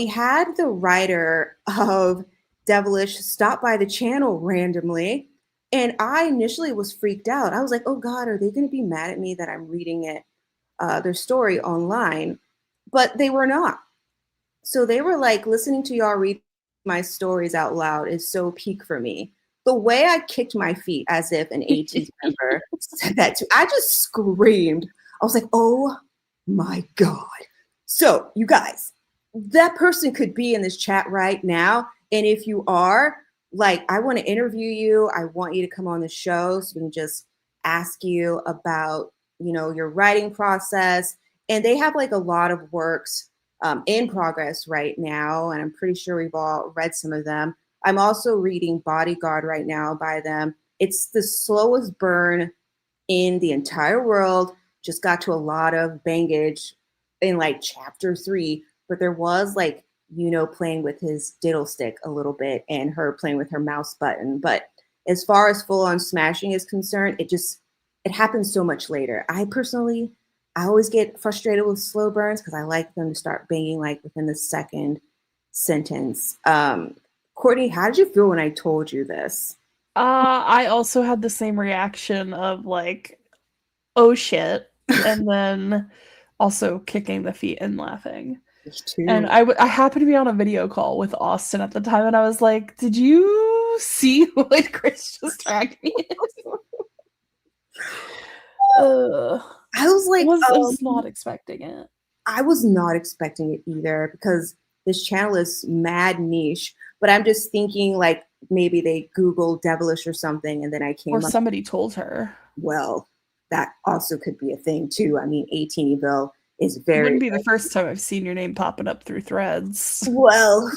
we had the writer of Devilish stop by the channel randomly, and I initially was freaked out. I was like, oh God, are they going to be mad at me that I'm reading it, their story online? But they were not. So they were like, listening to y'all read my stories out loud is so peak for me. The way I kicked my feet as if an ATEEZ member said that to, I just screamed. I was like, oh my God. So you guys, that person could be in this chat right now. And if you are, like, I want to interview you. I want you to come on the show so we can just ask you about, you know, your writing process. And they have like a lot of works in progress right now. And I'm pretty sure we've all read some of them. I'm also reading Bodyguard right now by them. It's the slowest burn in the entire world. Just got to a lot of bangage in like chapter 3, but there was like, you know, playing with his diddle stick a little bit and her playing with her mouse button. But as far as full on smashing is concerned, it happens so much later. I always get frustrated with slow burns because I like them to start banging like within the second sentence. Courtney, how did you feel when I told you this? I also had the same reaction of like, oh shit, and then also kicking the feet and laughing. And I happened to be on a video call with Austin at the time, and I was like, did you see what Chris just tagged me in? I was like, I was not expecting it. I was not expecting it either because this channel is mad niche. But I'm just thinking like maybe they Googled Devilish or something, and then I came or up. Somebody told her. Well, that also could be a thing too. I mean, 18-Eville is very. Wouldn't be the first time I've seen your name popping up through threads. Well,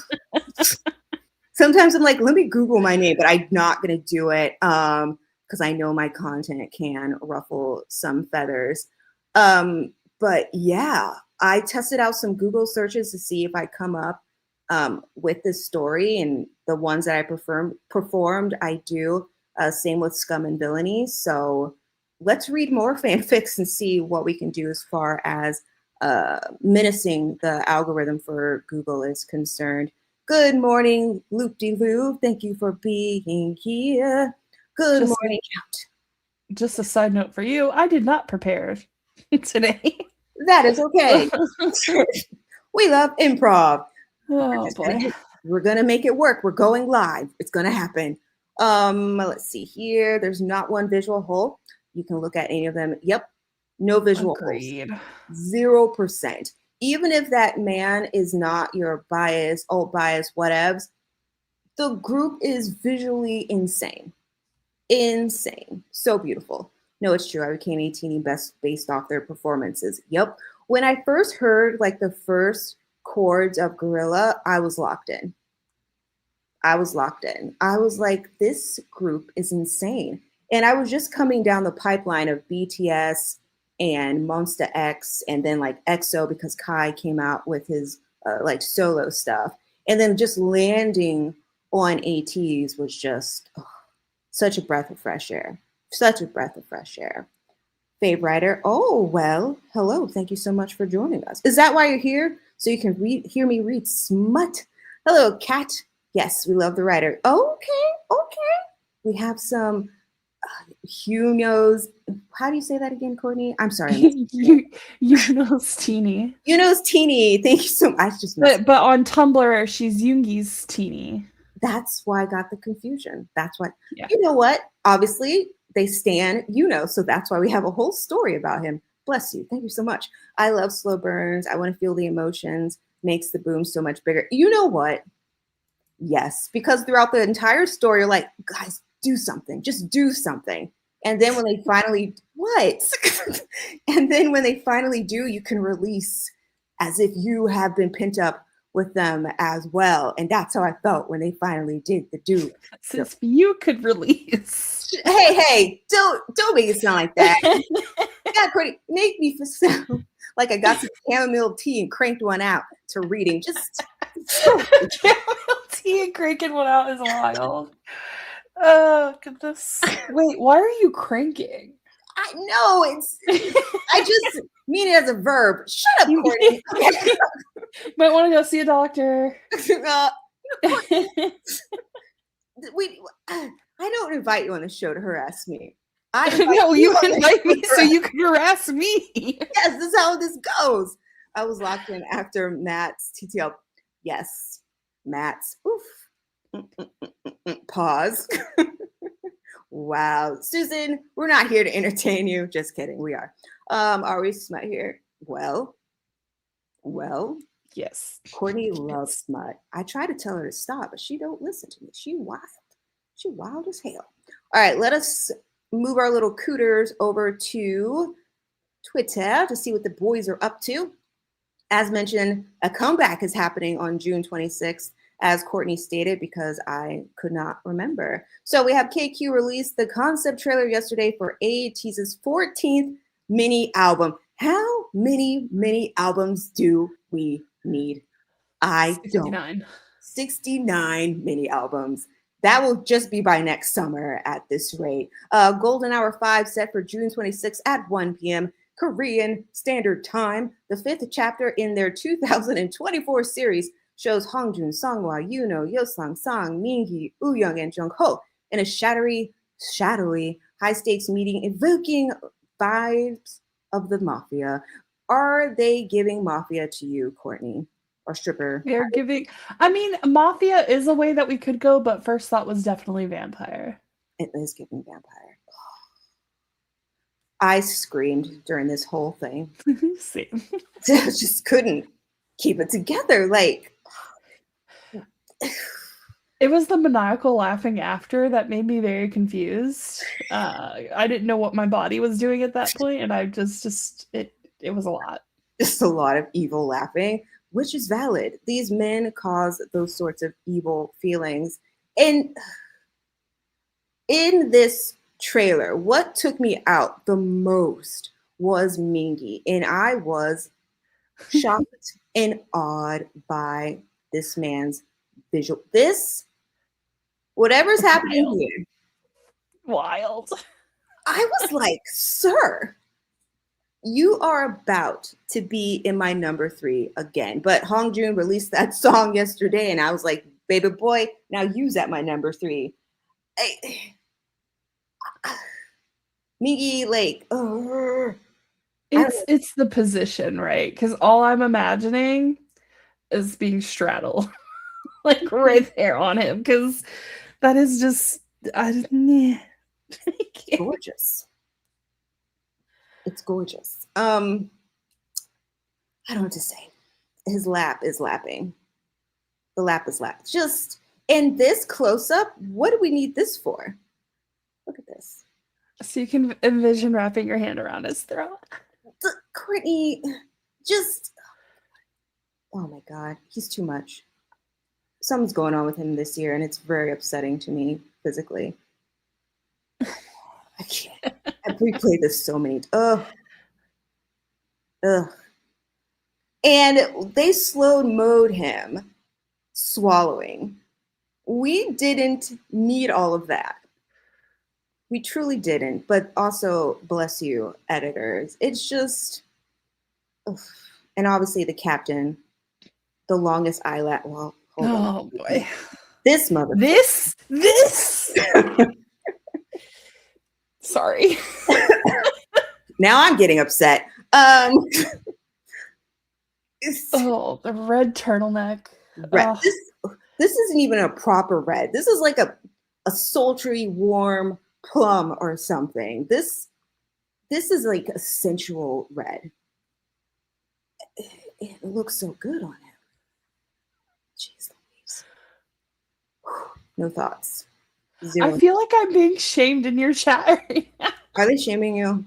sometimes I'm like, let me Google my name, but I'm not gonna do it because I know my content can ruffle some feathers. But yeah, I tested out some Google searches to see if I come up with this story, and the ones that I performed, I do. Same with Scum and Villainy. So let's read more fanfics and see what we can do as far as menacing the algorithm for Google is concerned. Good morning, Loop-de-Loo. Thank you for being here. Good morning, Count. Just a side note for you, I did not prepare today. That is okay. We love improv. Oh boy. We're gonna make it work. We're going live. It's gonna happen. Let's see here. There's not one visual hole. You can look at any of them. Yep. No visual Agreed. holes. 0%. Even if that man is not your bias, alt bias, whatevs, the group is visually insane. Insane. So beautiful. No, it's true. I became 18 best based off their performances. Yep. When I first heard like the first chords of Gorilla, I was locked in. I was like, this group is insane. And I was just coming down the pipeline of BTS and Monsta X, and then like EXO because Kai came out with his like solo stuff. And then just landing on ATEEZ was just such a breath of fresh air. Such a breath of fresh air. Fave writer, oh, well, hello. Thank you so much for joining us. Is that why you're here? So you can hear me read smut? Hello, Kat. Yes, we love the writer. Okay. We have some Yunho's. How do you say that again, Courtney? I'm sorry. Yunho's teeny. Yunho's teeny. Thank you so much. But on Tumblr, she's Yoongi's teeny. That's why I got the confusion. That's why. Yeah. You know what? Obviously, they stan Yunho, so that's why we have a whole story about him. Bless you. Thank you so much. I love slow burns. I want to feel the emotions. Makes the boom so much bigger. You know what? Yes, because throughout the entire story, you're like, guys, do something. Just do something. And then when they finally, and then when they finally do, you can release as if you have been pent up with them as well. And that's how I felt when they finally did the do. As if you could release. Hey, don't make it sound like that. Make me sound like I got some chamomile tea and cranked one out to reading. Just chamomile tea and cranking one out is wild. Oh goodness. Wait, why are you cranking? I know I Mean it as a verb. Shut up, Courtney. Might want to go see a doctor. I don't invite you on the show to harass me. No, you invite me so you can harass me. Yes, this is how this goes. I was locked in after Matt's TTL. Yes, Matt's. Oof. Pause. Wow. Susan, we're not here to entertain you. Just kidding. We are. Are we smut here? Well. Yes. Courtney loves smut. I try to tell her to stop, but she don't listen to me. She wild. She wild as hell. All right, let us move our little cooters over to Twitter to see what the boys are up to. As mentioned, a comeback is happening on June 26th, as Courtney stated, because I could not remember. So we have KQ released the concept trailer yesterday for ATEEZ's 14th mini album. How many albums do we need? I 69. don't. 69 mini albums. That will just be by next summer at this rate. Golden Hour 5 set for June 26th at 1 p.m. Korean Standard Time. The 5th chapter in their 2024 series shows Hongjun, Songhwa, Yunho, Yosang, Sang, Mingi, Wooyoung, and Jungho in a shadowy, high-stakes meeting evoking vibes of the mafia. Are they giving mafia to you, Courtney? Or stripper? They're giving. I mean, mafia is a way that we could go, but first thought was definitely vampire. It is giving vampire. I screamed during this whole thing. Same. Just couldn't keep it together. Like, it was the maniacal laughing after that made me very confused. I didn't know what my body was doing at that point, and I just it was a lot. Just a lot of evil laughing, which is valid. These men cause those sorts of evil feelings. And in this trailer, what took me out the most was Mingi, and I was shocked and awed by this man's visual. Whatever's happening here. Wild. I was like, sir, you are about to be in my number 3 again. But Hongjun released that song yesterday, and I was like, baby boy, now use at my number 3. Mingi, like, it's the position, right? Because all I'm imagining is being straddled, like right there on him, because that is just gorgeous. It's gorgeous. I don't know what to say. His lap is lapping. The lap is lapped. Just in this close-up, what do we need this for? Look at this. So you can envision wrapping your hand around his throat. Courtney, just, oh my God, he's too much. Something's going on with him this year, and it's very upsetting to me physically. I can't. I've replayed this so many times. Ugh. And they slow mode him swallowing. We didn't need all of that. We truly didn't, but also, bless you, editors. It's just, ugh. And obviously the captain, the longest eyelash. Well, hold on. Oh boy. This mother. This. Sorry. Now I'm getting upset. The red turtleneck. Red. This isn't even a proper red. This is like a sultry, warm plum or something. This is like a sensual red. It looks so good on him. Jeez Louise. No thoughts. Zero. I feel like I'm being shamed in your chat right now. Are they shaming you?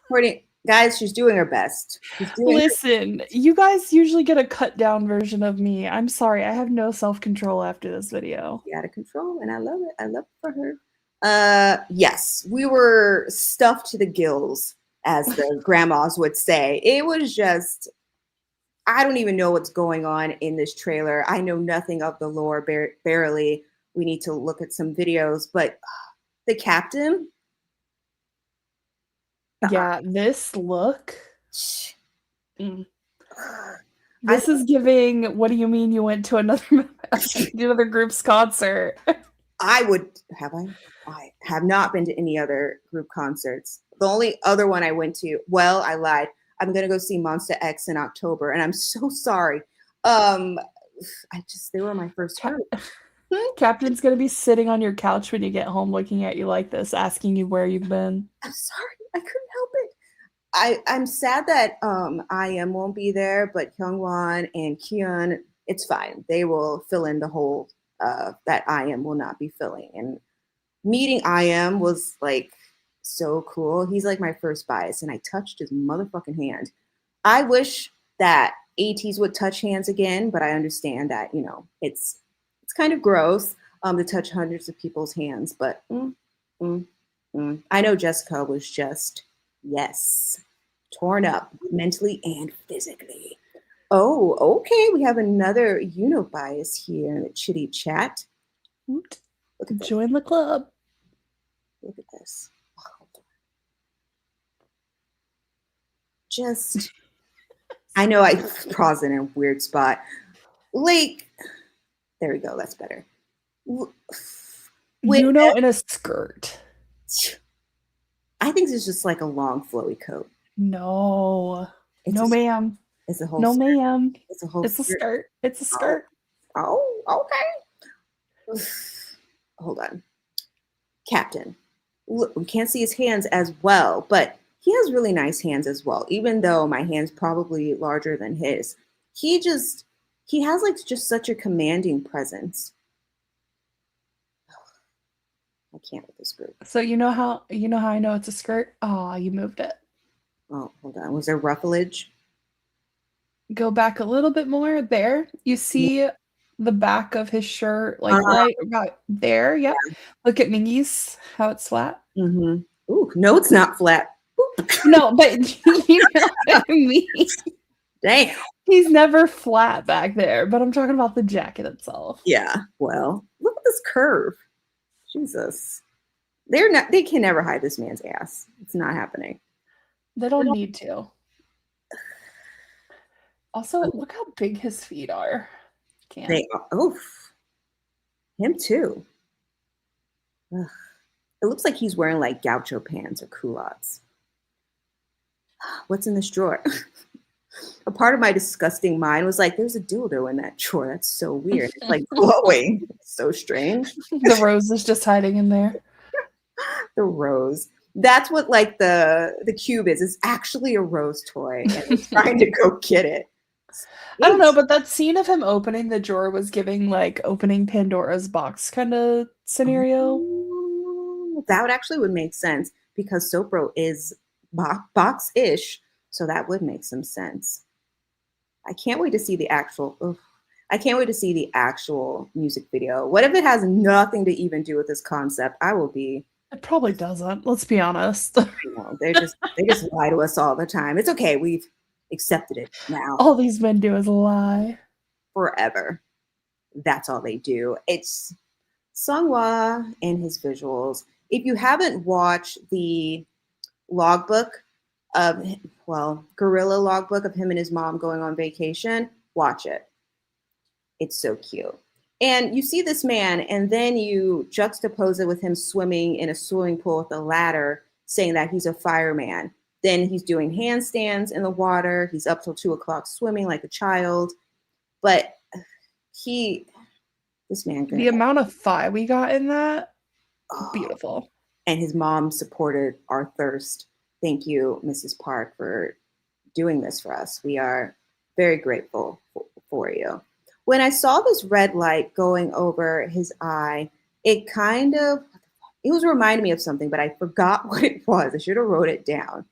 Courtney, guys, she's doing her best. Listen, you guys usually get a cut down version of me. I'm sorry, I have no self-control after this video. Out of control, and I love it. I love it for her. Yes, we were stuffed to the gills, as the grandmas would say. It was just, I don't even know what's going on in this trailer. I know nothing of the lore, barely. We need to look at some videos, but the captain. Yeah, this look. Mm. This is giving, what do you mean you went to another group's concert? I have not been to any other group concerts. The only other one I went to, well, I lied. I'm gonna go see Monster X in October, and I'm so sorry. They were my first group. Captain's gonna be sitting on your couch when you get home, looking at you like this, asking you where you've been. I'm sorry, I couldn't help it. I'm sad that IM won't be there, but Hyungwon and Kyun, it's fine. They will fill in the hole that IM will not be filling. And meeting IM was like so cool. He's like my first bias, and I touched his motherfucking hand. I wish that ATEEZ would touch hands again, but I understand that, you know, it's kind of gross to touch hundreds of people's hands. But I know Jessica was just, yes, torn up mentally and physically. Oh, okay. We have another Yunho bias here in the chitty chat. Look at Join the club. Look at this. Oh, just, I know I paused in a weird spot. Like, there we go. That's better. Yunho in a skirt. I think it's just like a long flowy coat. No, ma'am. It's a whole. No, skirt. ma'am. It's a whole. It's skirt. A skirt. It's a skirt. Oh, okay. Hold on, Captain. Look, we can't see his hands as well, but he has really nice hands as well. Even though my hand's probably larger than his, he has like just such a commanding presence. I can't with this group. So you know how I know it's a skirt? Oh, you moved it. Oh, hold on. Was there rufflage? Go back a little bit more. There. You see the back of his shirt, like right about there. Yep. Yeah. Look at Mingy's, how it's flat. Mm-hmm. Ooh, no, it's not flat. No, but you know what I mean. Damn. He's never flat back there, but I'm talking about the jacket itself. Yeah. Well, look at this curve. Jesus. They can never hide this man's ass. It's not happening. They don't need to. Also, look how big his feet are. Oof. Him too. Ugh. It looks like he's wearing like gaucho pants or culottes. What's in this drawer? A part of my disgusting mind was like, there's a dildo in that drawer. That's so weird. It's like glowing. It's so strange. The rose is just hiding in there. The rose. That's what like the cube is. It's actually a rose toy, and he's trying to go get it. I don't know, but that scene of him opening the drawer was giving like opening Pandora's box kind of scenario. That would make sense because Sopro is box-ish, so that would make some sense. I can't wait to see the actual. I can't wait to see the actual music video. What if it has nothing to even do with this concept? I will be. It probably doesn't. Let's be honest. They just lie to us all the time. It's okay. We've accepted it now. All these men do is lie. Forever. That's all they do. It's Sunghwa and his visuals. If you haven't watched the logbook of, guerrilla logbook of him and his mom going on vacation, watch it. It's so cute. And you see this man, and then you juxtapose it with him swimming in a swimming pool with a ladder, saying that he's a fireman. Then he's doing handstands in the water. He's up till 2 o'clock swimming like a child. But this man. The amount of thigh we got in that, beautiful. And his mom supported our thirst. Thank you, Mrs. Park, for doing this for us. We are very grateful for you. When I saw this red light going over his eye, it was reminding me of something, but I forgot what it was. I should have wrote it down.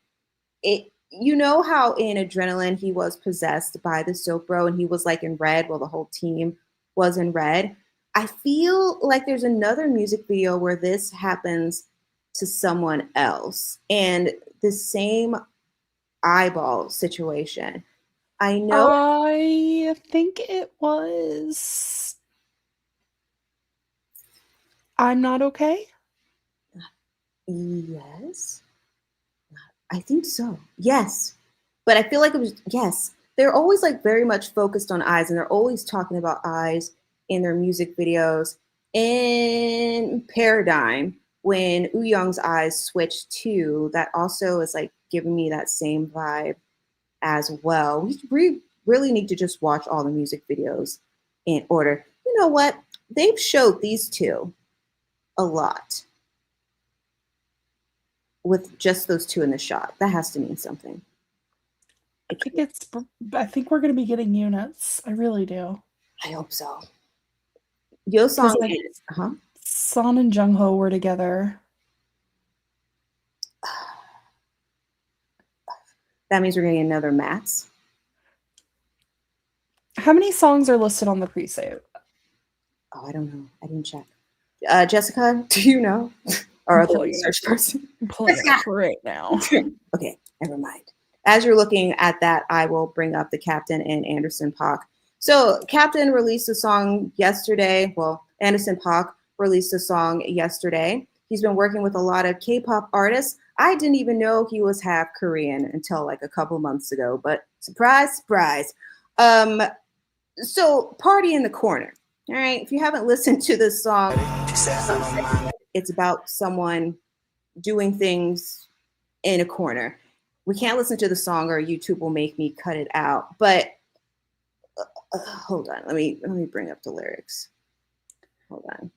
You know how in Adrenaline he was possessed by the Sopro and he was like in red while the whole team was in red? I feel like there's another music video where this happens to someone else and the same eyeball situation. I know. I think it was I'm Not Okay. Yes. I think so. Yes. But I feel like it was, yes, they're always like very much focused on eyes, and they're always talking about eyes in their music videos. In Paradigm, when Young's eyes switch to, that also is like giving me that same vibe as well. We really need to just watch all the music videos in order. You know what? They've showed these two a lot with just those two in the shot. That has to mean something. I think we're going to be getting units. I really do. I hope so. Yosong is, Son and Jungho were together. That means we're getting another Max. How many songs are listed on the pre-save? Oh, I don't know. I didn't check. Jessica, do you know? Or other research person? I'm pulling it up right now. Okay, never mind. As you're looking at that, I will bring up the Captain and Anderson .Paak. So Captain released a song yesterday. Well, Anderson .Paak released a song yesterday. He's been working with a lot of K-pop artists. I didn't even know he was half Korean until like a couple months ago, but surprise, surprise. So Party in the Corner. All right, if you haven't listened to this song, it's about someone doing things in a corner. We can't listen to the song or YouTube will make me cut it out. But hold on, let me bring up the lyrics. Hold on.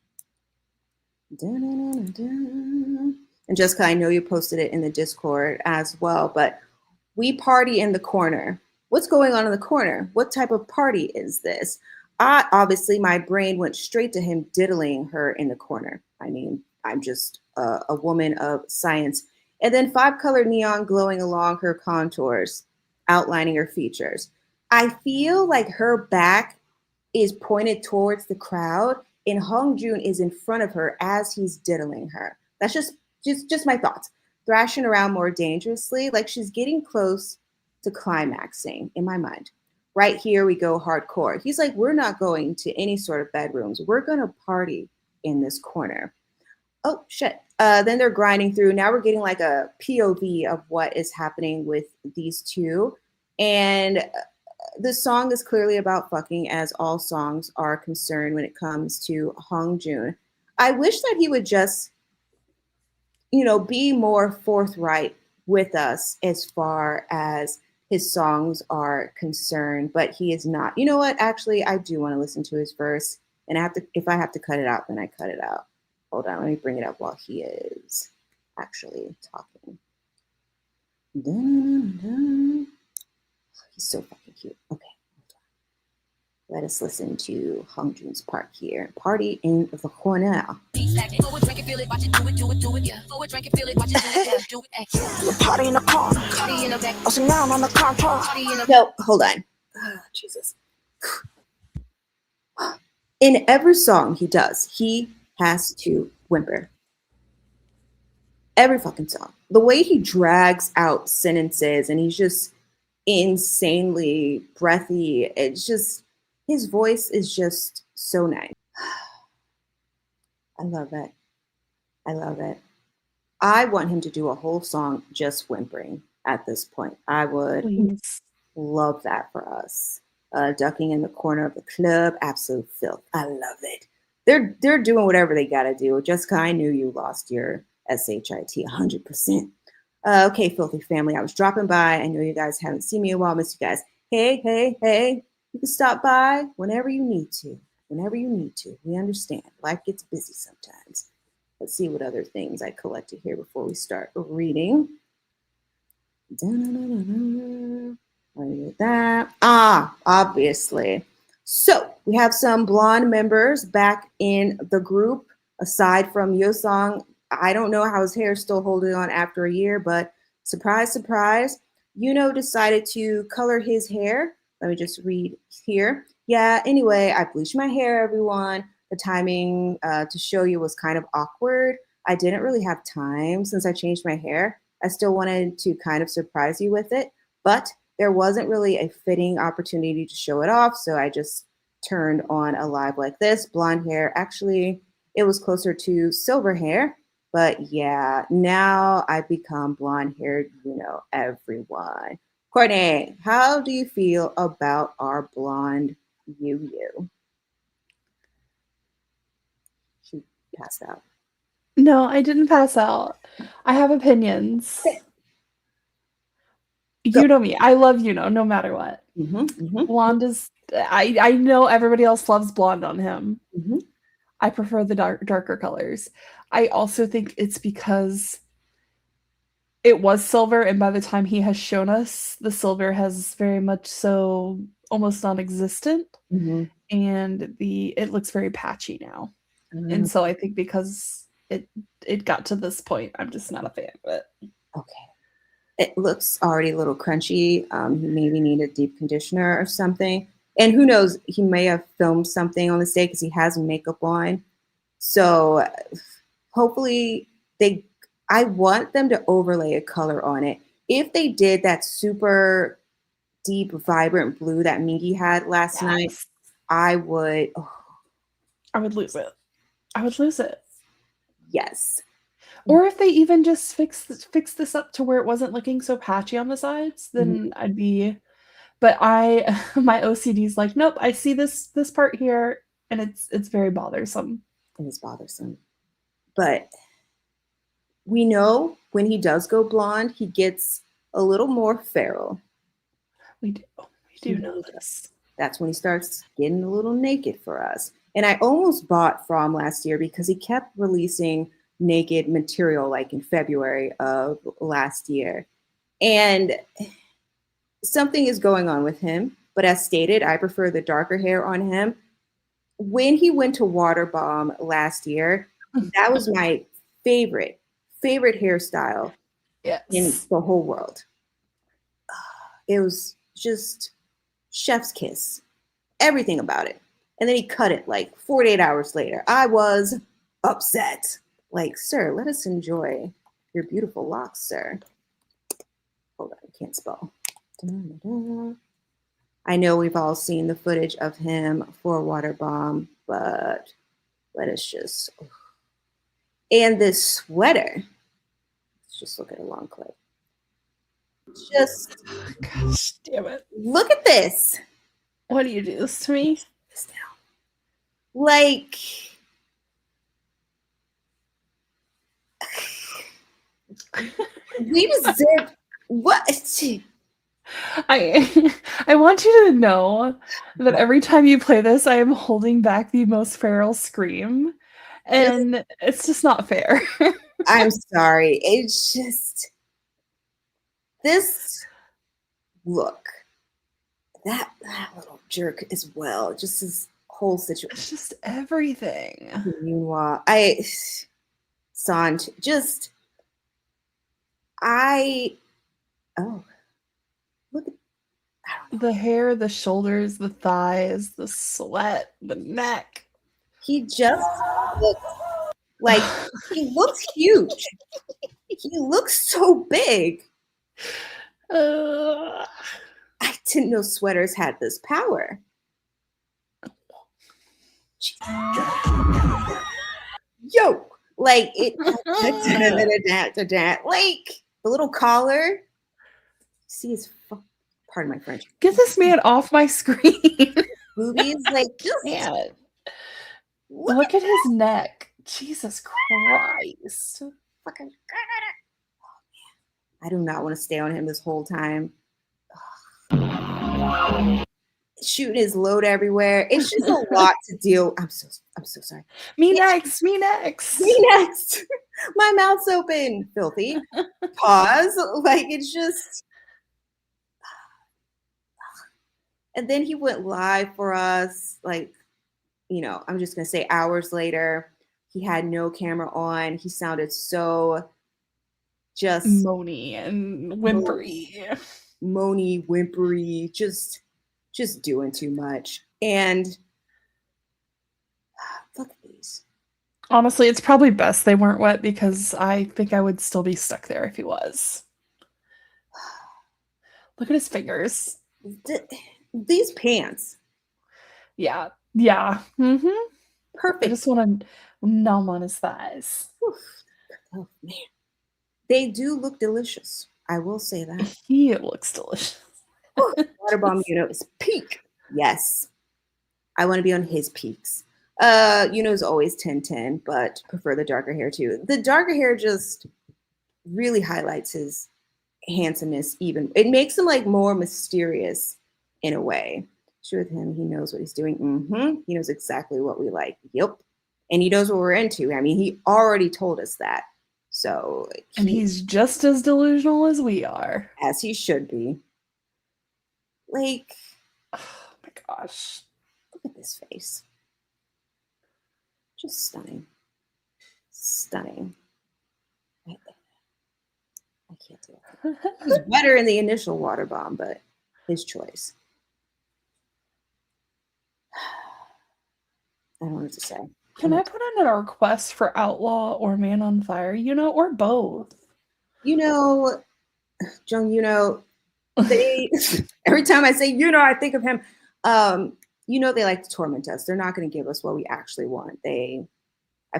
And Jessica, I know you posted it in the Discord as well, but we party in the corner. What's going on in the corner? What type of party is this? Obviously, my brain went straight to him diddling her in the corner. I mean, I'm just a woman of science. And then 5-color neon glowing along her contours, outlining her features. I feel like her back is pointed towards the crowd, and Hongjoon is in front of her as he's diddling her. That's just my thoughts. Thrashing around more dangerously, like she's getting close to climaxing in my mind. Right here, we go hardcore. He's like, we're not going to any sort of bedrooms. We're going to party in this corner. Oh, shit. Then they're grinding through. Now we're getting like a POV of what is happening with these two. And the song is clearly about fucking, as all songs are concerned when it comes to Hongjoon. I wish that he would just, be more forthright with us as far as his songs are concerned, but he is not. You know what? Actually, I do want to listen to his verse, and if I have to cut it out, then I cut it out. Hold on, let me bring it up while he is actually talking. He's so fucking cute. Okay, hold on. Let us listen to Hongjoon's part here. Party in the corner. Party in the corner. No, hold on. Oh, Jesus. In every song he does, he has to whimper. Every fucking song. The way he drags out sentences and he's just insanely breathy. It's just, his voice is just so nice. I love it. I love it. I want him to do a whole song just whimpering at this point. I would love that for us. Ducking in the corner of the club, absolute filth. I love it. They're doing whatever they got to do. Jessica, I knew you lost your SHIT 100%. Okay, filthy family. I was dropping by. I know you guys haven't seen me in a while. Miss you guys. Hey. You can stop by whenever you need to. Whenever you need to. We understand. Life gets busy sometimes. Let's see what other things I collected here before we start reading. That. Obviously. So we have some blonde members back in the group. Aside from Yosong, I don't know how his hair is still holding on after a year, but surprise, surprise, Yunho decided to color his hair. Let me just read here. Yeah, anyway, I bleached my hair, everyone. The timing to show you was kind of awkward. I didn't really have time since I changed my hair. I still wanted to kind of surprise you with it, but there wasn't really a fitting opportunity to show it off, so I just turned on a live like this. Blonde hair, actually, it was closer to silver hair, but yeah, now I've become blonde haired, everyone. Courtney, how do you feel about our blonde Yu? She passed out. No, I didn't pass out. I have opinions. So, You know me. I love Yunho no matter what. Blonde is. I know everybody else loves blonde on him. I prefer the darker colors. I also think it's because it was silver, and by the time he has shown us, the silver has very much so almost non-existent, and it looks very patchy now. And so I think because it got to this point, I'm just not a fan of it. Okay. It looks already a little crunchy. He maybe need a deep conditioner or something. And who knows, he may have filmed something on this day because he has makeup on. So hopefully I want them to overlay a color on it. If they did that super deep, vibrant blue that Mingy had last night, I would lose it. I would lose it. Yes. Or if they even just fix this up to where it wasn't looking so patchy on the sides, then I'd be. But my OCD's like, nope. I see this part here, and it's very bothersome. It is bothersome, but we know when he does go blonde, he gets a little more feral. We do know this. That's when he starts getting a little naked for us. And I almost bought From last year because he kept releasing naked material like in February of last year. And something is going on with him. But as stated, I prefer the darker hair on him. When he went to Water Bomb last year, that was my favorite hairstyle in the whole world. It was just chef's kiss. Everything about it. And then he cut it like 48 hours later. I was upset. Like, sir, let us enjoy your beautiful locks, sir. Hold on, I can't spell. Da-da-da. I know we've all seen the footage of him for Water Bomb, but let us just. And this sweater. Let's just look at a long clip. Just. Gosh damn it. Look at this. Why do you do this to me? Like, we deserve what? I want you to know that every time you play this, I am holding back the most feral scream, and it's just not fair. I'm sorry. It's just this look. That little jerk as well. Just his whole situation. It's just everything. Meanwhile, Sant, just look at the hair, the shoulders, the thighs, the sweat, the neck. He just looks like he looks huge. He looks so big. I didn't know sweaters had this power. Yo, like it, like the little collar. See his, pardon my French. Get this man off my screen. Boobies, like just man. Look at his neck. Jesus Christ. Fucking. I do not want to stay on him this whole time. Shooting his load everywhere. It's just a lot to deal. I'm so sorry. Me next. Me next. My mouth's open. Filthy. Pause. Like it's just. And then he went live for us. Like, you know, I'm just gonna say hours later. He had no camera on. He sounded so just moany and whimpery. Moany, whimpery, just doing too much. And look at these. Honestly, it's probably best they weren't wet because I think I would still be stuck there if he was. Look at his fingers. These pants. Yeah. Yeah. Mm-hmm. Perfect. I just want to numb on his thighs. Oof. Oh, man. They do look delicious. I will say that. He looks delicious. Water bomb Yunho is peak. Yes. I want to be on his peaks. Yunho's always 10-10, but prefer the darker hair too. The darker hair just really highlights his handsomeness even. It makes him like more mysterious in a way. Sure, with him, he knows what he's doing. He knows exactly what we like. Yep. And he knows what we're into. I mean, he already told us that. So and he's just as delusional as we are. As he should be. Like, oh my gosh. Look at this face. Just stunning. Stunning. I can't do it. It was better in the initial water bomb, but his choice. I don't know what to say. Can I put in a request for Outlaw or Man on Fire, or both? Jung, they every time I say I think of him. They like to torment us. They're not going to give us what we actually want. I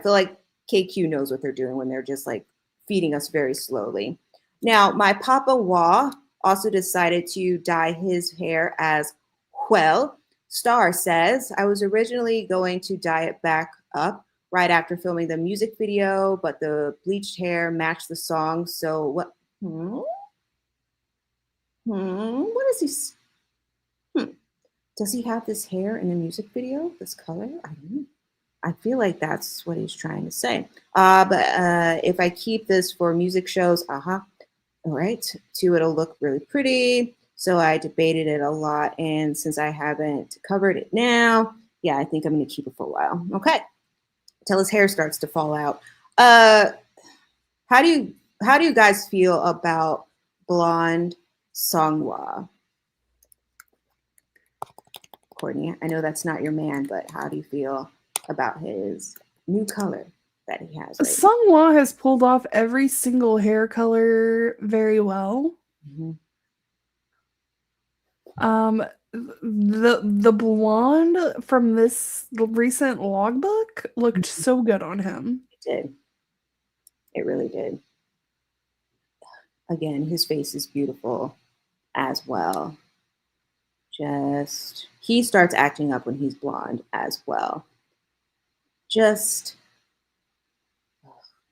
feel like KQ knows what they're doing when they're just like feeding us very slowly. Now, my Papa Wah also decided to dye his hair as well. Star says, I was originally going to dye it back up right after filming the music video, but the bleached hair matched the song. So what? What is he? Does he have this hair in the music video? This color? I don't know. I feel like that's what he's trying to say. But if I keep this for music shows, all right, too, it'll look really pretty. So I debated it a lot, and since I haven't covered it now, yeah, I think I'm going to keep it for a while. Okay, till his hair starts to fall out. How do you guys feel about blonde Songhwa? Courtney, I know that's not your man, but how do you feel about his new color that he has? Right Songhwa has pulled off every single hair color very well. The blonde from this recent logbook looked so good on him. It did. It really did. Again, his face is beautiful as well. He starts acting up when he's blonde as well.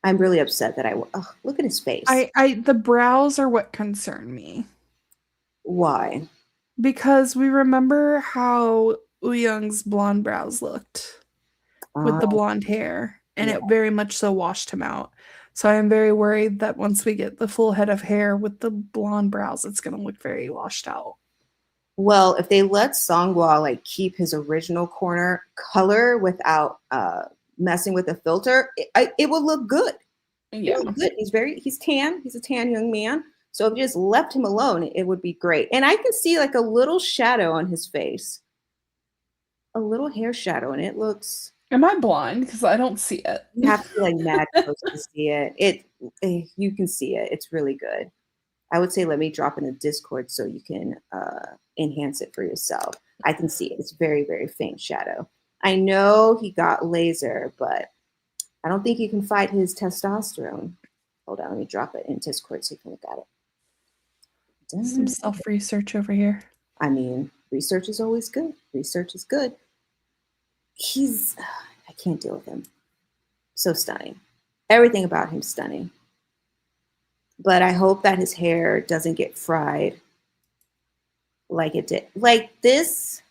I'm really upset that look at his face. The brows are what concern me. Why? Because we remember how Wooyoung's blonde brows looked with the blonde hair, and it very much so washed him out. So I am very worried that once we get the full head of hair with the blonde brows, it's going to look very washed out. Well, if they let Songhwa like keep his original corner color without messing with the filter, it will look good. Yeah, it will look good. He's tan. He's a tan young man. So if you just left him alone, it would be great. And I can see like a little shadow on his face, a little hair shadow, and it looks. Am I blind? Because I don't see it. You have to be like mad close to see it. You can see it. It's really good. I would say let me drop in a Discord so you can enhance it for yourself. I can see it. It's very, very faint shadow. I know he got laser, but I don't think you can fight his testosterone. Hold on, let me drop it in Discord so you can look at it. Some self-research over here. I mean, research is always good. Research is good. I can't deal with him. So stunning. Everything about him stunning. But I hope that his hair doesn't get fried like it did. Like this.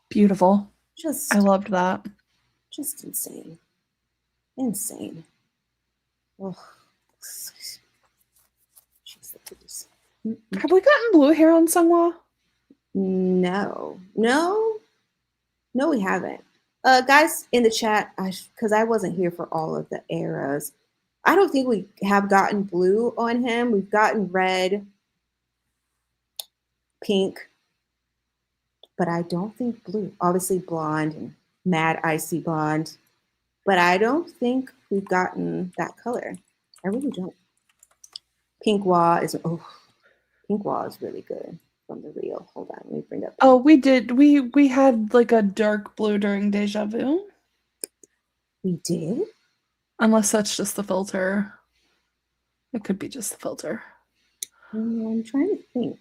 Beautiful. I loved that. Just insane. Insane. Oh. Have we gotten blue hair on Songhwa? No, we haven't. Guys in the chat, because I wasn't here for all of the eras, I don't think we have gotten blue on him. We've gotten red, pink, but I don't think blue. Obviously blonde and mad icy blonde, but I don't think we've gotten that color. I really don't. Pink Wah is really good from the reel. Hold on, let me bring up. Oh, we did. We had like a dark blue during Deja Vu. We did? Unless that's just the filter. It could be just the filter. I'm trying to think.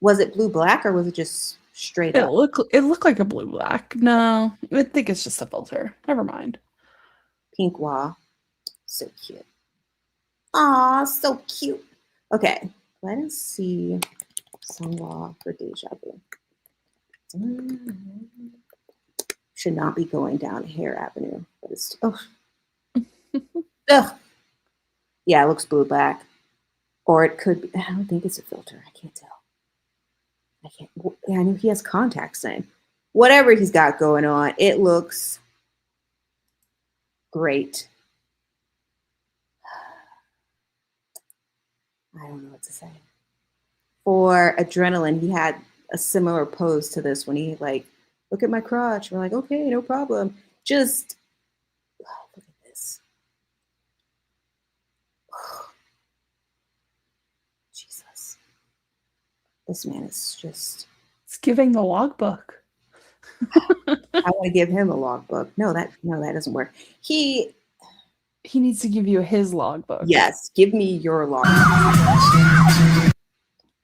Was it blue-black or was it just straight up? It looked like a blue-black. No, I think it's just a filter. Never mind. Pink Wah. So cute. Aw, so cute. Okay, let us see Sungwa for Deja Vu. Should not be going down Hair Avenue, but it's ugh. Yeah, it looks blue-black. Or it could be, I don't think it's a filter. I can't tell. Yeah, I know he has contacts in. Whatever he's got going on, it looks great. I don't know what to say. For Adrenaline, he had a similar pose to this when he like, look at my crotch. We're like, okay, no problem. Just look at this. Jesus. This man is just. It's giving the logbook. I want to give him a logbook. No, that doesn't work. He needs to give you his logbook. Yes, give me your logbook.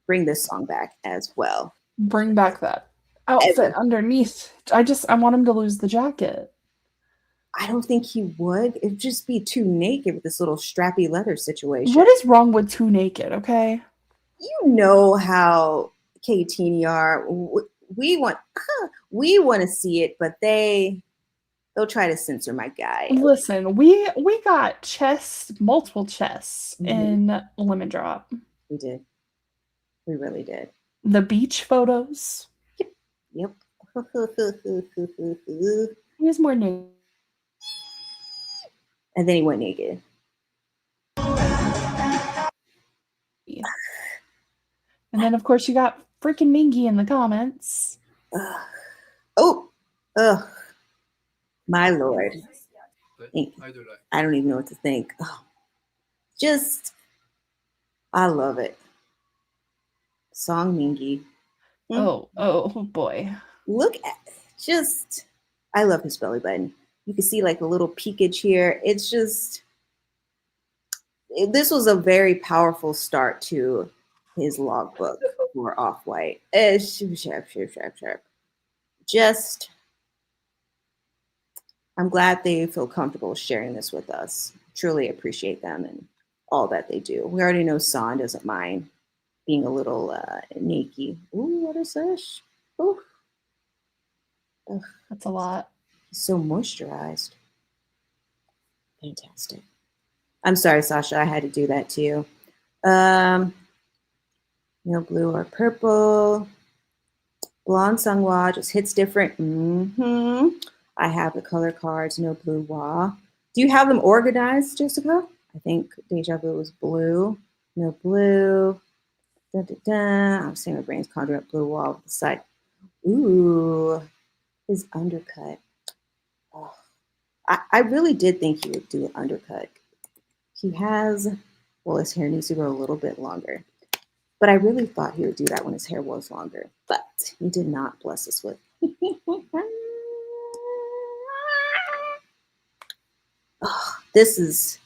Bring this song back as well. Bring back that outfit underneath. I want him to lose the jacket. I don't think he would. It'd just be too naked with this little strappy leather situation. What is wrong with too naked, okay? You know how K-Teeny are. We want to see it, but they'll try to censor my guy. Listen, we got multiple chests in Lemon Drop. We did. We really did. The beach photos. Yep. He was more naked. And then he went naked. And then, of course, you got freaking Mingy in the comments. My lord. I don't even know what to think. I love it. Song Mingy. Oh boy. Look at I love his belly button. You can see like a little peekage here. It's just, this was a very powerful start to his logbook for Off-White. Sharp. Just, I'm glad they feel comfortable sharing this with us. Truly appreciate them and all that they do. We already know San doesn't mind being a little naked. Ooh, what is this? Ooh. Ugh. That's a lot. So moisturized. Fantastic. I'm sorry, Sasha. I had to do that to you. No blue or purple. Blonde Sungwa just hits different. I have the color cards. No blue Wah. Do you have them organized, Jessica? I think Deja Vu was blue. No blue. I'm saying my brain's conjuring up blue Wah with the side. Ooh, his undercut. Oh, I really did think he would do an undercut. He has, well, his hair needs to grow a little bit longer. But I really thought he would do that when his hair was longer. But he did not bless us with. His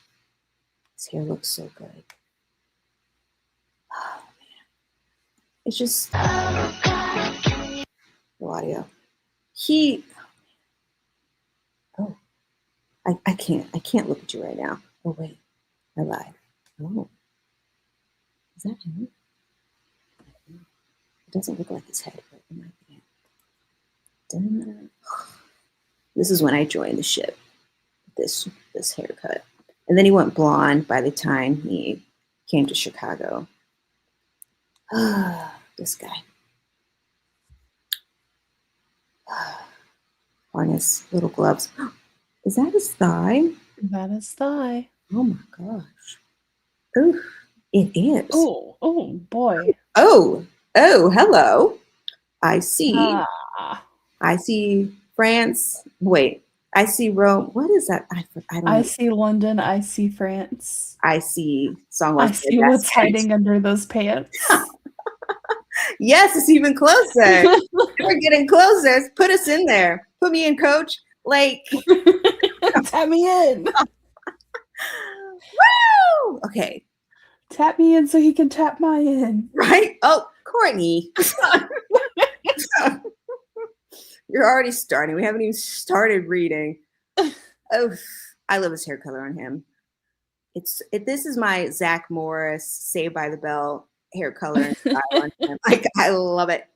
hair looks so good. Oh, man. It's just, the audio. I can't look at you right now. Oh, wait, I lied. Oh, is that him? It doesn't look like his head, but it might be him. This is when I joined the ship. This haircut. And then he went blonde by the time he came to Chicago. This guy. Harness, little gloves. Is that his thigh? That is thigh. Oh my gosh. Ooh, it is. Oh boy. Oh, hello. I see. I see France. Wait, I see Rome. What is that? I don't know. I see London. I see France. I see Songwell. I see what's hiding under those pants. Yes, it's even closer. We're getting closer. Put us in there. Put me in, coach. Like, tap me in. Woo! Okay. Tap me in so he can tap my in. Right? Oh, Courtney. You're already starting. We haven't even started reading. Oh, I love his hair color on him. This is my Zach Morris Saved by the Bell hair color and style on him. Like, I love it.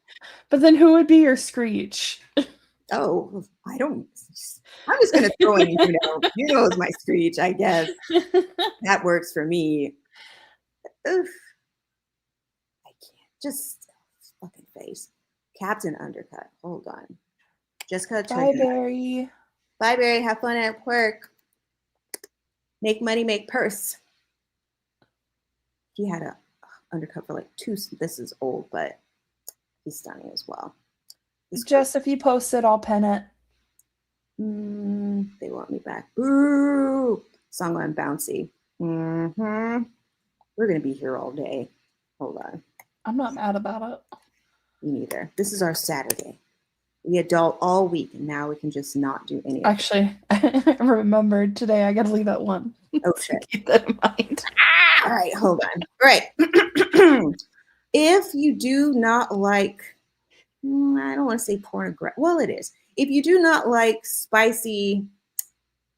But then who would be your Screech? Oh, I don't. I'm just gonna throw in Yunho. Yunho is my Screech, I guess. That works for me. Oof. I can't. Just fucking face. Captain Undercut. Hold on. Jessica. Bye, Barry. Bye, Barry. Have fun at work. Make money, make purse. He had a undercut for like 2. This is old, but he's stunning as well. Jess, if you post it, I'll pen it. They want me back. Boo! Song on Bouncy. We're gonna be here all day. Hold on. I'm not mad about it. Me neither. This is our Saturday. We adult all week, and now we can just not do anything. Actually, I remembered today I gotta leave at 1. Oh shit. Keep that in mind. All right, hold on. All right. If you do not like, I don't want to say pornographic. Well, it is. If you do not like spicy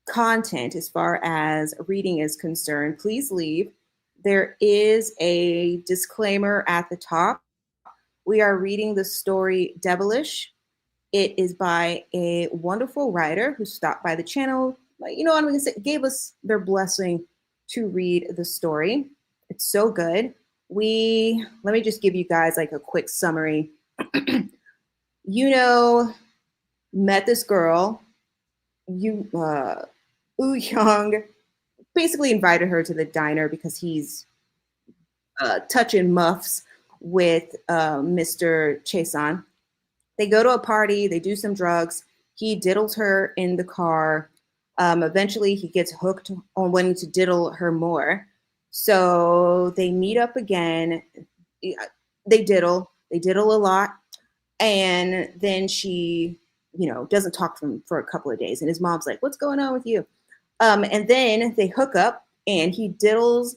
content as far as reading is concerned, please leave. There is a disclaimer at the top. We are reading the story Devilish. It is by a wonderful writer who stopped by the channel. You know what I'm going to say? Gave us their blessing to read the story. It's so good. Let me just give you guys like a quick summary. Yunho met this girl. Young basically invited her to the diner because he's touching muffs with Mr. Chason. They go to a party, they do some drugs. He diddles her in the car. Eventually he gets hooked on wanting to diddle her more. So they meet up again. They diddle a lot. And then she, doesn't talk to him for a couple of days. And his mom's like, what's going on with you? And then they hook up and he diddles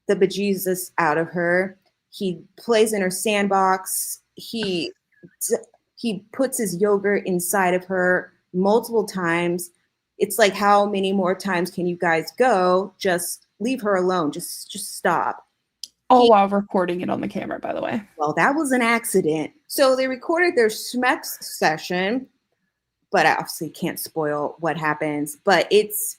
the bejesus out of her. He plays in her sandbox. He puts his yogurt inside of her multiple times. It's like, how many more times can you guys go? Just leave her alone. Just stop. All while recording it on the camera, by the way. Well, that was an accident. So they recorded their Schmex session, but I obviously can't spoil what happens. But it's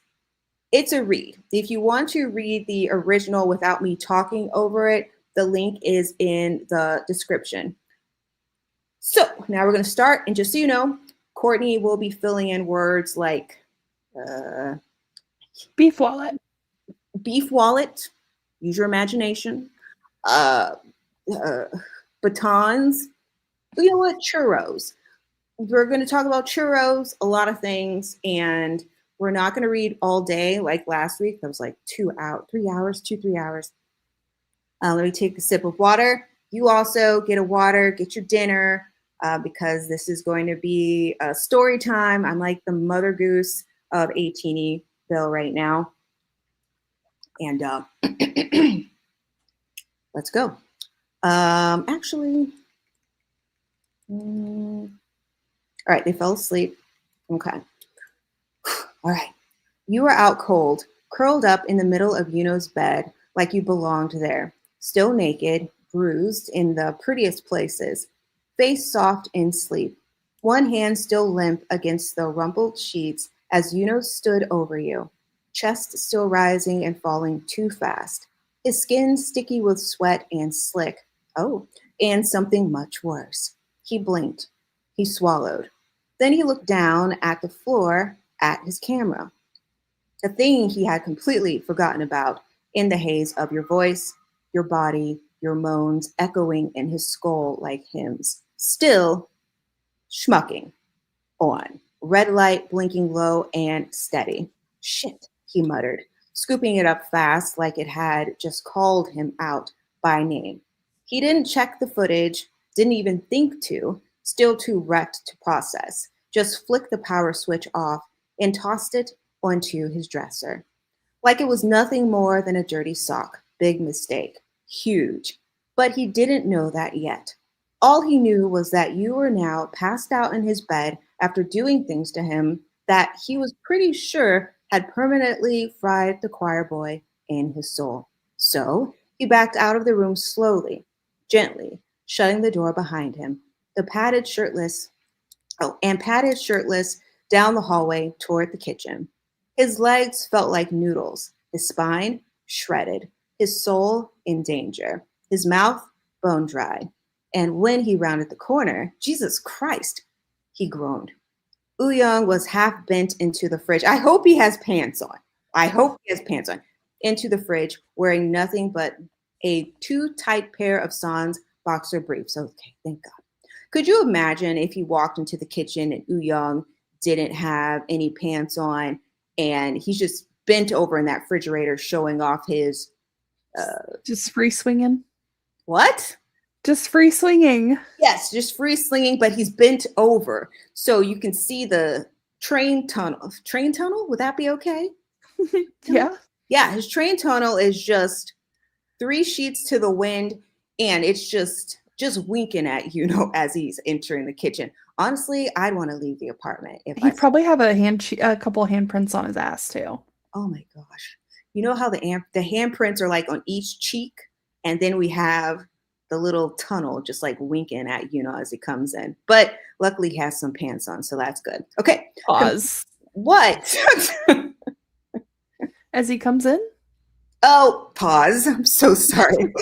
a read. If you want to read the original without me talking over it, the link is in the description. So now we're going to start. And just so you know, Courtney will be filling in words like beef wallet, use your imagination, batons, you know what, churros. We're going to talk about churros, a lot of things, and we're not going to read all day like last week. That was like 3 hours. Let me take a sip of water. You also get a water, get your dinner, because this is going to be a story time. I'm like the mother goose of ATEEZ Bill right now. And let's go. All right, they fell asleep. Okay. All right. You were out cold, curled up in the middle of Yunho's bed like you belonged there, still naked, bruised in the prettiest places, face soft in sleep, one hand still limp against the rumpled sheets as Yunho stood over you, chest still rising and falling too fast, his skin sticky with sweat and slick. Oh, and something much worse. He blinked. He swallowed. Then he looked down at the floor at his camera, a thing he had completely forgotten about in the haze of your voice, your body, your moans echoing in his skull like hymns. Still schmucking on. Red light blinking low and steady. Shit, he muttered, scooping it up fast like it had just called him out by name. He didn't check the footage, didn't even think to, still too wrecked to process. Just flicked the power switch off and tossed it onto his dresser. like it was nothing more than a dirty sock. Big mistake. Huge. But he didn't know that yet. All he knew was that you were now passed out in his bed after doing things to him that he was pretty sure had permanently fried the choir boy in his soul. So he backed out of the room slowly, gently, shutting the door behind him. The padded shirtless, padded shirtless down the hallway toward the kitchen. His legs felt like noodles, his spine shredded, his soul in danger, his mouth bone dry. And when he rounded the corner, Jesus Christ, he groaned. Young was half bent into the fridge. I hope he has pants on. I hope he has pants on. Into the fridge, wearing nothing but a too tight pair of Sans boxer briefs. Okay, thank God. Could you imagine if he walked into the kitchen and Young didn't have any pants on and he's just bent over in that refrigerator showing off his... just free swinging? What? Just free swinging. Yes, just free slinging, but he's bent over. So you can see the train tunnel. Train tunnel? Would that be okay? Yeah. Yeah, his train tunnel is just 3 sheets to the wind, and it's just winking at as he's entering the kitchen. Honestly, I'd want to leave the apartment if he'd probably have a couple handprints on his ass too. Oh my gosh. You know how the handprints are like on each cheek, and then we have the little tunnel just like winking at as he comes in. But luckily he has some pants on, so that's good. Okay. Pause. What? As he comes in? Oh, pause. I'm so sorry.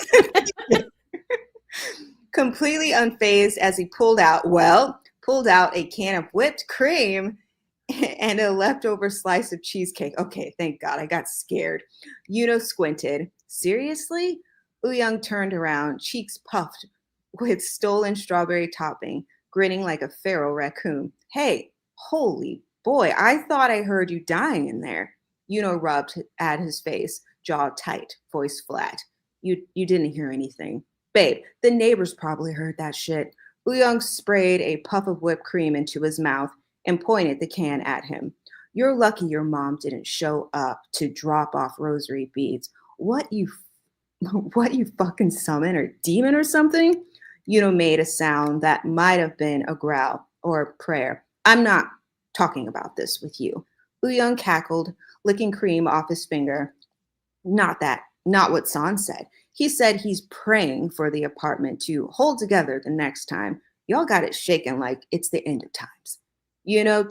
Completely unfazed as he pulled out a can of whipped cream and a leftover slice of cheesecake. Okay, thank God. I got scared. Squinted. Seriously? Young turned around, cheeks puffed with stolen strawberry topping, grinning like a feral raccoon. Hey, holy boy, I thought I heard you dying in there. Rubbed at his face, jaw tight, voice flat. You didn't hear anything. Babe, the neighbors probably heard that shit. Young sprayed a puff of whipped cream into his mouth and pointed the can at him. You're lucky your mom didn't show up to drop off rosary beads. What you fucking summon or demon or something? Made a sound that might have been a growl or a prayer. I'm not talking about this with you. Young cackled, licking cream off his finger. Not what San said. He said he's praying for the apartment to hold together the next time. Y'all got it shaken like it's the end of times.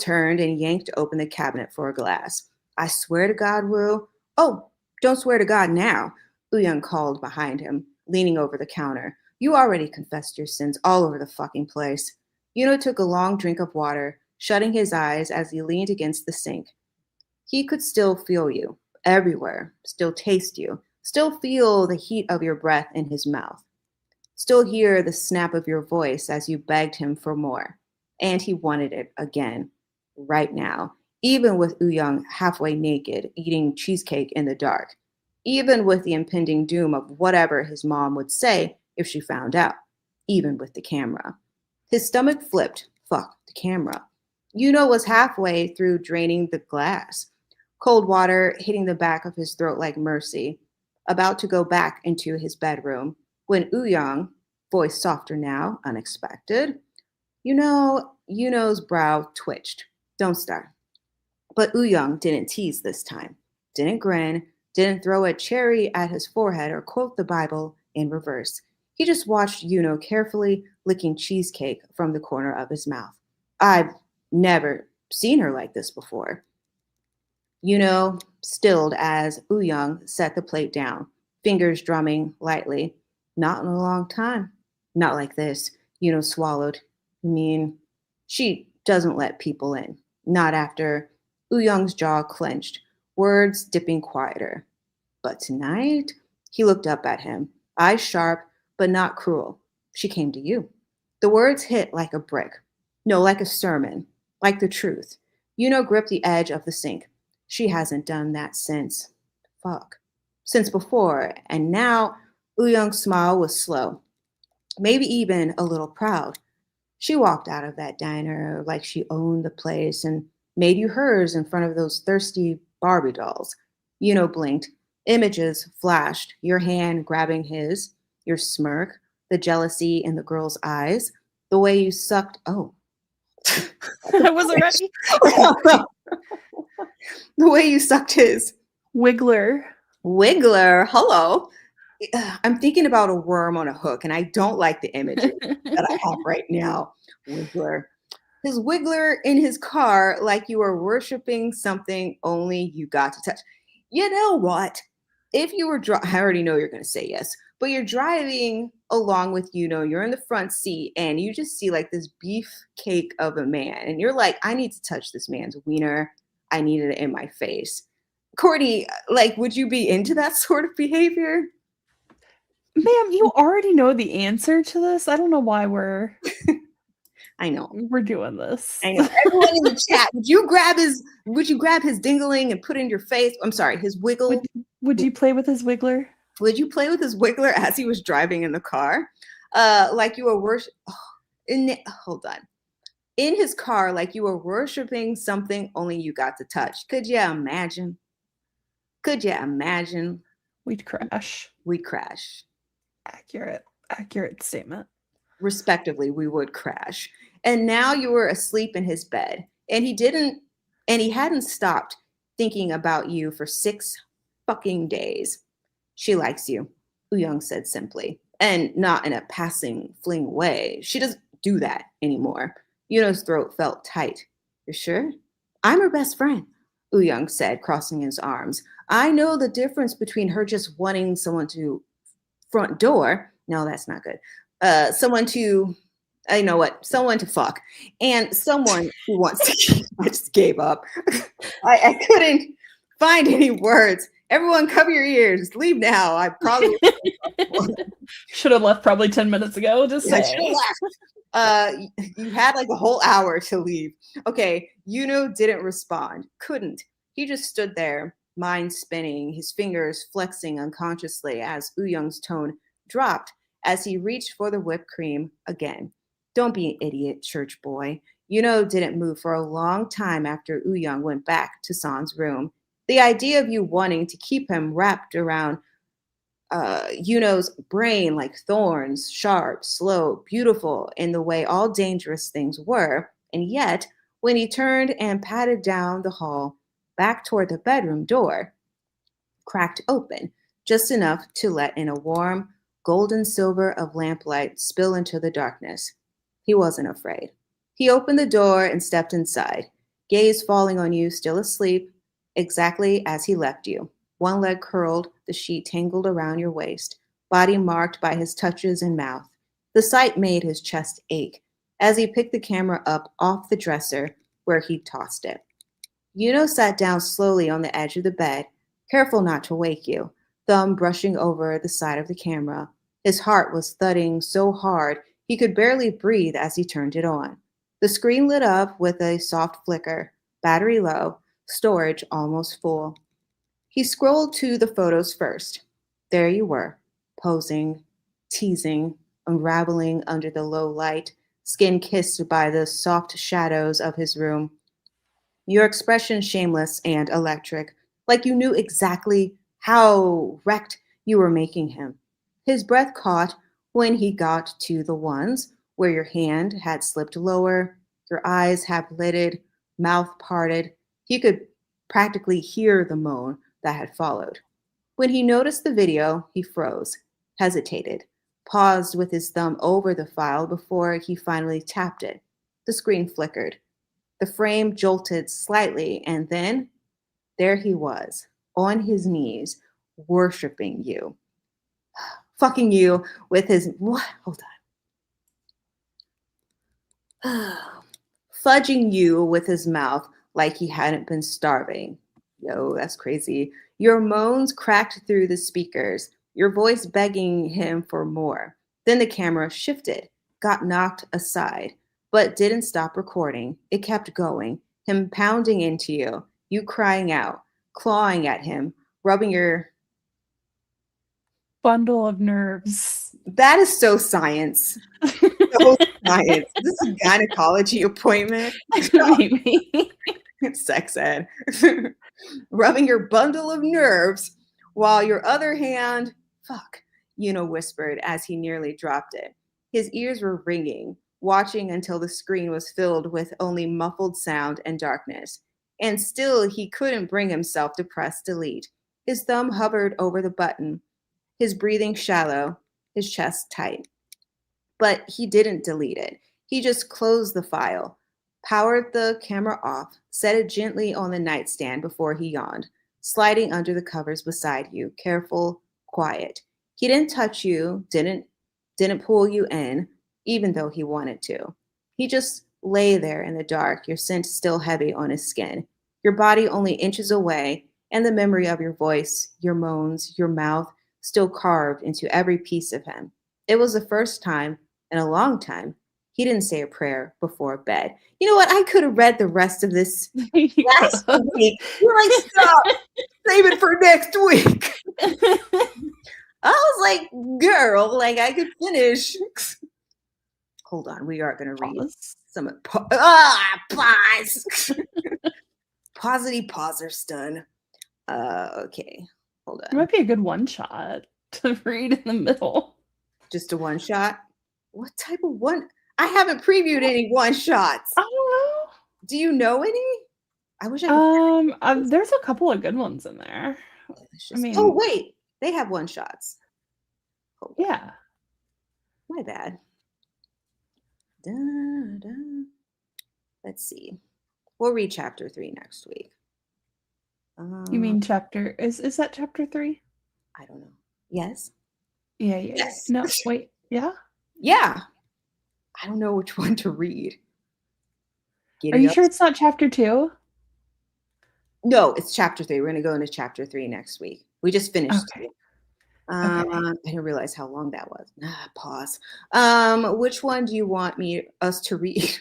Turned and yanked open the cabinet for a glass. I swear to God, Wu. Oh, don't swear to God now. Young called behind him, leaning over the counter. You already confessed your sins all over the fucking place. Took a long drink of water, shutting his eyes as he leaned against the sink. He could still feel you, everywhere, still taste you, still feel the heat of your breath in his mouth, still hear the snap of your voice as you begged him for more. And he wanted it again, right now, even with Young halfway naked, eating cheesecake in the dark. Even with the impending doom of whatever his mom would say if she found out, even with the camera. His stomach flipped. Fuck, the camera. Was halfway through draining the glass. Cold water hitting the back of his throat like mercy, about to go back into his bedroom, when Young, voice softer now, unexpected, Yuno's brow twitched. Don't start. But Young didn't tease this time, didn't grin, didn't throw a cherry at his forehead or quote the Bible in reverse. He just watched carefully licking cheesecake from the corner of his mouth. I've never seen her like this before. Stilled as Young set the plate down, fingers drumming lightly. Not in a long time. Not like this. Swallowed. I mean, she doesn't let people in. Not after. Young's jaw clenched, words dipping quieter. But tonight, he looked up at him, eyes sharp, but not cruel. She came to you. The words hit like a brick. No, like a sermon, like the truth. Gripped the edge of the sink. She hasn't done that since. Fuck. Since before, and now Young's smile was slow, maybe even a little proud. She walked out of that diner like she owned the place and made you hers in front of those thirsty Barbie dolls. Yunho blinked. Images flashed, your hand grabbing his, your smirk, the jealousy in the girl's eyes, the way you sucked. Oh. I wasn't ready. The way you sucked his. Wiggler. Hello. I'm thinking about a worm on a hook, and I don't like the images that I have right now. Wiggler. His wiggler in his car like you were worshiping something only you got to touch. You know what? If you were I already know you're going to say yes, but you're driving along with, you're in the front seat and you just see like this beef cake of a man. And you're like, I need to touch this man's wiener. I need it in my face. Courtney, like, would you be into that sort of behavior? Ma'am, you already know the answer to this. I don't know why we're doing this. I know. Everyone in the chat, would you grab his dingling and put it in your face? I'm sorry, his wiggle. Would you play with his wiggler? Would you play with his wiggler as he was driving in the car? Like you were hold on. In his car, like you were worshiping something only you got to touch. Could you imagine? We'd crash. Accurate statement. Respectively, we would crash. And now you were asleep in his bed. And he hadn't stopped thinking about you for 6 fucking days. She likes you, Woo-young said simply, and not in a passing fling way. She doesn't do that anymore. Yunho's throat felt tight. You're sure? I'm her best friend, Woo-young said, crossing his arms. I know the difference between her just wanting someone to front door. No, that's not good. Someone to fuck, and someone who wants to. I just gave up. I couldn't find any words. Everyone, cover your ears. Leave now. I probably should have left probably 10 minutes ago. Just saying. You had like a whole hour to leave. Okay, Yunho didn't respond. Couldn't. He just stood there, mind spinning, his fingers flexing unconsciously as Woo-young's tone dropped as he reached for the whipped cream again. Don't be an idiot, church boy. Yunho didn't move for a long time after Woo-young went back to San's room. The idea of you wanting to keep him wrapped around Yunho's brain like thorns, sharp, slow, beautiful in the way all dangerous things were, and yet when he turned and patted down the hall back toward the bedroom door, cracked open, just enough to let in a warm, golden silver of lamplight spill into the darkness. He wasn't afraid. He opened the door and stepped inside, gaze falling on you, still asleep, exactly as he left you. One leg curled, the sheet tangled around your waist, body marked by his touches and mouth. The sight made his chest ache as he picked the camera up off the dresser where he'd tossed it. Yunho sat down slowly on the edge of the bed, careful not to wake you, thumb brushing over the side of the camera. His heart was thudding so hard he could barely breathe as he turned it on. The screen lit up with a soft flicker, battery low, storage almost full. He scrolled to the photos first. There you were, posing, teasing, unraveling under the low light, skin kissed by the soft shadows of his room. Your expression shameless and electric, like you knew exactly how wrecked you were making him. His breath caught when he got to the ones where your hand had slipped lower, your eyes half-lidded, mouth parted. He could practically hear the moan that had followed. When he noticed the video, he froze, hesitated, paused with his thumb over the file before he finally tapped it. The screen flickered. The frame jolted slightly, and then there he was, on his knees, worshiping you. Fucking you with his... Hold on. Fudging you with his mouth like he hadn't been starving. Yo, that's crazy. Your moans cracked through the speakers, your voice begging him for more. Then the camera shifted, got knocked aside, but didn't stop recording. It kept going, him pounding into you, you crying out, clawing at him, rubbing your... bundle of nerves. That is so science. So science. Is this a gynecology appointment? Maybe. Sex ed. rubbing your bundle of nerves, while your other hand, fuck, Yunho whispered as he nearly dropped it. His ears were ringing, watching until the screen was filled with only muffled sound and darkness. And still he couldn't bring himself to press delete. His thumb hovered over the button, his breathing shallow, his chest tight. But he didn't delete it. He just closed the file, powered the camera off, set it gently on the nightstand before he yawned, sliding under the covers beside you, careful, quiet. He didn't touch you, didn't pull you in, even though he wanted to. He just lay there in the dark, your scent still heavy on his skin, your body only inches away, and the memory of your voice, your moans, your mouth still carved into every piece of him. It was the first time in a long time he didn't say a prayer before bed. You know what? I could have read the rest of this last week. You're like, stop. Save it for next week. I was like, girl, like I could finish. Hold on. We are going to read some. Pause. Pausity pauser stun. Okay. Hold on. It might be a good one shot to read in the middle. Just a one shot? What type of one? I haven't previewed any one shots. I don't know. Do you know any? I wish I could. There's a couple of good ones in there. I mean, oh wait, they have one shots. Yeah. My bad. Da, da. Let's see. We'll read chapter 3 next week. You mean chapter? Is that chapter 3? I don't know. Yes. Yeah. Yes. No, wait. Yeah. Yeah. I don't know which one to read. Are you sure it's not chapter 2? No, it's chapter 3. We're going to go into chapter 3 next week. We just finished. Okay. I didn't realize how long that was. Pause. Which one do you want us to read?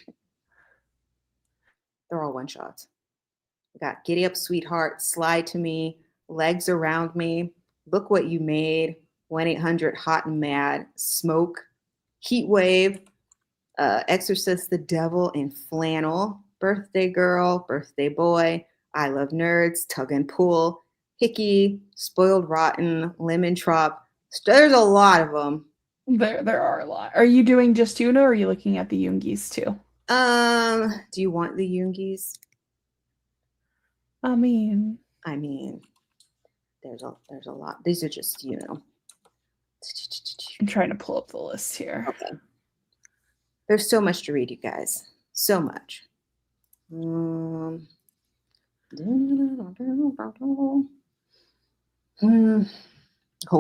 They're all one shots. We got Giddy Up, Sweetheart, Slide to Me, Legs Around Me, Look What You Made, 1-800 Hot and Mad, Smoke, Heat Wave, Exorcist the Devil in Flannel, Birthday Girl, Birthday Boy, I Love Nerds, Tug and Pull, Hickey, Spoiled Rotten, Lemon Trop. There's a lot of them. There are a lot. Are you doing just Yunho, or are you looking at the Jungies too? Do you want the Jungies? I mean, there's a lot. These are just, I'm trying to pull up the list here. Okay. There's so much to read, you guys. So much. Hold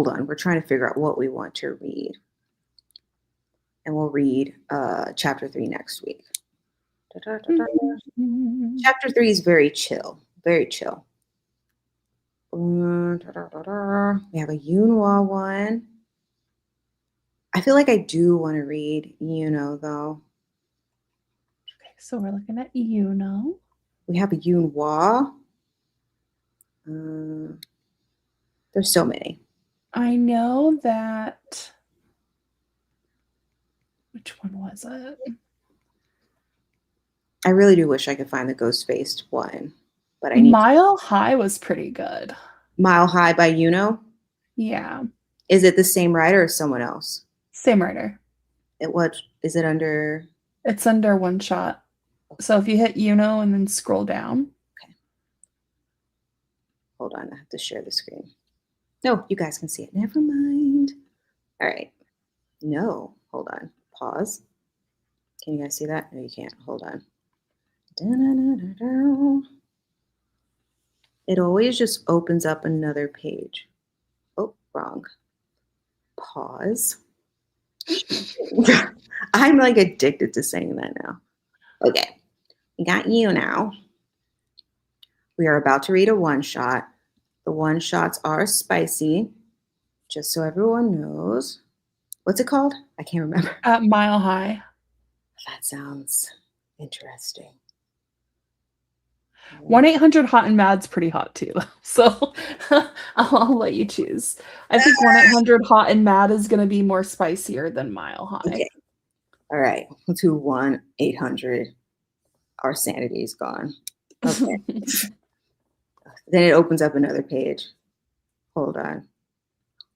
on. We're trying to figure out what we want to read. And we'll read chapter 3 next week. Chapter 3 is very chill. Very chill. We have a Yunho one. I feel like I do want to read Yunho, though. Okay, so we're looking at Yunho. We have a Yunho. There's so many. I know that. Which one was it? I really do wish I could find the ghost-faced one, but I need. Mile High was pretty good. Mile High by Yunho? Yeah. Is it the same writer or someone else? Same writer. Is it under? It's under one shot. So if you hit Yunho and then scroll down. Okay. Hold on, I have to share the screen. No, you guys can see it. Never mind. All right. No, hold on. Pause. Can you guys see that? No, you can't. Hold on. It always just opens up another page. Oh, wrong. Pause. I'm like addicted to saying that now. Okay, we got you now. We are about to read a one shot. The one shots are spicy, just so everyone knows. What's it called? I can't remember. Mile High. That sounds interesting. 1-800 Hot and Mad's pretty hot too, so I'll let you choose. I think 1-800 Hot and Mad is going to be more spicier than Mile High. Okay. All right. Let's do 1-800. Our sanity is gone. Okay. Then it opens up another page. Hold on.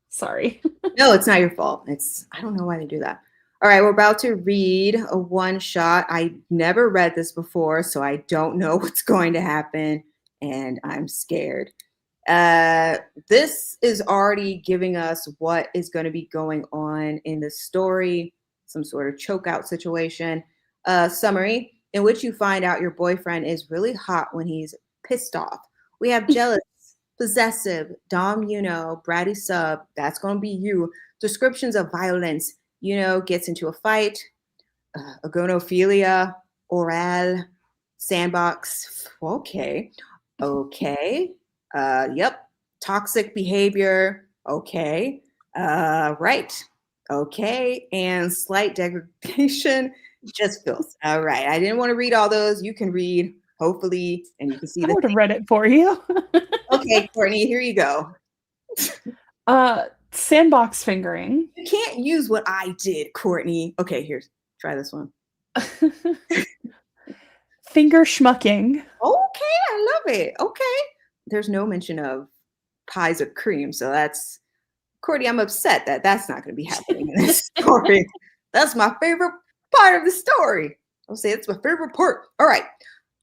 Sorry. No, it's not your fault. I don't know why they do that. All right, we're about to read a one shot. I never read this before, so I don't know what's going to happen, and I'm scared. This is already giving us what is going to be going on in the story, some sort of choke out situation. Summary, in which you find out your boyfriend is really hot when he's pissed off. We have jealous, possessive, dom, bratty sub, that's going to be you. Descriptions of violence, gets into a fight, agonophilia, oral, sandbox. Okay. Yep. Toxic behavior. Okay. Right. Okay. And slight degradation. Just feels all right. I didn't want to read all those. You can read, hopefully, and you can see I would have read it for you. Okay, Courtney, here you go. Sandbox fingering. You can't use what I did, Courtney. Okay, here, try this one. Finger schmucking. Okay, I love it. Okay. There's no mention of pies of cream, so that's Courtney, I'm upset that that's not going to be happening in this story. That's my favorite part of the story. I'll say it's my favorite part. All right.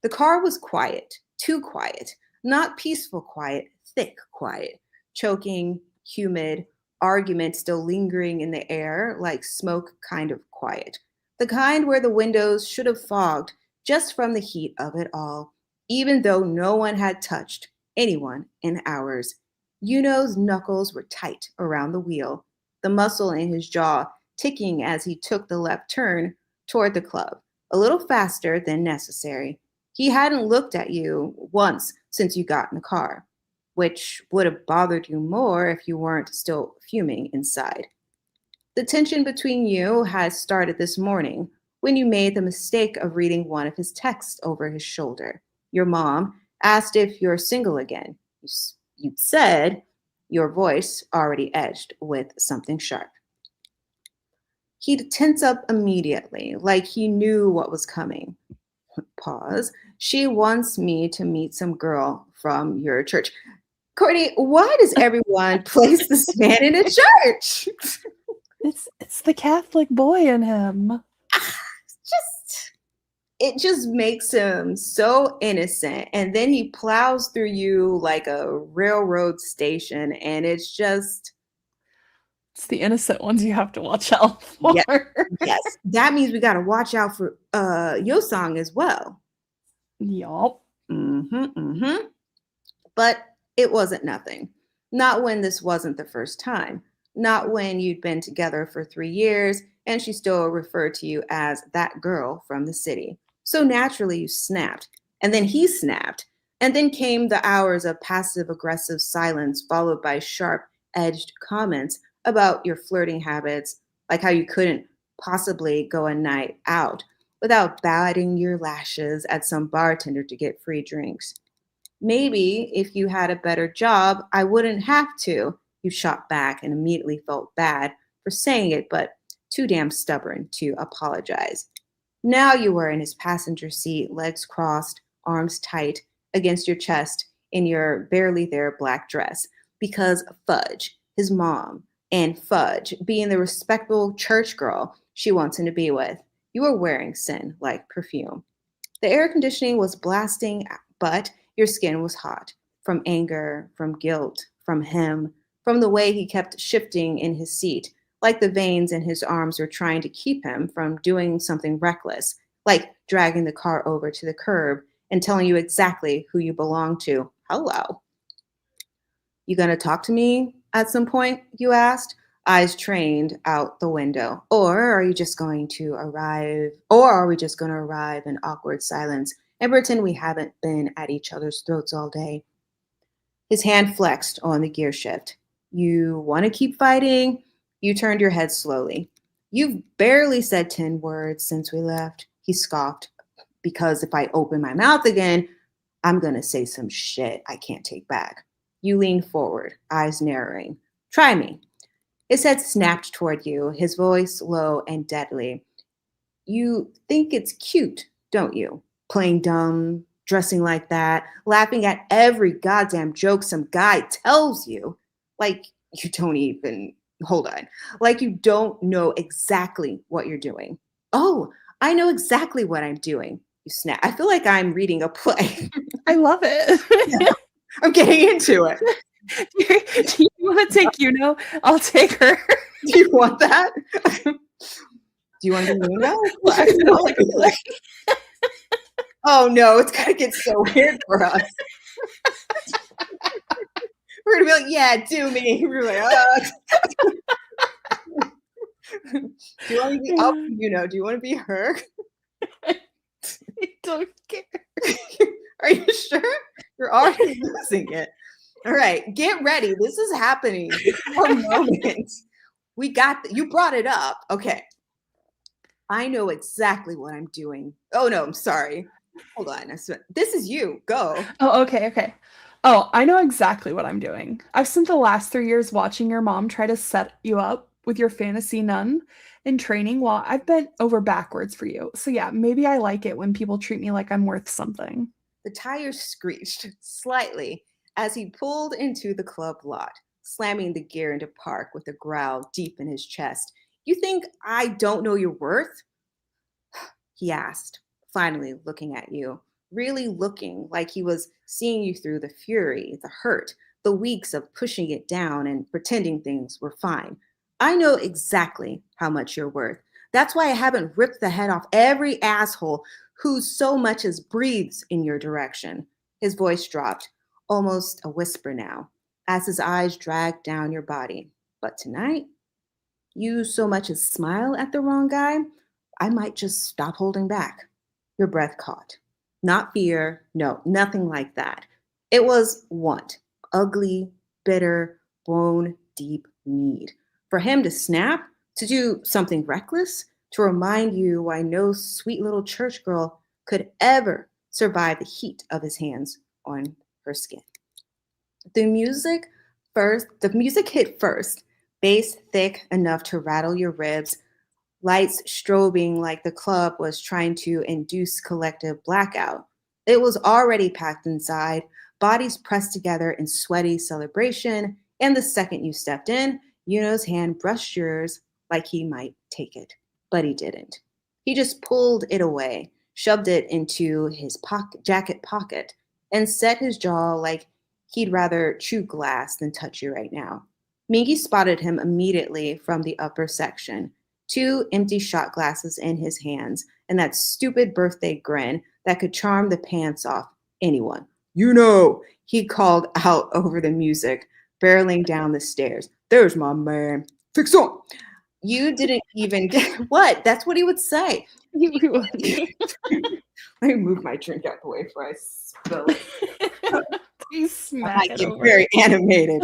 The car was quiet, too quiet, not peaceful quiet, thick quiet, choking, humid, argument still lingering in the air like smoke kind of quiet. The kind where the windows should have fogged just from the heat of it all, even though no one had touched anyone in hours. Yunho's knuckles were tight around the wheel, the muscle in his jaw ticking as he took the left turn toward the club, a little faster than necessary. He hadn't looked at you once since you got in the car, which would have bothered you more if you weren't still fuming inside. The tension between you had started this morning when you made the mistake of reading one of his texts over his shoulder. Your mom asked if you're single again. You'd said, your voice already edged with something sharp. He'd tense up immediately, like he knew what was coming. Pause. She wants me to meet some girl from your church. Courtney, why does everyone place this man in a church? It's the Catholic boy in him. It just makes him so innocent. And then he plows through you like a railroad station. And it's the innocent ones you have to watch out for. Yes. That means we got to watch out for Yosong as well. Yup. But it wasn't nothing. Not when this wasn't the first time. Not when you'd been together for 3 years and she still referred to you as that girl from the city. So naturally you snapped. And then he snapped. And then came the hours of passive-aggressive silence followed by sharp-edged comments about your flirting habits, like how you couldn't possibly go a night out without batting your lashes at some bartender to get free drinks. Maybe if you had a better job, I wouldn't have to. You shot back and immediately felt bad for saying it, but too damn stubborn to apologize. Now you were in his passenger seat, legs crossed, arms tight against your chest in your barely there black dress, because Fudge, his mom, and Fudge being the respectable church girl she wants him to be with. You were wearing sin like perfume. The air conditioning was blasting, but your skin was hot from anger, from guilt, from him, from the way he kept shifting in his seat, like the veins in his arms were trying to keep him from doing something reckless, like dragging the car over to the curb and telling you exactly who you belong to. Hello. You gonna talk to me at some point, you asked, eyes trained out the window. Or are we just going to arrive in awkward silence and pretend we haven't been at each other's throats all day? His hand flexed on the gear shift. You want to keep fighting? You turned your head slowly. You've barely said 10 words since we left. He scoffed. Because if I open my mouth again, I'm going to say some shit I can't take back. You leaned forward, eyes narrowing. Try me. His head snapped toward you, his voice low and deadly. You think it's cute, don't you? Playing dumb, dressing like that, laughing at every goddamn joke some guy tells you. Like you don't even, hold on, like you don't know exactly what you're doing. Oh, I know exactly what I'm doing. You snap. I feel like I'm reading a play. I love it. I'm getting into it. Do you want to take Yunho? I'll take her. Do you want that? Do you want to be Yunho? I feel like a play. Oh no, it's gonna get so weird for us. We're gonna be like, yeah, do me. We're like, do you want to be? Oh, do you want to be her? I don't care. Are you sure? You're already losing it. All right, get ready. This is happening. For a moment. We got you brought it up. Okay. I know exactly what I'm doing. Oh no, I'm sorry. Hold on. This is you. Go. Oh, okay. Oh, I know exactly what I'm doing. I've spent the last 3 years watching your mom try to set you up with your fantasy nun in training while I've bent over backwards for you. So yeah, maybe I like it when people treat me like I'm worth something. The tires screeched slightly as he pulled into the club lot, slamming the gear into park with a growl deep in his chest. You think I don't know your worth? He asked, finally looking at you, really looking like he was seeing you through the fury, the hurt, the weeks of pushing it down and pretending things were fine. I know exactly how much you're worth. That's why I haven't ripped the head off every asshole who so much as breathes in your direction. His voice dropped, almost a whisper now, as his eyes dragged down your body. But tonight, you so much as smile at the wrong guy, I might just stop holding back. Your breath caught. Not fear, no, nothing like that. It was want, ugly, bitter, bone deep need. For him to snap, to do something reckless, to remind you why no sweet little church girl could ever survive the heat of his hands on her skin. The music hit first, bass thick enough to rattle your ribs, lights strobing like the club was trying to induce collective blackout. It was already packed inside, bodies pressed together in sweaty celebration, and the second you stepped in, Yuno's hand brushed yours like he might take it. But he didn't. He just pulled it away, shoved it into his jacket pocket, and set his jaw like he'd rather chew glass than touch you right now. Mingy spotted him immediately from the upper section, 2 empty shot glasses in his hands, and that stupid birthday grin that could charm the pants off anyone. You know, he called out over the music, barreling down the stairs. There's my man. Fix on. You didn't even get what? That's what he would say. Let me move my drink out the way before I spill it. Please smack it over. Very animated.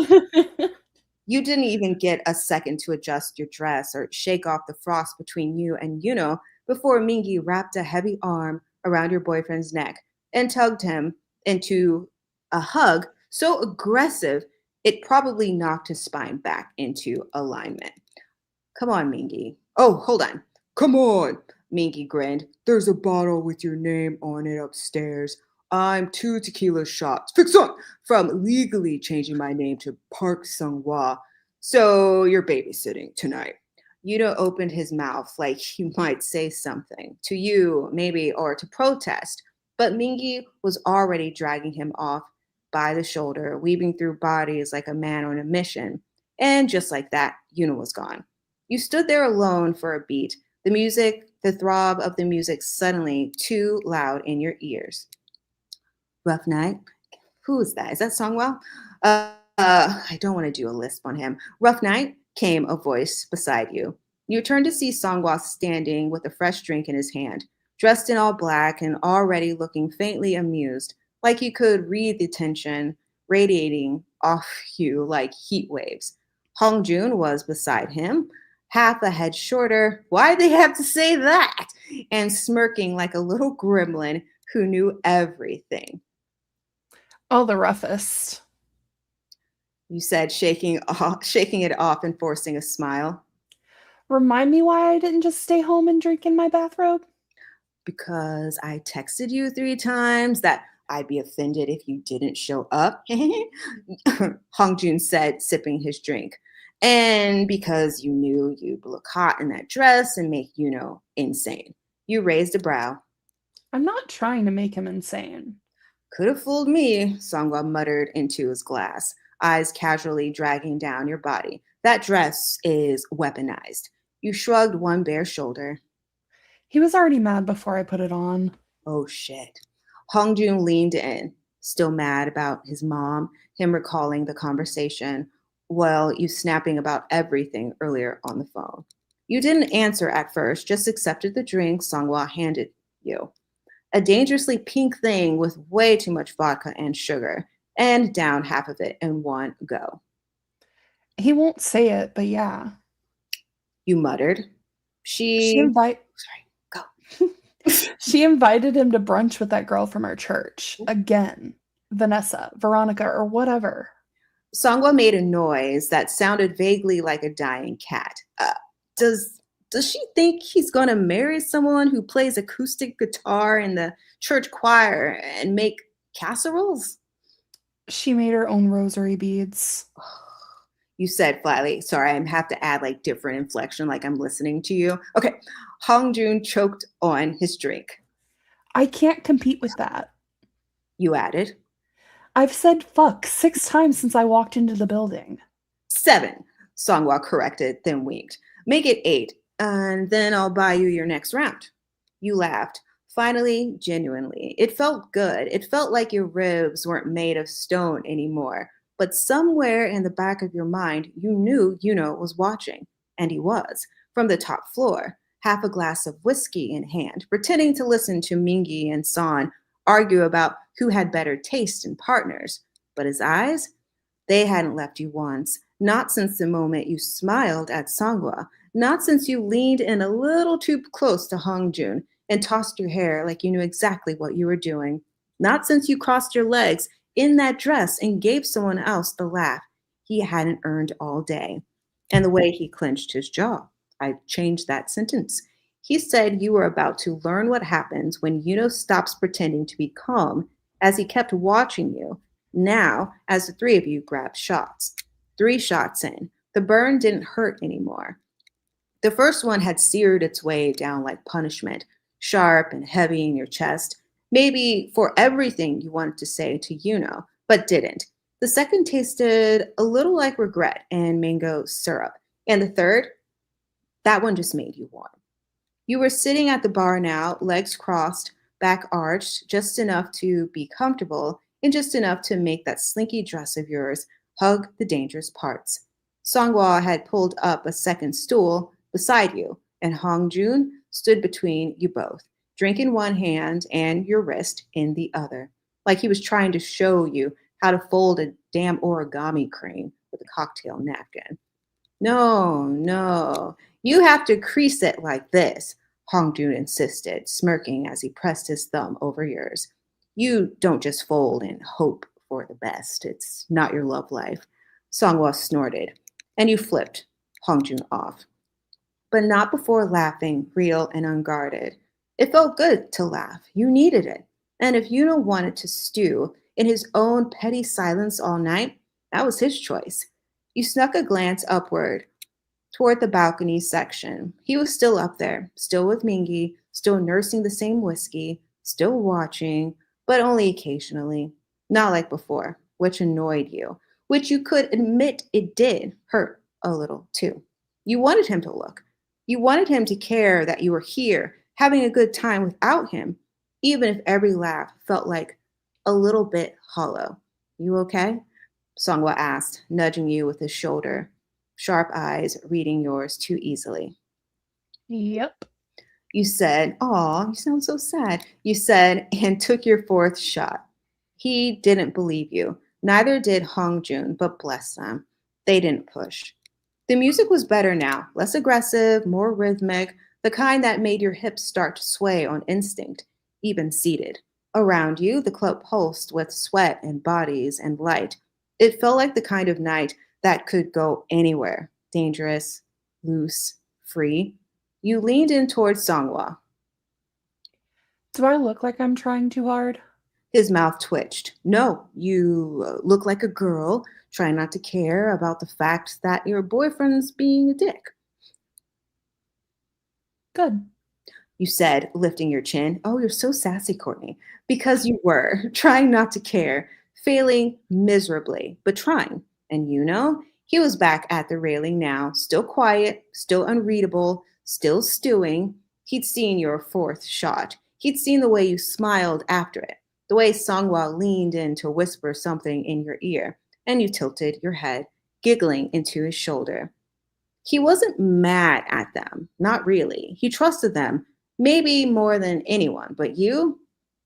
You didn't even get a second to adjust your dress or shake off the frost between you and Yunho before Mingy wrapped a heavy arm around your boyfriend's neck and tugged him into a hug so aggressive it probably knocked his spine back into alignment. Come on, Mingy. Oh, hold on. Come on, Mingy grinned. There's a bottle with your name on it upstairs. I'm 2 tequila shots. Fix on from legally changing my name to Park Sung-hwa. So you're babysitting tonight. Yuno opened his mouth like he might say something to you, maybe, or to protest. But Mingy was already dragging him off by the shoulder, weaving through bodies like a man on a mission. And just like that, Yuno was gone. You stood there alone for a beat, the music, the throb of the music suddenly too loud in your ears. Rough night. Who is that? Is that Songwell? I don't want to do a lisp on him. Rough night, came a voice beside you. You turned to see Songwell standing with a fresh drink in his hand, dressed in all black and already looking faintly amused, like you could read the tension radiating off you like heat waves. Hong Jun was beside him, half a head shorter. Why'd they have to say that? And smirking like a little gremlin who knew everything. Oh, the roughest. You said, shaking it off and forcing a smile. Remind me why I didn't just stay home and drink in my bathrobe? Because I texted you 3 times that I'd be offended if you didn't show up, Hongjun said, sipping his drink. And because you knew you'd look hot in that dress and make insane. You raised a brow. I'm not trying to make him insane. Could have fooled me, Sangwa muttered into his glass, eyes casually dragging down your body. That dress is weaponized. You shrugged one bare shoulder. He was already mad before I put it on. Oh shit. Hongjun leaned in, still mad about his mom, him recalling the conversation, while you snapping about everything earlier on the phone. You didn't answer at first, just accepted the drink Sangwa handed you. A dangerously pink thing with way too much vodka and sugar, and down half of it in one go. He won't say it, but yeah. You muttered. She Go. She invited him to brunch with that girl from our church. Again. Vanessa, Veronica, or whatever. Sangwa made a noise that sounded vaguely like a dying cat. Does she think he's going to marry someone who plays acoustic guitar in the church choir and make casseroles? She made her own rosary beads. You said flatly. Sorry, I have to add like different inflection, like I'm listening to you. Okay. Hongjun choked on his drink. I can't compete with that. You added. I've said fuck 6 times since I walked into the building. 7, Sangwa corrected, then winked. Make it 8, and then I'll buy you your next round. You laughed. Finally, genuinely. It felt good. It felt like your ribs weren't made of stone anymore. But somewhere in the back of your mind, you knew Yunho was watching. And he was, from the top floor, half a glass of whiskey in hand, pretending to listen to Mingi and San argue about who had better taste in partners. But his eyes? They hadn't left you once. Not since the moment you smiled at Sangwa. Not since you leaned in a little too close to Hongjun and tossed your hair like you knew exactly what you were doing. Not since you crossed your legs in that dress and gave someone else the laugh he hadn't earned all day. And the way he clenched his jaw. I changed that sentence. He said you were about to learn what happens when Yunho stops pretending to be calm as he kept watching you. Now, as the 3 of you grabbed shots. 3 shots in. The burn didn't hurt anymore. The first one had seared its way down like punishment, sharp and heavy in your chest, maybe for everything you wanted to say to Yunho, but didn't. The second tasted a little like regret and mango syrup. And the third, that one just made you warm. You were sitting at the bar now, legs crossed, back arched, just enough to be comfortable and just enough to make that slinky dress of yours hug the dangerous parts. Sangwa had pulled up a second stool beside you, and Hongjun stood between you both, drink in one hand and your wrist in the other, like he was trying to show you how to fold a damn origami crane with a cocktail napkin. No, you have to crease it like this, Hongjun insisted, smirking as he pressed his thumb over yours. You don't just fold and hope for the best. It's not your love life. Sangwa snorted, and you flipped Hongjun off. But not before laughing, real and unguarded. It felt good to laugh. You needed it. And if Yunho wanted to stew in his own petty silence all night, that was his choice. You snuck a glance upward toward the balcony section. He was still up there, still with Mingi, still nursing the same whiskey, still watching, but only occasionally. Not like before, which annoyed you, which you could admit it did hurt a little too. You wanted him to look. You wanted him to care that you were here, having a good time without him, even if every laugh felt like a little bit hollow. You okay? Sangwa asked, nudging you with his shoulder, sharp eyes reading yours too easily. Yep. You said, "Aw, you sound so sad." You said, and took your 4th shot. He didn't believe you. Neither did Hongjun, but bless them. They didn't push. The music was better now, less aggressive, more rhythmic, the kind that made your hips start to sway on instinct, even seated. Around you, the club pulsed with sweat and bodies and light. It felt like the kind of night that could go anywhere, dangerous, loose, free. You leaned in towards Sangwa. Do I look like I'm trying too hard? His mouth twitched. No, you look like a girl trying not to care about the fact that your boyfriend's being a dick. Good. You said, lifting your chin. Oh, you're so sassy, Courtney. Because you were, trying not to care, failing miserably, but trying. And he was back at the railing now, still quiet, still unreadable, still stewing. He'd seen your fourth shot. He'd seen the way you smiled after it, the way Songwa leaned in to whisper something in your ear, and you tilted your head, giggling into his shoulder. He wasn't mad at them, not really. He trusted them, maybe more than anyone, but you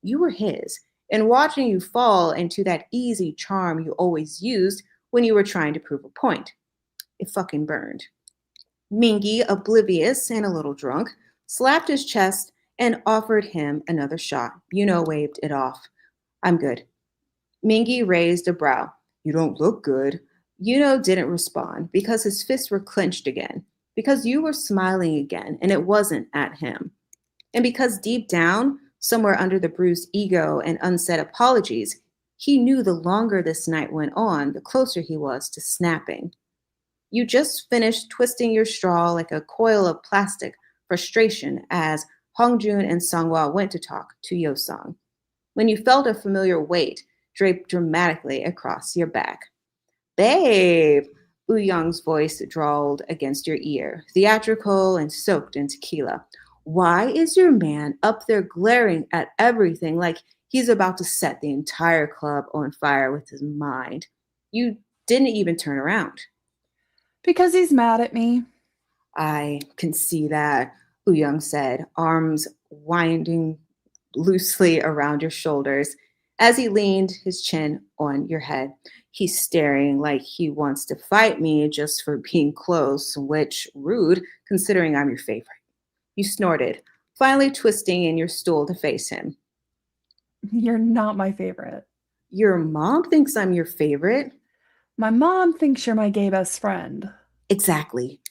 were his. And watching you fall into that easy charm you always used when you were trying to prove a point, it fucking burned. Mingy, oblivious and a little drunk, slapped his chest and offered him another shot. Waved it off. I'm good. Mingy raised a brow. You don't look good. Didn't respond because his fists were clenched again, because you were smiling again and it wasn't at him. And because deep down, somewhere under the bruised ego and unsaid apologies, he knew the longer this night went on, the closer he was to snapping. You just finished twisting your straw like a coil of plastic frustration as Hongjun and Sangwa went to talk to Yosong, when you felt a familiar weight draped dramatically across your back. Babe, Young's voice drawled against your ear, theatrical and soaked in tequila. Why is your man up there glaring at everything like he's about to set the entire club on fire with his mind? You didn't even turn around. Because he's mad at me. I can see that, Young said, arms winding loosely around your shoulders as he leaned his chin on your head. He's staring like he wants to fight me just for being close, which rude considering I'm your favorite. You snorted, finally twisting in your stool to face him. You're not my favorite. Your mom thinks I'm your favorite? My mom thinks you're my gay best friend. Exactly.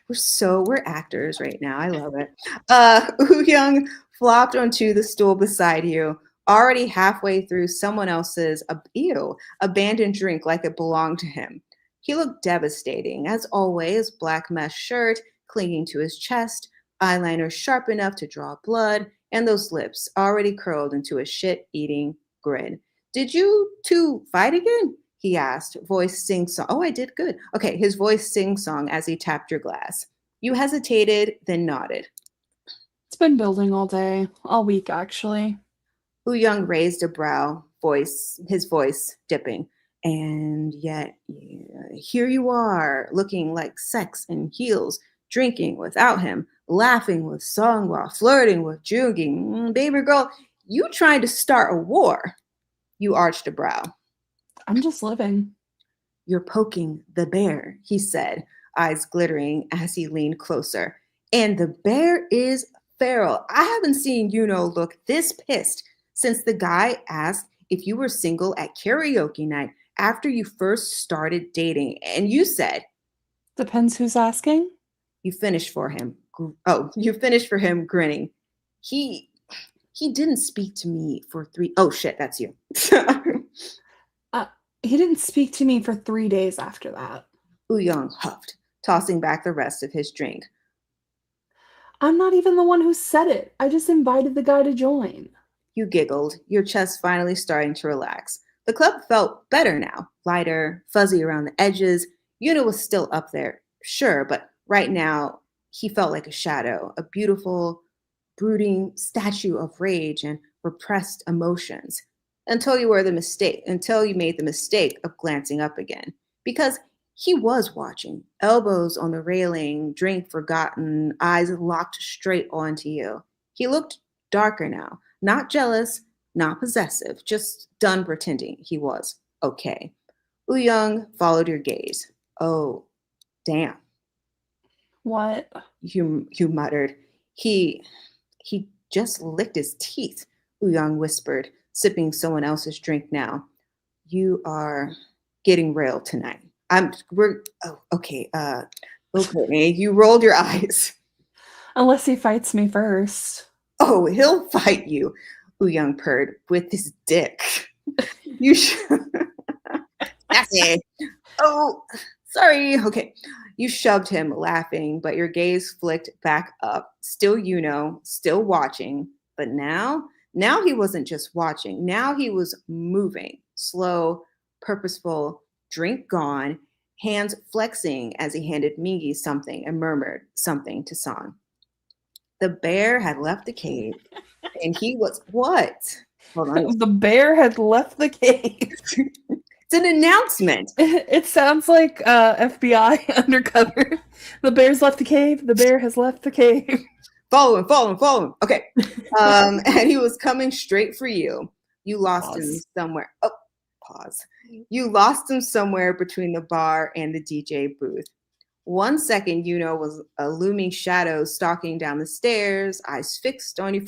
We're actors right now. I love it. Young flopped onto the stool beside you, already halfway through someone else's abandoned drink like it belonged to him. He looked devastating, as always, black mesh shirt clinging to his chest, eyeliner sharp enough to draw blood, and those lips already curled into a shit-eating grin. Did you two fight again? He asked, voice sing-song. Oh, I did good. Okay, his voice sing-song as he tapped your glass. You hesitated, then nodded. It's been building all day, all week, actually. Young raised a brow, his voice dipping. And yet, here you are, looking like sex in heels, drinking without him, laughing with Songwa, flirting with Jugi. Baby girl, you trying to start a war. You arched a brow. I'm just living. You're poking the bear, he said, eyes glittering as he leaned closer. And the bear is feral. I haven't seen Yunho look this pissed since the guy asked if you were single at karaoke night after you first started dating. And you said, depends who's asking. You finished for him. You finished for him grinning. He didn't speak to me for 3. Oh shit, that's you. He didn't speak to me for 3 days after that. Young huffed, tossing back the rest of his drink. I'm not even the one who said it. I just invited the guy to join. You giggled, your chest finally starting to relax. The club felt better now, lighter, fuzzy around the edges. Yuna was still up there, sure, but right now he felt like a shadow, a beautiful, brooding statue of rage and repressed emotions. Until you made the mistake of glancing up again. Because he was watching, elbows on the railing, drink forgotten, eyes locked straight onto you. He looked darker now, not jealous, not possessive, just done pretending he was okay. Young followed your gaze. Oh, damn. What? You muttered. He just licked his teeth, Young whispered, sipping someone else's drink now. You are getting railed tonight. Okay, you rolled your eyes. Unless he fights me first. Oh, he'll fight you. Young purred, with his dick. You Sassy. Oh, sorry. Okay. You shoved him, laughing, but your gaze flicked back up. Still, still watching. But now he wasn't just watching. Now he was moving, slow, purposeful, drink gone, hands flexing as he handed Mingy something and murmured something to San. The bear had left the cave, and he was what? Hold on. The bear had left the cave. It's an announcement. It sounds like FBI undercover. The bear's left the cave. The bear has left the cave. Follow him. Okay. And he was coming straight for you. You lost him somewhere. Oh, pause. You lost him somewhere between the bar and the DJ booth. 1 second, was a looming shadow stalking down the stairs, eyes fixed on you,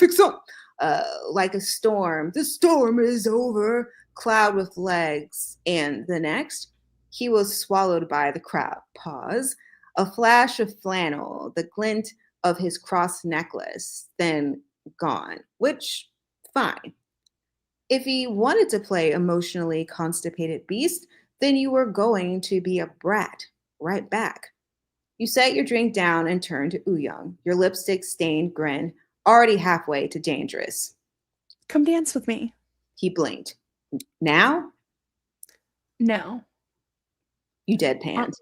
like a storm. The storm is over. Cloud with legs. And the next, he was swallowed by the crowd. Pause. A flash of flannel, the glint of his cross necklace, then gone, which, fine. If he wanted to play emotionally constipated beast, then you were going to be a brat right back. You set your drink down and turned to Young, your lipstick-stained grin, already halfway to dangerous. Come dance with me. He blinked. Now? No. You deadpanned.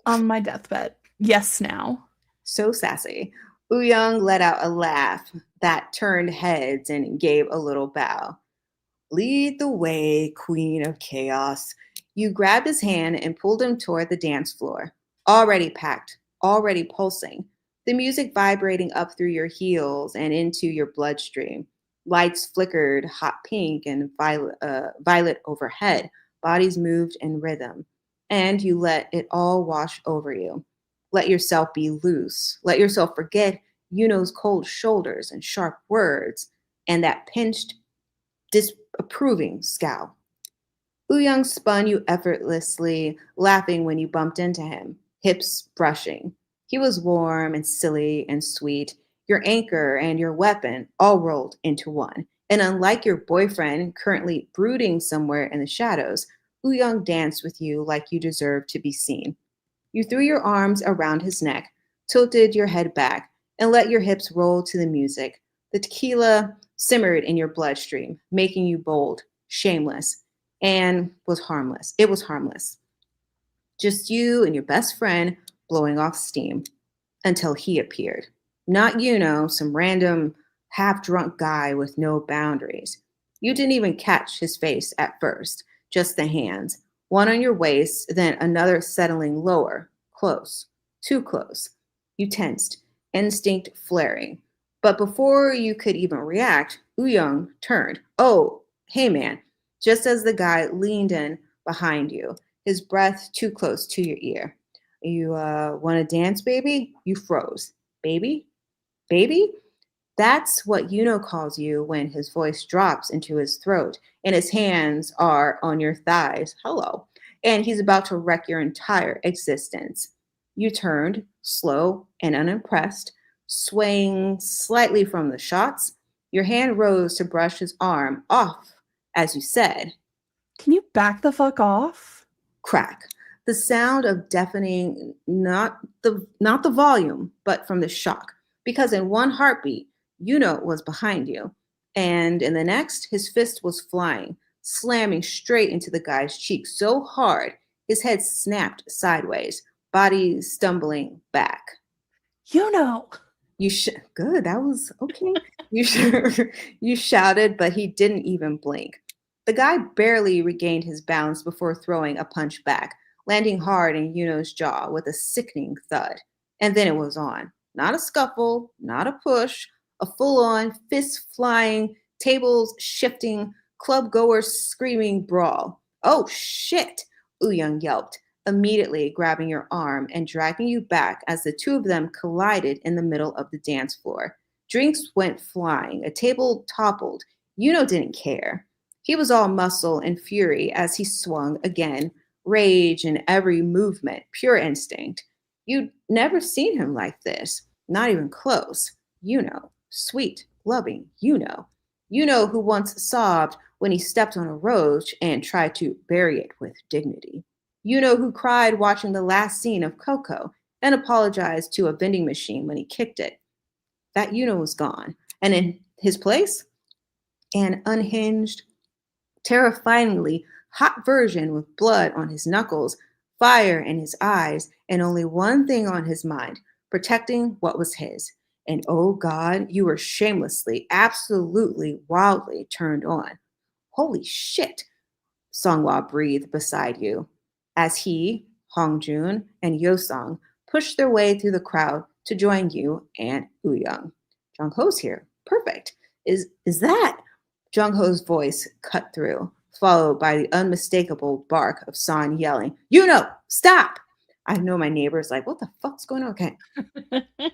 On my deathbed. Yes, now. So sassy. Young let out a laugh that turned heads and gave a little bow. Lead the way, queen of chaos. You grabbed his hand and pulled him toward the dance floor. Already packed, already pulsing. The music vibrating up through your heels and into your bloodstream. Lights flickered, hot pink and violet overhead. Bodies moved in rhythm. And you let it all wash over you. Let yourself be loose. Let yourself forget Yunho's cold shoulders and sharp words and that pinched, disapproving scowl. Young spun you effortlessly, laughing when you bumped into him, hips brushing. He was warm and silly and sweet, your anchor and your weapon all rolled into one. And unlike your boyfriend, currently brooding somewhere in the shadows, Young danced with you like you deserved to be seen. You threw your arms around his neck, tilted your head back, and let your hips roll to the music. The tequila simmered in your bloodstream, making you bold, shameless, and was harmless. It was harmless. Just you and your best friend blowing off steam until he appeared. Not some random half-drunk guy with no boundaries. You didn't even catch his face at first, just the hands. One on your waist, then another settling lower, close, too close. You tensed, instinct flaring. But before you could even react, Young turned. Oh, hey man, just as the guy leaned in behind you, his breath too close to your ear. You want to dance, baby? You froze. Baby? Baby? That's what Yunho calls you when his voice drops into his throat and his hands are on your thighs. Hello. And he's about to wreck your entire existence. You turned, slow and unimpressed, swaying slightly from the shots. Your hand rose to brush his arm off as you said, "Can you back the fuck off?" Crack. The sound of deafening, not the volume, but from the shock. Because in one heartbeat, Yunho was behind you. And in the next, his fist was flying, slamming straight into the guy's cheek so hard, his head snapped sideways, body stumbling back. Yunho! Good, that was okay. You shouted, but he didn't even blink. The guy barely regained his balance before throwing a punch back, landing hard in Yunho's jaw with a sickening thud. And then it was on. Not a scuffle, not a push, a full-on, fist-flying, tables shifting, club-goers screaming brawl. Oh, shit, Young yelped, immediately grabbing your arm and dragging you back as the two of them collided in the middle of the dance floor. Drinks went flying, a table toppled. Yunho didn't care. He was all muscle and fury as he swung again, rage in every movement, pure instinct. You'd never seen him like this, not even close. Sweet, loving, Yunho, who once sobbed when he stepped on a roach and tried to bury it with dignity. Yunho, who cried watching the last scene of Coco and apologized to a vending machine when he kicked it. That Yunho was gone. And in his place, an unhinged, terrifyingly hot version with blood on his knuckles, fire in his eyes, and only one thing on his mind: protecting what was his. And oh God, you were shamelessly, absolutely, wildly turned on. Holy shit, Songhwa breathed beside you as he, Hongjun, and Yosong pushed their way through the crowd to join you and Uyang. Jungho's here. Perfect. Is that? Jungho's voice cut through, followed by the unmistakable bark of San yelling, Yunho, stop! I know my neighbor's like, what the fuck's going on? Okay.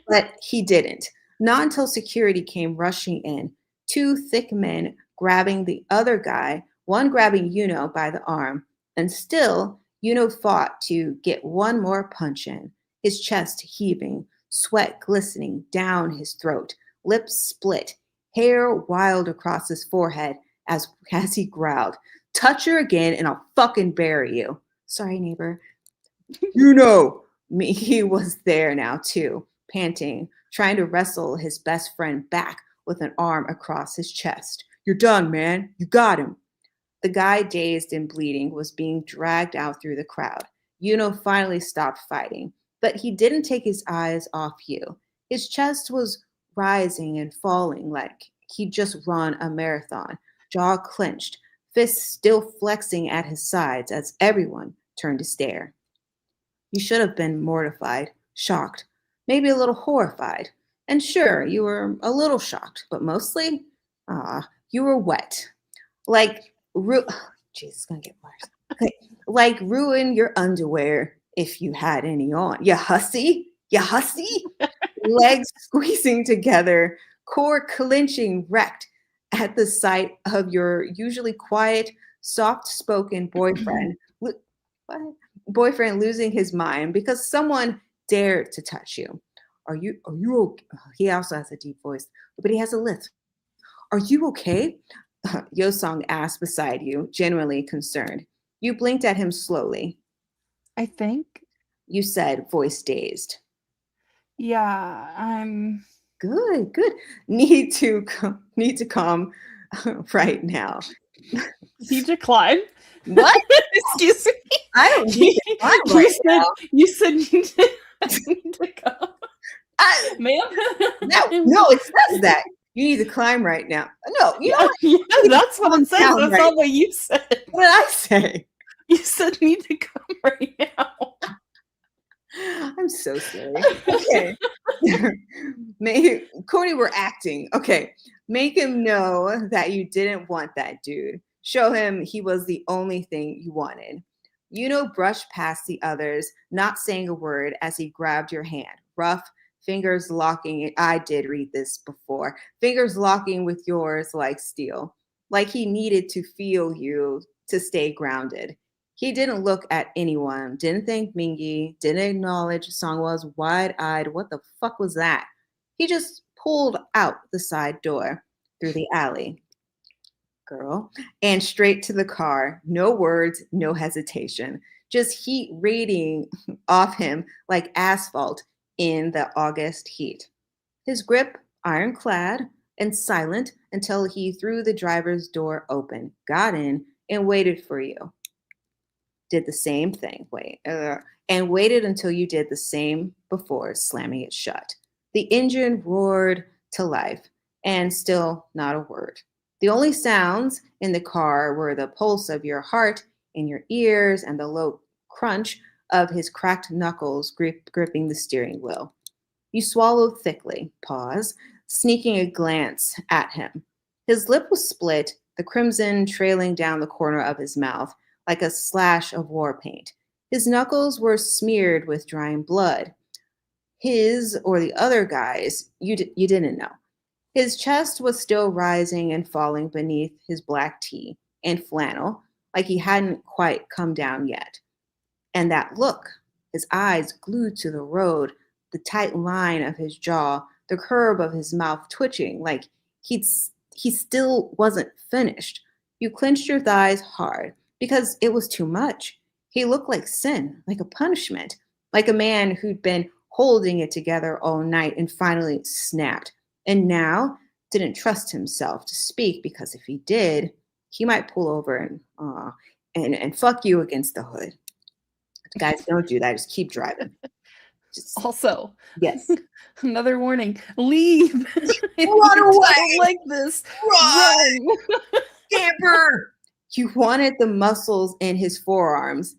But he didn't. Not until security came rushing in, two thick men grabbing the other guy, one grabbing Yunho by the arm, and still Yunho fought to get one more punch in, his chest heaving, sweat glistening down his throat, lips split, hair wild across his forehead as he growled, touch her again and I'll fucking bury you. Sorry, neighbor. Yunho! He was there now too, panting, trying to wrestle his best friend back with an arm across his chest. You're done, man. You got him. The guy, dazed and bleeding, was being dragged out through the crowd. Yunho finally stopped fighting, but he didn't take his eyes off you. His chest was rising and falling like he'd just run a marathon, jaw clenched, fists still flexing at his sides as everyone turned to stare. You should have been mortified, shocked, maybe a little horrified. And sure, you were a little shocked, but mostly, you were wet. Like, jeez, it's gonna get worse. Okay. Like ruin your underwear if you had any on. You hussy? You hussy? Legs squeezing together, core clenching, wrecked at the sight of your usually quiet, soft-spoken boyfriend. What? Boyfriend losing his mind because someone dared to touch you. Are you okay? He also has a deep voice, but he has a lisp. Are you okay? Yosong asked beside you, genuinely concerned. You blinked at him slowly. I think. You said, voice dazed. Yeah, I'm good. Need to come right now. He declined. What? Excuse me. I don't need to climb right now. You said you need to come. Ma'am? No, it says that. You need to climb right now. No, you know what? That's what it says. That's right. not what you said. What did I say? You said need to come right now. I'm so silly. Okay. Cody, we're acting. Okay. Make him know that you didn't want that dude. Show him he was the only thing you wanted. Yunho brushed past the others, not saying a word as he grabbed your hand. Rough, fingers locking. I did read this before. Fingers locking with yours like steel. Like he needed to feel you to stay grounded. He didn't look at anyone, didn't thank Mingi, didn't acknowledge Songhwa's wide-eyed, what the fuck was that? He just pulled out the side door through the alley. Girl, and straight to the car. No words, no hesitation. Just heat radiating off him like asphalt in the August heat. His grip, ironclad and silent until he threw the driver's door open, got in, and waited for you. Did the same thing, and waited until you did the same before slamming it shut. The engine roared to life, and still not a word. The only sounds in the car were the pulse of your heart in your ears and the low crunch of his cracked knuckles gripping the steering wheel. You swallowed thickly, pause, sneaking a glance at him. His lip was split, the crimson trailing down the corner of his mouth like a slash of war paint. His knuckles were smeared with drying blood. His or the other guy's, you didn't know. His chest was still rising and falling beneath his black tee and flannel, like he hadn't quite come down yet. And that look, his eyes glued to the road, the tight line of his jaw, the curve of his mouth twitching, like he'd he still wasn't finished. You clenched your thighs hard because it was too much. He looked like sin, like a punishment, like a man who'd been holding it together all night and finally snapped. And now didn't trust himself to speak because if he did, he might pull over and fuck you against the hood. Guys, don't do that. Just keep driving. Also, yes. Another warning: leave. Run away! Don't like this. Run! Scamper! You wanted the muscles in his forearms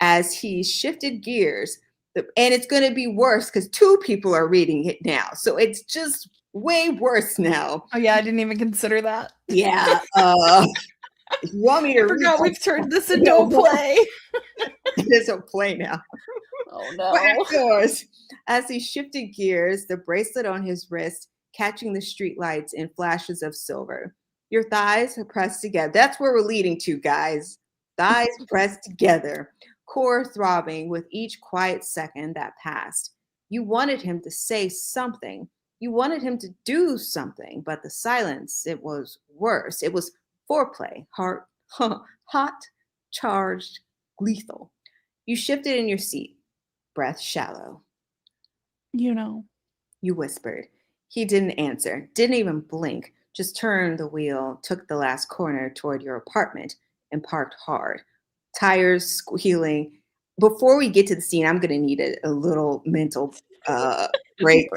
as he shifted gears. And it's going to be worse because 2 people are reading it now. So it's just way worse now. Oh, yeah, I didn't even consider that. Yeah. If you want me to I forgot we've turned this into a play. It is a play now. Oh, no. Yours. As he shifted gears, the bracelet on his wrist catching the streetlights in flashes of silver. Your thighs are pressed together. That's where we're leading to, guys. Thighs pressed together, core throbbing with each quiet second that passed. You wanted him to say something. You wanted him to do something, but the silence, it was worse. It was foreplay, hot, charged, lethal. You shifted in your seat, breath shallow. You know. You whispered. He didn't answer, didn't even blink, just turned the wheel, took the last corner toward your apartment, and parked hard. Tires squealing. Before we get to the scene, I'm going to need a little mental break.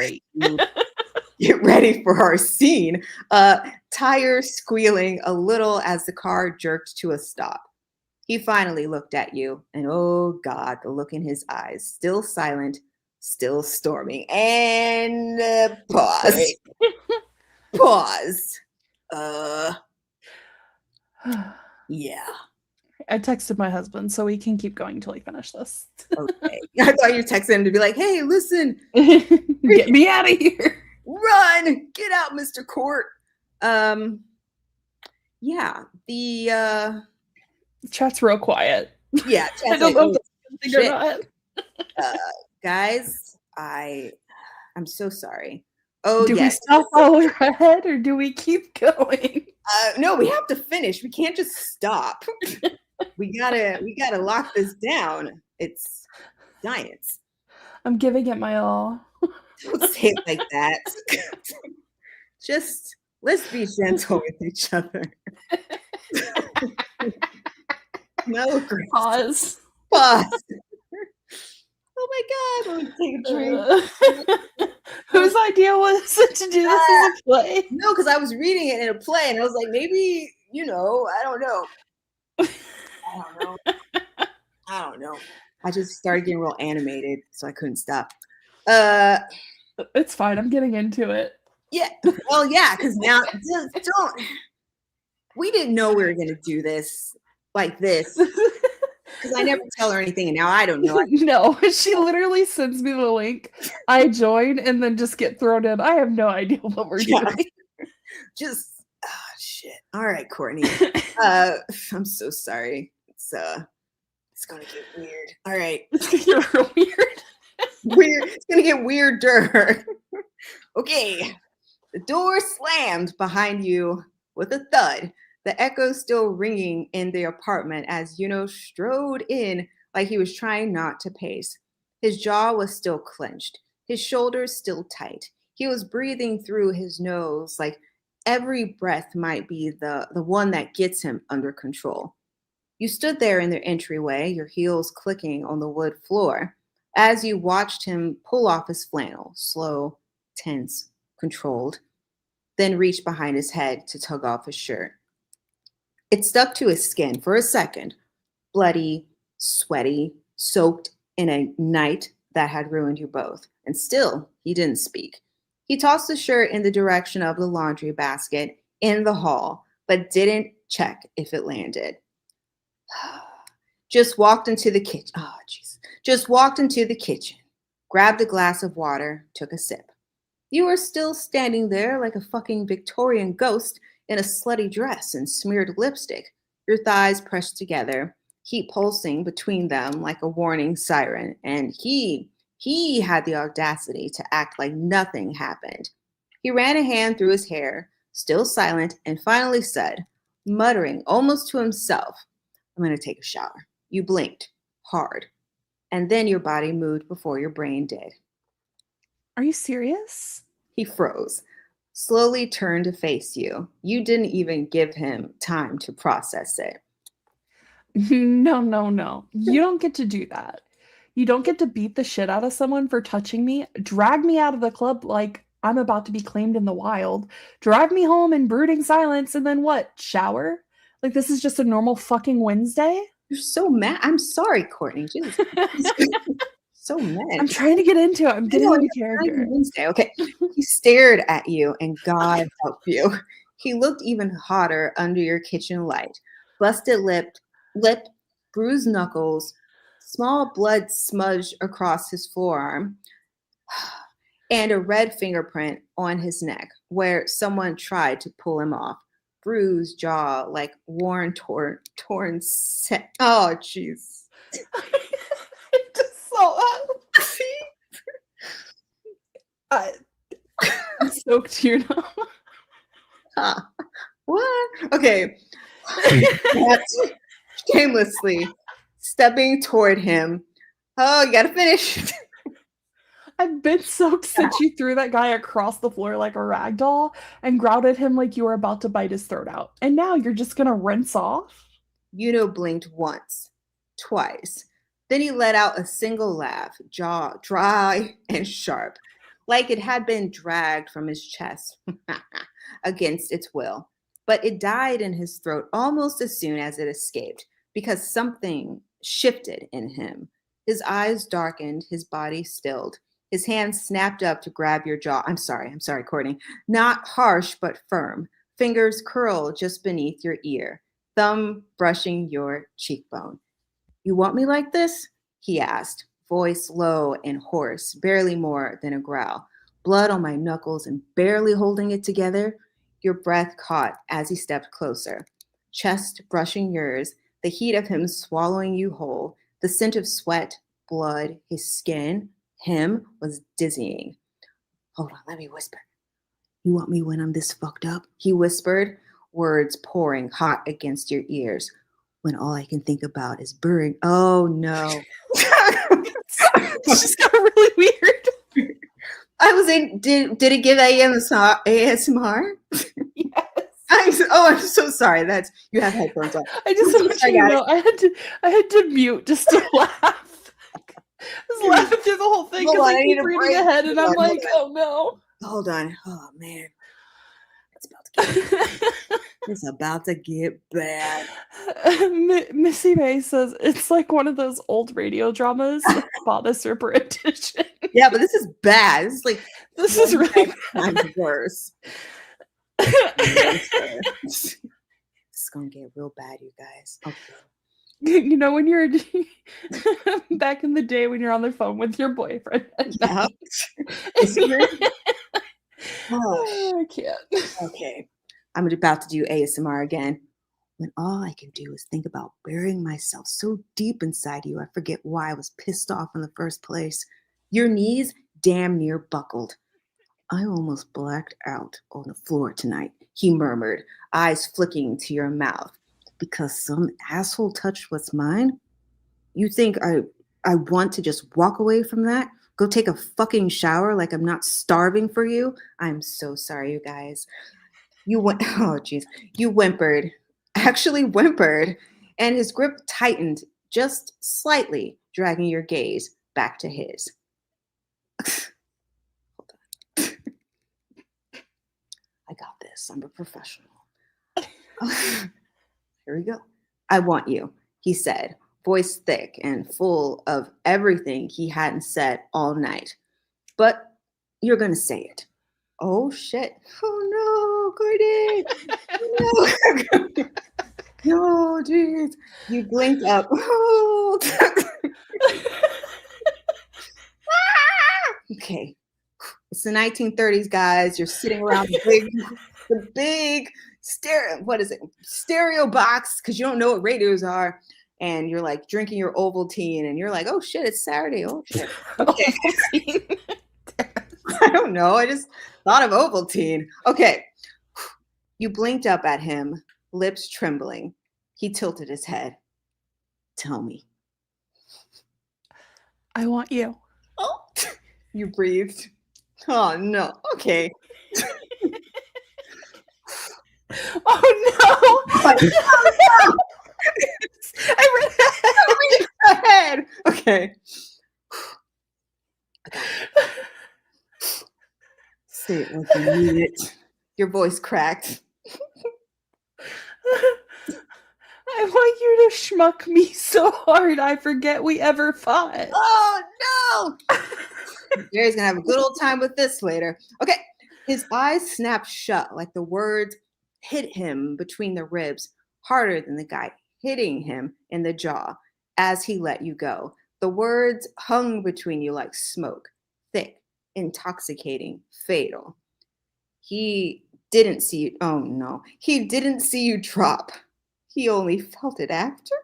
Get ready for our scene. Tires squealing a little as the car jerked to a stop. He finally looked at you, and oh God, the look in his eyes, still silent, still storming. And pause. Pause. Yeah. I texted my husband so we can keep going till we finish this. Okay. I thought you texted him to be like, hey, listen. Get me out of here. Run. Get out, Mr. Court. Yeah. The chat's real quiet. Yeah. I don't know if that's or not. Guys, I'm so sorry. Oh, do we stop while we're ahead or do we keep going? No, we have to finish. We can't just stop. we gotta lock this down. It's science. I'm giving it my all. Don't say it like that. Just let's be gentle with each other. No, Grace. Pause. Oh my God, let me take a drink. Whose idea was it to do this as a play? No, because I was reading it in a play and I was like, maybe, I don't know. I don't know. I just started getting real animated, so I couldn't stop. It's fine. I'm getting into it. Yeah. Well, yeah, because now just don't. We didn't know we were going to do this like this. Because I never tell her anything, and now I don't know. No, she literally sends me the link. I join and then just get thrown in. I have no idea what we're doing. Just, shit. All right, Courtney. I'm so sorry. It's gonna get weird. All right. It's gonna get real weird. Weird. It's gonna get weirder. Okay. The door slammed behind you with a thud. The echo still ringing in the apartment as Yunho strode in like he was trying not to pace. His jaw was still clenched, his shoulders still tight. He was breathing through his nose like every breath might be the one that gets him under control. You stood there in the entryway, your heels clicking on the wood floor, as you watched him pull off his flannel, slow, tense, controlled, then reach behind his head to tug off his shirt. It stuck to his skin for a second, bloody, sweaty, soaked in a night that had ruined you both. And still, he didn't speak. He tossed the shirt in the direction of the laundry basket in the hall, but didn't check if it landed. Just walked into the kitchen. Oh, jeez. Just walked into the kitchen, grabbed a glass of water, took a sip. You were still standing there like a fucking Victorian ghost in a slutty dress and smeared lipstick, your thighs pressed together, heat pulsing between them like a warning siren, and he had the audacity to act like nothing happened. He ran a hand through his hair, still silent, and finally said, muttering almost to himself, I'm going to take a shower. You blinked hard, and then your body moved before your brain did. Are you serious? He froze, slowly turned to face you. You didn't even give him time to process it. No. You don't get to do that. You don't get to beat the shit out of someone for touching me, drag me out of the club like I'm about to be claimed in the wild, drive me home in brooding silence, and then what? Shower? Like this is just a normal fucking Wednesday? You're so mad. I'm sorry, Courtney. Jesus. So mad. I'm trying to get into it. I'm getting into character. Wednesday. Okay. He stared at you, and God help you. He looked even hotter under your kitchen light. Busted lip, bruised knuckles, small blood smudged across his forearm, and a red fingerprint on his neck where someone tried to pull him off. Bruised jaw, like worn, torn set. Oh, jeez. I just saw that. I'm soaked here now. What? Okay. Shamelessly stepping toward him. Oh, you gotta finish. I've been soaked since you threw that guy across the floor like a rag doll and growled at him like you were about to bite his throat out. And now you're just gonna rinse off? Yunho blinked once, twice. Then he let out a single laugh, jaw dry and sharp, like it had been dragged from his chest against its will. But it died in his throat almost as soon as it escaped, because something shifted in him. His eyes darkened, his body stilled. His hand snapped up to grab your jaw. I'm sorry, Courtney. Not harsh, but firm. Fingers curled just beneath your ear. Thumb brushing your cheekbone. You want me like this? He asked, voice low and hoarse, barely more than a growl. Blood on my knuckles and barely holding it together. Your breath caught as he stepped closer. Chest brushing yours, the heat of him swallowing you whole, the scent of sweat, blood, his skin, him was dizzying. Hold on, let me whisper. You want me when I'm this fucked up? He whispered, words pouring hot against your ears. When all I can think about is burying. Oh no. It just got really weird. I was in, did it give ASMR? Yes. I'm so sorry. You have headphones on. I just want you to know I had to mute just to laugh. I was laughing through the whole thing because I keep reading ahead and I'm like, oh no. Hold on. Oh man. It's about to get bad. Missy May says it's like one of those old radio dramas, Father Serper edition. Yeah, but this is bad. This is really bad. Worse. It's gonna get real bad, you guys. Okay. You know when you're back in the day when you're on the phone with your boyfriend. Yeah. Oh, I can't. Okay. I'm about to do ASMR again. When all I can do is think about burying myself so deep inside you, I forget why I was pissed off in the first place. Your knees damn near buckled. I almost blacked out on the floor tonight, he murmured, eyes flicking to your mouth. Because some asshole touched what's mine? You think I want to just walk away from that? Go take a fucking shower like I'm not starving for you? I'm so sorry, you guys. You whimpered, actually whimpered, and his grip tightened just slightly, dragging your gaze back to his. Hold on. I got this. I'm a professional. Here we go. I want you, he said, voice thick and full of everything he hadn't said all night. But you're going to say it. Oh, shit. Oh, no, Courtney. No, jeez. You blinked up. Oh. Okay. It's the 1930s, guys. You're sitting around the big stereo box, because you don't know what radios are, and you're like drinking your Ovaltine, and you're like, oh shit, it's Saturday. Oh shit. Okay. I don't know. I just thought of Ovaltine. Okay. You blinked up at him, lips trembling. He tilted his head. Tell me. I want you. Oh, you breathed. Oh, no. Okay. Oh, no. I read ahead. Okay. Say it like you mean it. Your voice cracked. I want you to schmuck me so hard I forget we ever fought. Oh, no. Jerry's going to have a good old time with this later. Okay. His eyes snapped shut like the words hit him between the ribs harder than the guy hitting him in the jaw as he let you go. The words hung between you like smoke, thick, intoxicating, fatal. He didn't see you. Oh, no. He didn't see you drop. He only felt it after.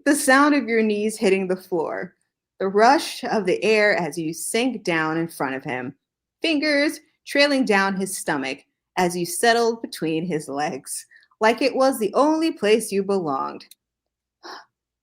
The sound of your knees hitting the floor. The rush of the air as you sank down in front of him. Fingers trailing down his stomach as you settled between his legs, like it was the only place you belonged.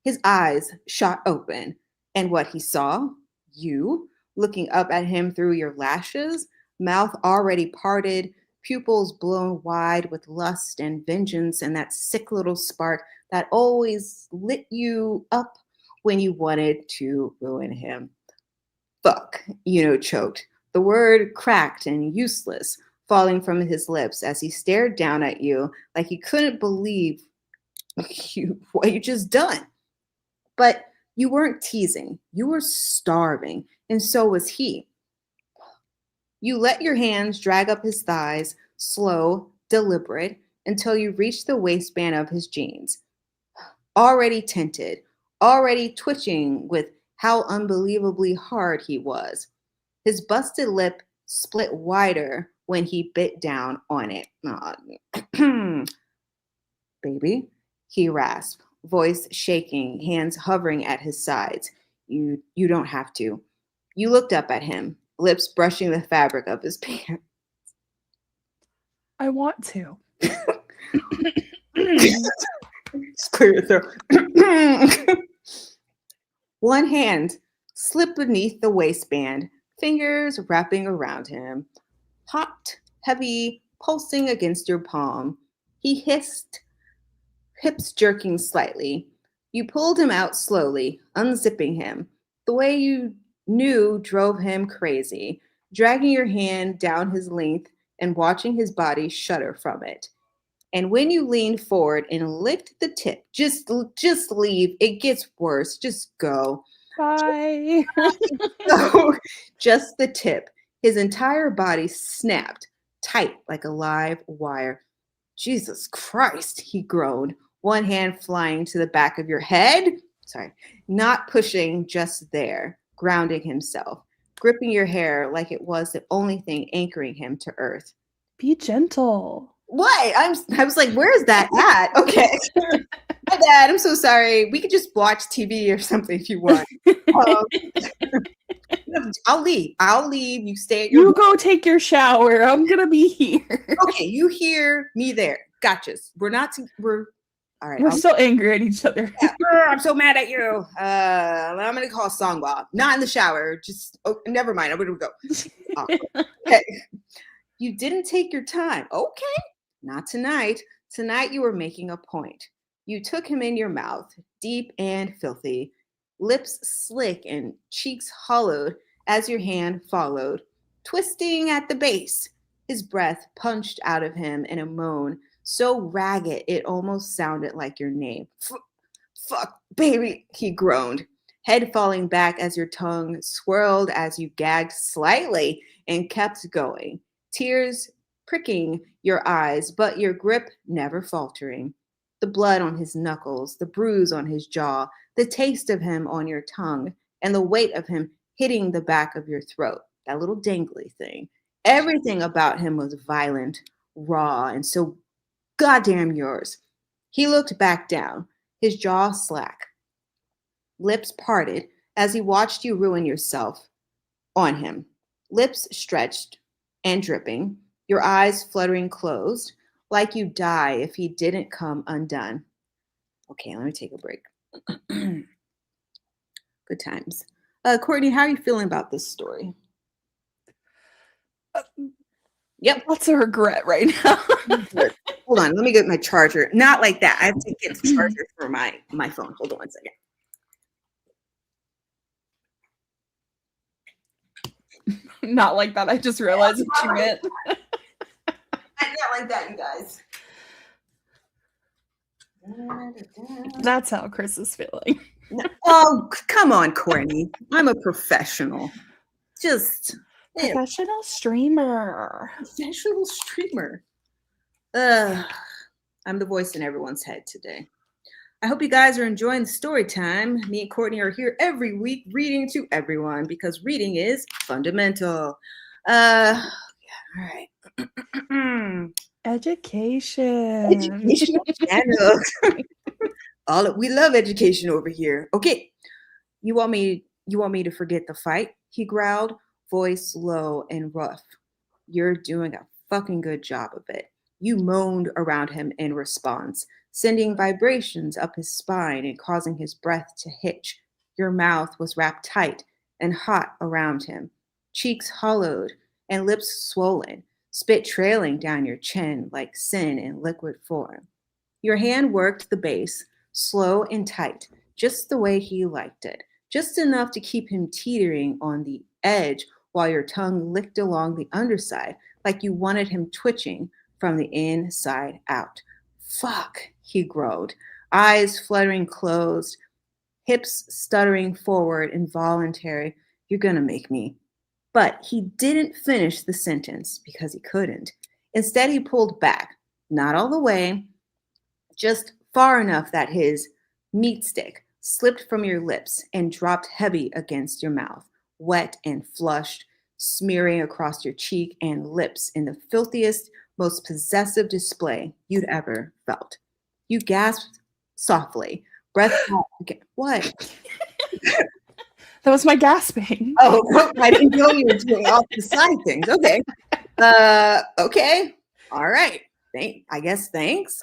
His eyes shot open, and what he saw, you, looking up at him through your lashes, mouth already parted, pupils blown wide with lust and vengeance, and that sick little spark that always lit you up when you wanted to ruin him. Fuck, choked. The word cracked and useless, falling from his lips as he stared down at you like he couldn't believe what you just done. But you weren't teasing. You were starving, and so was he. You let your hands drag up his thighs, slow, deliberate, until you reached the waistband of his jeans. Already tinted, already twitching with how unbelievably hard he was. His busted lip split wider when he bit down on it. Baby, he rasped, voice shaking, hands hovering at his sides. You don't have to. You looked up at him, lips brushing the fabric of his pants. I want to. Just clear your throat. One hand slipped beneath the waistband, fingers wrapping around him. Hot, heavy, pulsing against your palm. He hissed, hips jerking slightly. You pulled him out slowly, unzipping him. The way you knew drove him crazy, dragging your hand down his length and watching his body shudder from it. And when you leaned forward and licked the tip, just leave. It gets worse. Just go. Bye. So, just the tip. His entire body snapped, tight like a live wire. Jesus Christ, he groaned, one hand flying to the back of your head. Sorry, not pushing, just there, grounding himself, gripping your hair like it was the only thing anchoring him to earth. Be gentle. What? I was like, where is that at? Okay. My bad. I'm so sorry. We could just watch TV or something if you want. I'll leave. You stay at your You go take your shower. I'm gonna be here. Okay, you hear me there. Gotcha. We're all right. We're still angry at each other. Yeah. I'm so mad at you. I'm gonna call Songwa. Not in the shower. Just never mind. I'm gonna go. Okay. You didn't take your time. Okay. Not tonight. Tonight you were making a point. You took him in your mouth, deep and filthy, lips slick and cheeks hollowed as your hand followed, twisting at the base. His breath punched out of him in a moan, so ragged it almost sounded like your name. Fuck, baby, he groaned, head falling back as your tongue swirled as you gagged slightly and kept going, tears pricking your eyes, but your grip never faltering. The blood on his knuckles, the bruise on his jaw, the taste of him on your tongue, and the weight of him hitting the back of your throat, that little dangly thing. Everything about him was violent, raw, and so goddamn yours. He looked back down, his jaw slack, lips parted as he watched you ruin yourself on him, lips stretched and dripping, your eyes fluttering closed, like you'd die if he didn't come undone. Okay, let me take a break. Good times. Courtney, how are you feeling about this story? Yep. Lots of regret right now. Hold on, let me get my charger. Not like that. I have to get the charger for my phone. Hold on one second. Not like that. I just realized what you meant. Not like that, you guys. That's how Chris is feeling. Oh, come on, Courtney. I'm a professional. Just professional streamer. Professional streamer. I'm the voice in everyone's head today. I hope you guys are enjoying the story time. Me and Courtney are here every week reading to everyone because reading is fundamental. Yeah, all right. Education. Educational channels. We love education over here. Okay. You want me to forget the fight? He growled, voice low and rough. You're doing a fucking good job of it. You moaned around him in response, sending vibrations up his spine and causing his breath to hitch. Your mouth was wrapped tight and hot around him, cheeks hollowed and lips swollen, spit trailing down your chin like sin in liquid form. Your hand worked the base, slow and tight, just the way he liked it, just enough to keep him teetering on the edge while your tongue licked along the underside like you wanted him twitching from the inside out. Fuck, he groaned, eyes fluttering closed, hips stuttering forward, involuntary. You're gonna make me. But he didn't finish the sentence because he couldn't. Instead, he pulled back, not all the way, just far enough that his meat stick slipped from your lips and dropped heavy against your mouth, wet and flushed, smearing across your cheek and lips in the filthiest, most possessive display you'd ever felt. You gasped softly, breath caught again. What? That was my gasping. Oh, I didn't know you were doing all the side things. Okay. Okay. All right. Thanks.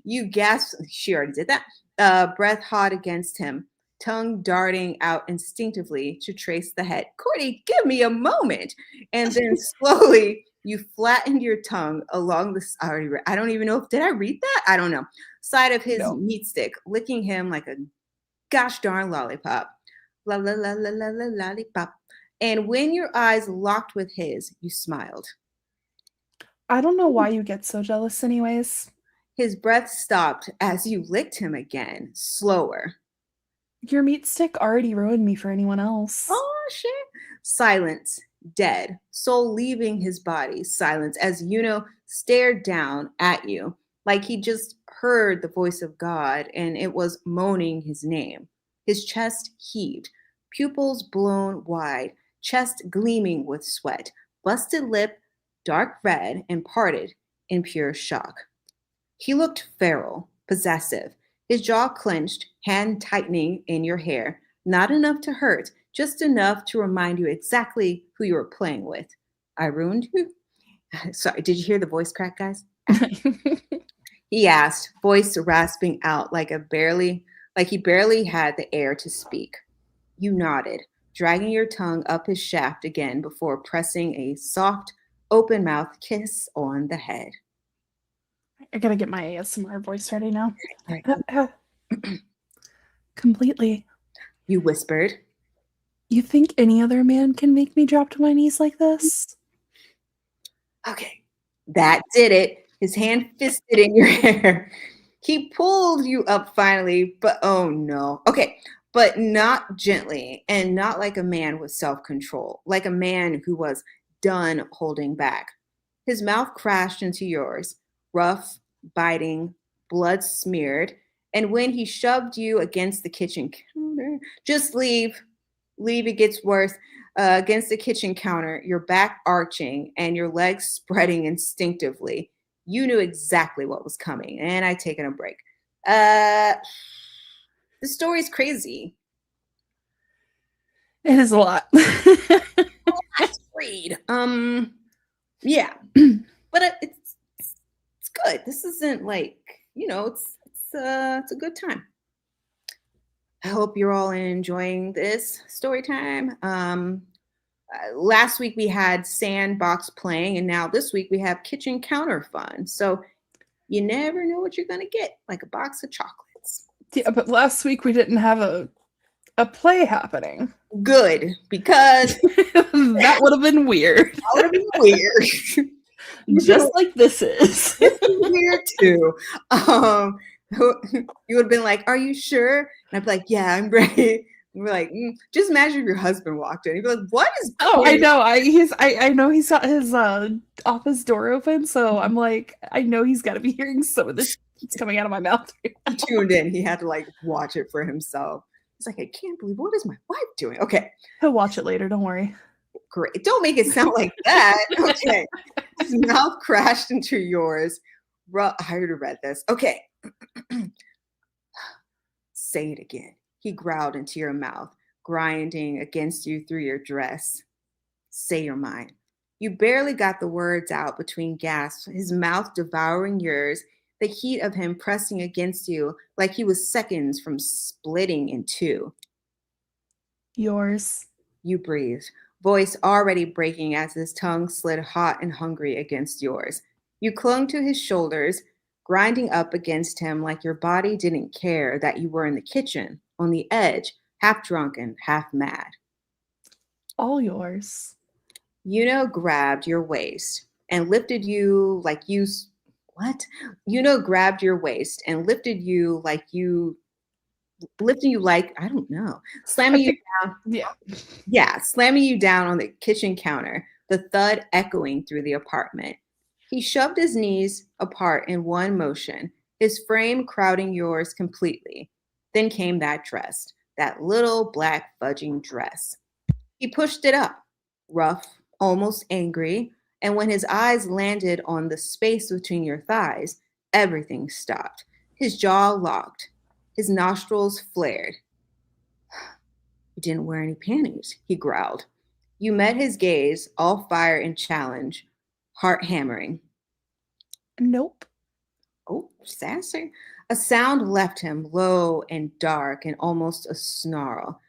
You gasped. She already did that. Breath hot against him, tongue darting out instinctively to trace the head. Courtney, give me a moment. And then slowly you flattened your tongue along the, I don't even know did I read that? I don't know. Side of his meat stick, licking him like a gosh darn lollipop. La la la la la la lollipop. And when your eyes locked with his, you smiled. I don't know why you get so jealous anyways. His breath stopped as you licked him again, slower. Your meat stick already ruined me for anyone else. Oh, shit. Silence, dead, soul leaving his body. Silence as Yunho stared down at you like he just heard the voice of God and it was moaning his name. His chest heaved, pupils blown wide, chest gleaming with sweat, busted lip dark red and parted in pure shock. He looked feral, possessive, his jaw clenched, hand tightening in your hair, not enough to hurt, just enough to remind you exactly who you were playing with. I ruined you? Sorry, did you hear the voice crack, guys? He asked, voice rasping out like he barely had the air to speak. You nodded, dragging your tongue up his shaft again before pressing a soft, open mouth kiss on the head. I gotta get my ASMR voice ready now. Right. Completely. You whispered. You think any other man can make me drop to my knees like this? Okay, that did it. His hand fisted in your hair. He pulled you up finally, but oh no. Okay, but not gently and not like a man with self-control, like a man who was done holding back. His mouth crashed into yours, rough, biting, blood smeared, and when he shoved you against the kitchen counter, just leave, it gets worse, against the kitchen counter, your back arching and your legs spreading instinctively. You knew exactly what was coming, and I'd taken a break. The story's crazy. It is a lot. Let's read. Yeah. But it's good. This isn't like, it's a good time. I hope you're all enjoying this story time. Last week we had sandbox playing, and now this week we have kitchen counter fun. So you never know what you're gonna get, like a box of chocolates. Yeah, but last week we didn't have a play happening. Good, because that would have been weird. That would have been weird. Just like this is. This is weird too. You would have been like, "Are you sure?" And I'd be like, "Yeah, I'm ready." And we're like, just imagine if your husband walked in. He'd be like, "What is?" Oh, I know. I know he's got his office door open, so I'm like, I know he's got to be hearing some of this coming out of my mouth. He tuned in. He had to like watch it for himself. He's like, "I can't believe, what is my wife doing?" Okay, he'll watch it later. Don't worry. Great. Don't make it sound like that. Okay. His mouth crashed into yours. I already read this. Okay. Say it again. He growled into your mouth, grinding against you through your dress. Say your mind. You barely got the words out between gasps, his mouth devouring yours, the heat of him pressing against you like he was seconds from splitting in two. Yours. You breathed, voice already breaking as his tongue slid hot and hungry against yours. You clung to his shoulders, grinding up against him like your body didn't care that you were in the kitchen, on the edge, half drunken, half mad. All yours. Yunho grabbed your waist and lifted you like you... What? Yunho grabbed your waist and lifted you like you... Lifting you like, I don't know. Slamming you down. Yeah, slamming you down on the kitchen counter, the thud echoing through the apartment. He shoved his knees apart in one motion, his frame crowding yours completely. Then came that dress, that little black fudging dress. He pushed it up, rough, almost angry, and when his eyes landed on the space between your thighs, everything stopped. His jaw locked, his nostrils flared. You didn't wear any panties, he growled. You met his gaze, all fire and challenge, heart hammering. Nope. Oh, sassy. A sound left him, low and dark and almost a snarl.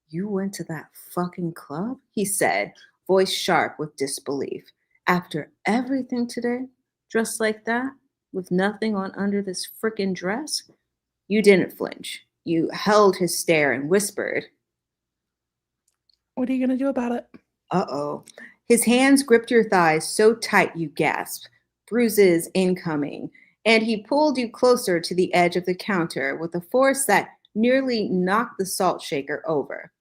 You went to that fucking club? He said, voice sharp with disbelief. After everything today? Dressed like that? With nothing on under this frickin' dress? You didn't flinch. You held his stare and whispered. What are you going to do about it? Uh-oh. His hands gripped your thighs so tight you gasped, bruises incoming, and he pulled you closer to the edge of the counter with a force that nearly knocked the salt shaker over.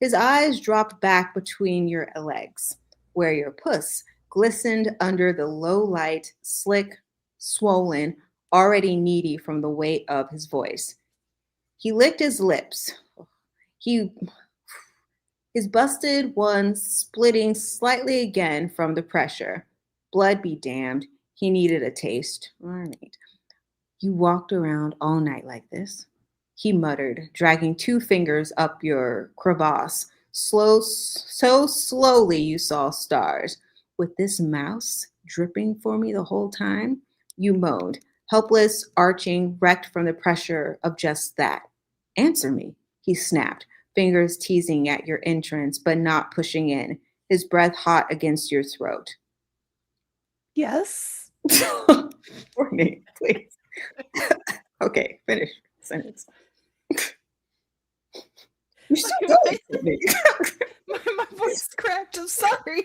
His eyes dropped back between your legs, where your puss glistened under the low light, slick, swollen, already needy from the weight of his voice. He licked his lips. His busted ones splitting slightly again from the pressure. Blood be damned. He needed a taste. All right. You walked around all night like this, he muttered, dragging 2 fingers up your crevasse. So slowly you saw stars. With this mouse dripping for me the whole time, you moaned, helpless, arching, wrecked from the pressure of just that. Answer me, he snapped, fingers teasing at your entrance, but not pushing in, his breath hot against your throat. Yes. For me, please. Okay, finish the sentence. You're so good at me. My voice cracked. I'm sorry.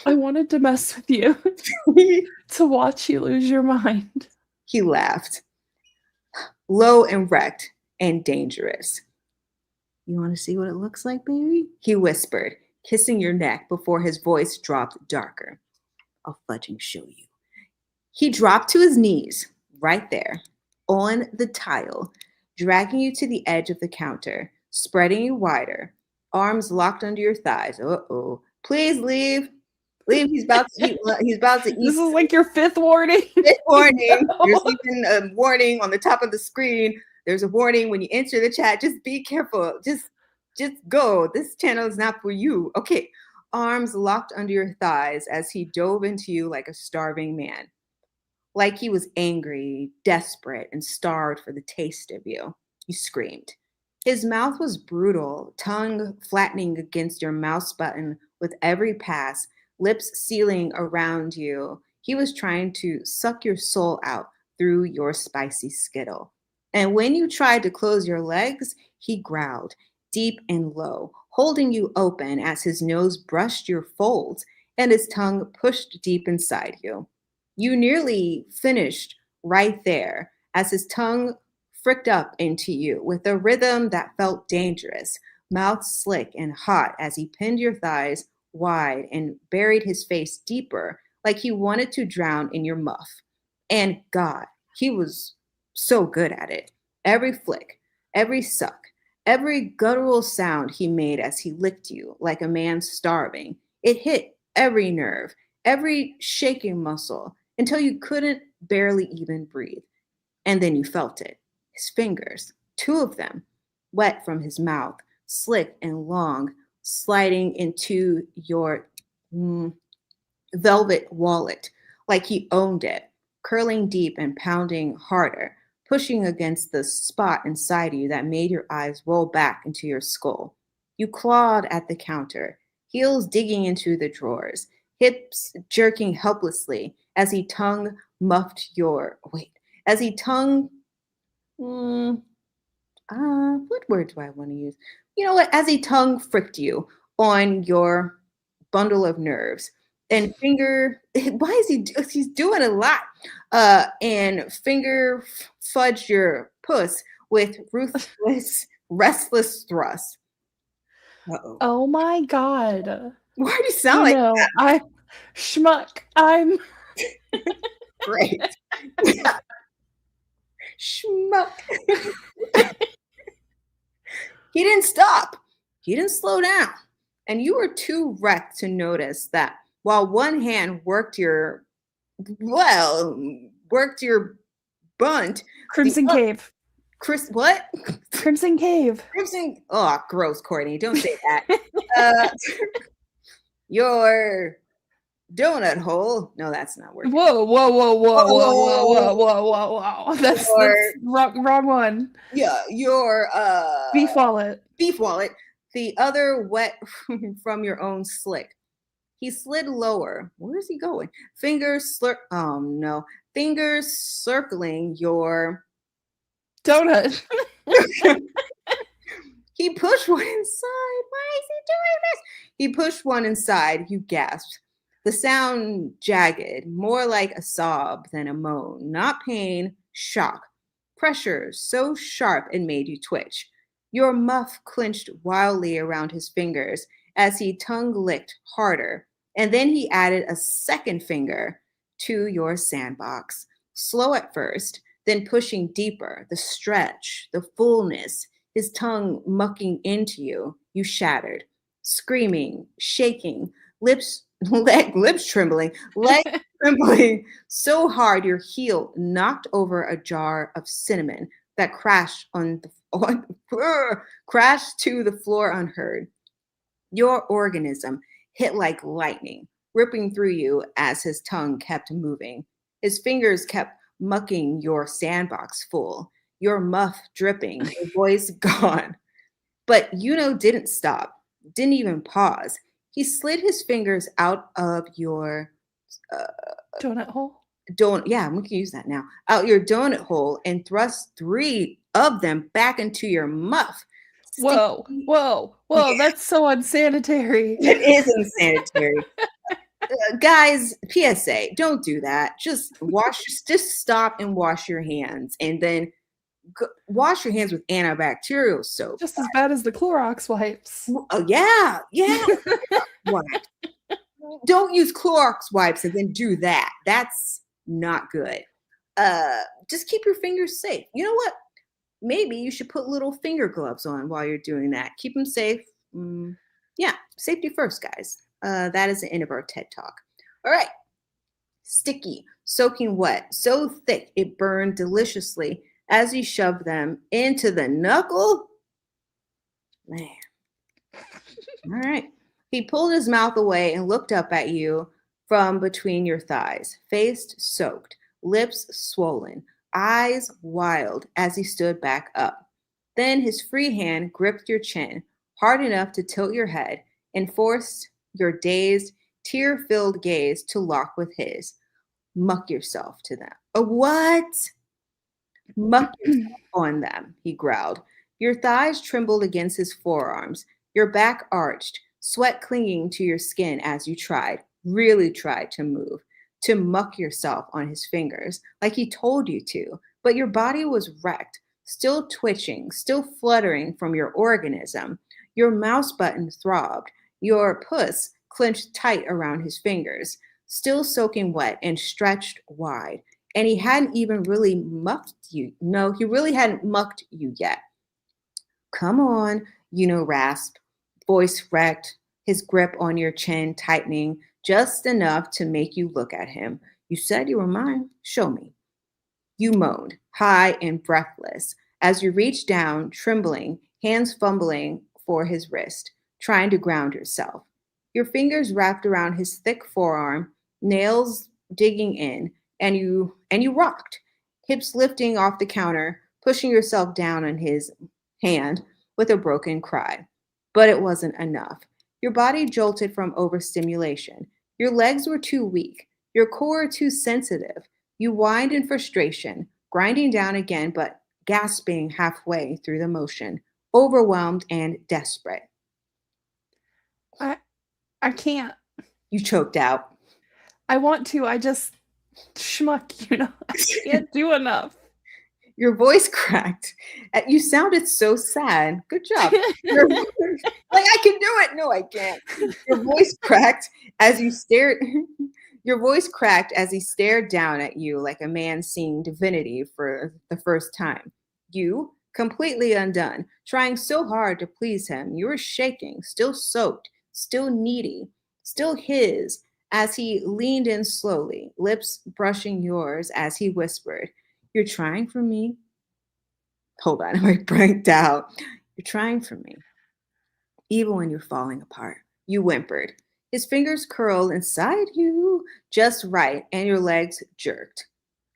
I wanted to mess with you, to watch you lose your mind. He laughed, low and wrecked and dangerous. You want to see what it looks like, baby? He whispered, kissing your neck before his voice dropped darker. I'll fudging show you. He dropped to his knees, right there, on the tile, dragging you to the edge of the counter, spreading you wider, arms locked under your thighs. Uh-oh. Please leave. Leave. He's about to eat. This is like your 5th warning. 5th warning. No. There's even a warning on the top of the screen. There's a warning when you enter the chat. Just be careful. Just Just go. This channel is not for you. Okay. Arms locked under your thighs as he dove into you like a starving man. Like he was angry, desperate, and starved for the taste of you. You screamed. His mouth was brutal, tongue flattening against your mouse button with every pass, lips sealing around you. He was trying to suck your soul out through your spicy skittle. And when you tried to close your legs, he growled, deep and low, holding you open as his nose brushed your folds and his tongue pushed deep inside you. You nearly finished right there as his tongue fricked up into you with a rhythm that felt dangerous, mouth slick and hot as he pinned your thighs wide and buried his face deeper like he wanted to drown in your muff. And God, he was so good at it. Every flick, every suck, every guttural sound he made as he licked you like a man starving, it hit every nerve, every shaking muscle until you couldn't barely even breathe. And then you felt it. His fingers, two of them, wet from his mouth, slick and long, sliding into your velvet wallet like he owned it, curling deep and pounding harder, pushing against the spot inside you that made your eyes roll back into your skull. You clawed at the counter, heels digging into the drawers, hips jerking helplessly as he tongue muffed your wait, as he tongue what word do I want to use? You know what? As he tongue fricked you on your bundle of nerves and finger, why is he's doing a lot. And finger fudge your puss with ruthless, restless thrust. Uh-oh. Oh my God. Why do you sound like that? I'm schmuck. I'm great. Schmuck. He didn't stop. He didn't slow down. And you were too wrecked to notice that while one hand worked your bunt. Crimson Cave. What? Crimson Cave. Crimson. Oh, gross, Courtney. Don't say that. Your donut hole. No, that's not working. Whoa. That's wrong one. Yeah, your beef wallet. Beef wallet. The other wet from your own slick. He slid lower. Where is he going? Fingers circling your donut. He pushed one inside. Why is he doing this? He pushed one inside. You gasped. The sound jagged, more like a sob than a moan. Not pain, shock. Pressure so sharp it made you twitch. Your muff clenched wildly around his fingers as he tongue-licked harder. And then he added a second finger to your sandbox. Slow at first, then pushing deeper. The stretch, the fullness, his tongue mucking into you. You shattered, screaming, shaking, lips trembling, legs trembling so hard your heel knocked over a jar of cinnamon that crashed crashed to the floor unheard. Your organism hit like lightning, ripping through you as his tongue kept moving. His fingers kept mucking your sandbox full, your muff dripping, your voice gone. But Yunho didn't stop, didn't even pause. He slid his fingers out of your donut hole. Yeah, we can use that now. Out your donut hole and thrust 3 of them back into your muff. Whoa. Yeah. That's so unsanitary. It is unsanitary. Guys, PSA, don't do that. Just stop and wash your hands, and then wash your hands with antibacterial soap. Just as bad as the Clorox wipes. Oh, yeah. Wipes. Don't use Clorox wipes and then do that. That's not good. Just keep your fingers safe. You know what? Maybe you should put little finger gloves on while you're doing that. Keep them safe. Yeah, safety first, guys. That is the end of our TED Talk. All right. Sticky, soaking wet, so thick it burned deliciously as he shoved them into the knuckle. Man, All right. He pulled his mouth away and looked up at you from between your thighs, face soaked, lips swollen, eyes wild as he stood back up. Then his free hand gripped your chin, hard enough to tilt your head, and forced your dazed, tear filled gaze to lock with his. Muck yourself to them. A what? Muck yourself on them, he growled. Your thighs trembled against his forearms, your back arched, sweat clinging to your skin as you tried, really tried to move, to muck yourself on his fingers, like he told you to. But your body was wrecked, still twitching, still fluttering from your organism. Your mouse button throbbed, your puss clenched tight around his fingers, still soaking wet and stretched wide. And he hadn't even really mucked you. No, he really hadn't mucked you yet. Come on, rasp, voice wrecked, his grip on your chin tightening just enough to make you look at him. You said you were mine. Show me. You moaned, high and breathless, as you reached down, trembling, hands fumbling for his wrist, trying to ground yourself. Your fingers wrapped around his thick forearm, nails digging in, and you rocked, hips lifting off the counter, pushing yourself down on his hand with a broken cry. But it wasn't enough. Your body jolted from overstimulation. Your legs were too weak, your core too sensitive. You whined in frustration, grinding down again, but gasping halfway through the motion, overwhelmed and desperate. I can't. You choked out. I want to. I just schmuck, I can't do enough. Your voice cracked. You sounded so sad. Good job. Like, I can do it. No, I can't. Your voice cracked as you stared. Your voice cracked as he stared down at you like a man seeing divinity for the first time. You, completely undone, trying so hard to please him, you were shaking, still soaked, still needy, still his, as he leaned in slowly, lips brushing yours as he whispered, "You're trying for me?" Hold on, I branked out. "You're trying for me. Even when you're falling apart." You whimpered. His fingers curled inside you just right, and your legs jerked.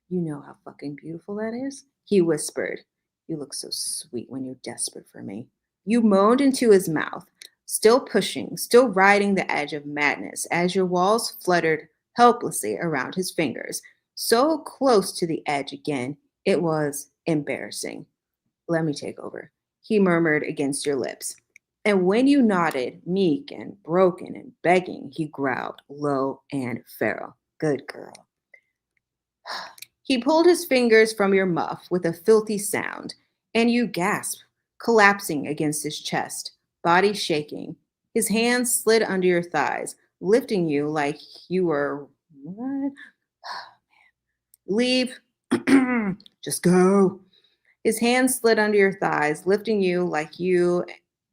"You know how fucking beautiful that is?" He whispered. "You look so sweet when you're desperate for me." You moaned into his mouth, still pushing, still riding the edge of madness as your walls fluttered helplessly around his fingers, so close to the edge again, it was embarrassing. "Let me take over," he murmured against your lips. And when you nodded, meek and broken and begging, he growled, low and feral, "Good girl." He pulled his fingers from your muff with a filthy sound, and you gasped, collapsing against his chest, body shaking. His hands slid under your thighs, lifting you like you were, what? Leave. Just go. His hands slid under your thighs, lifting you like you,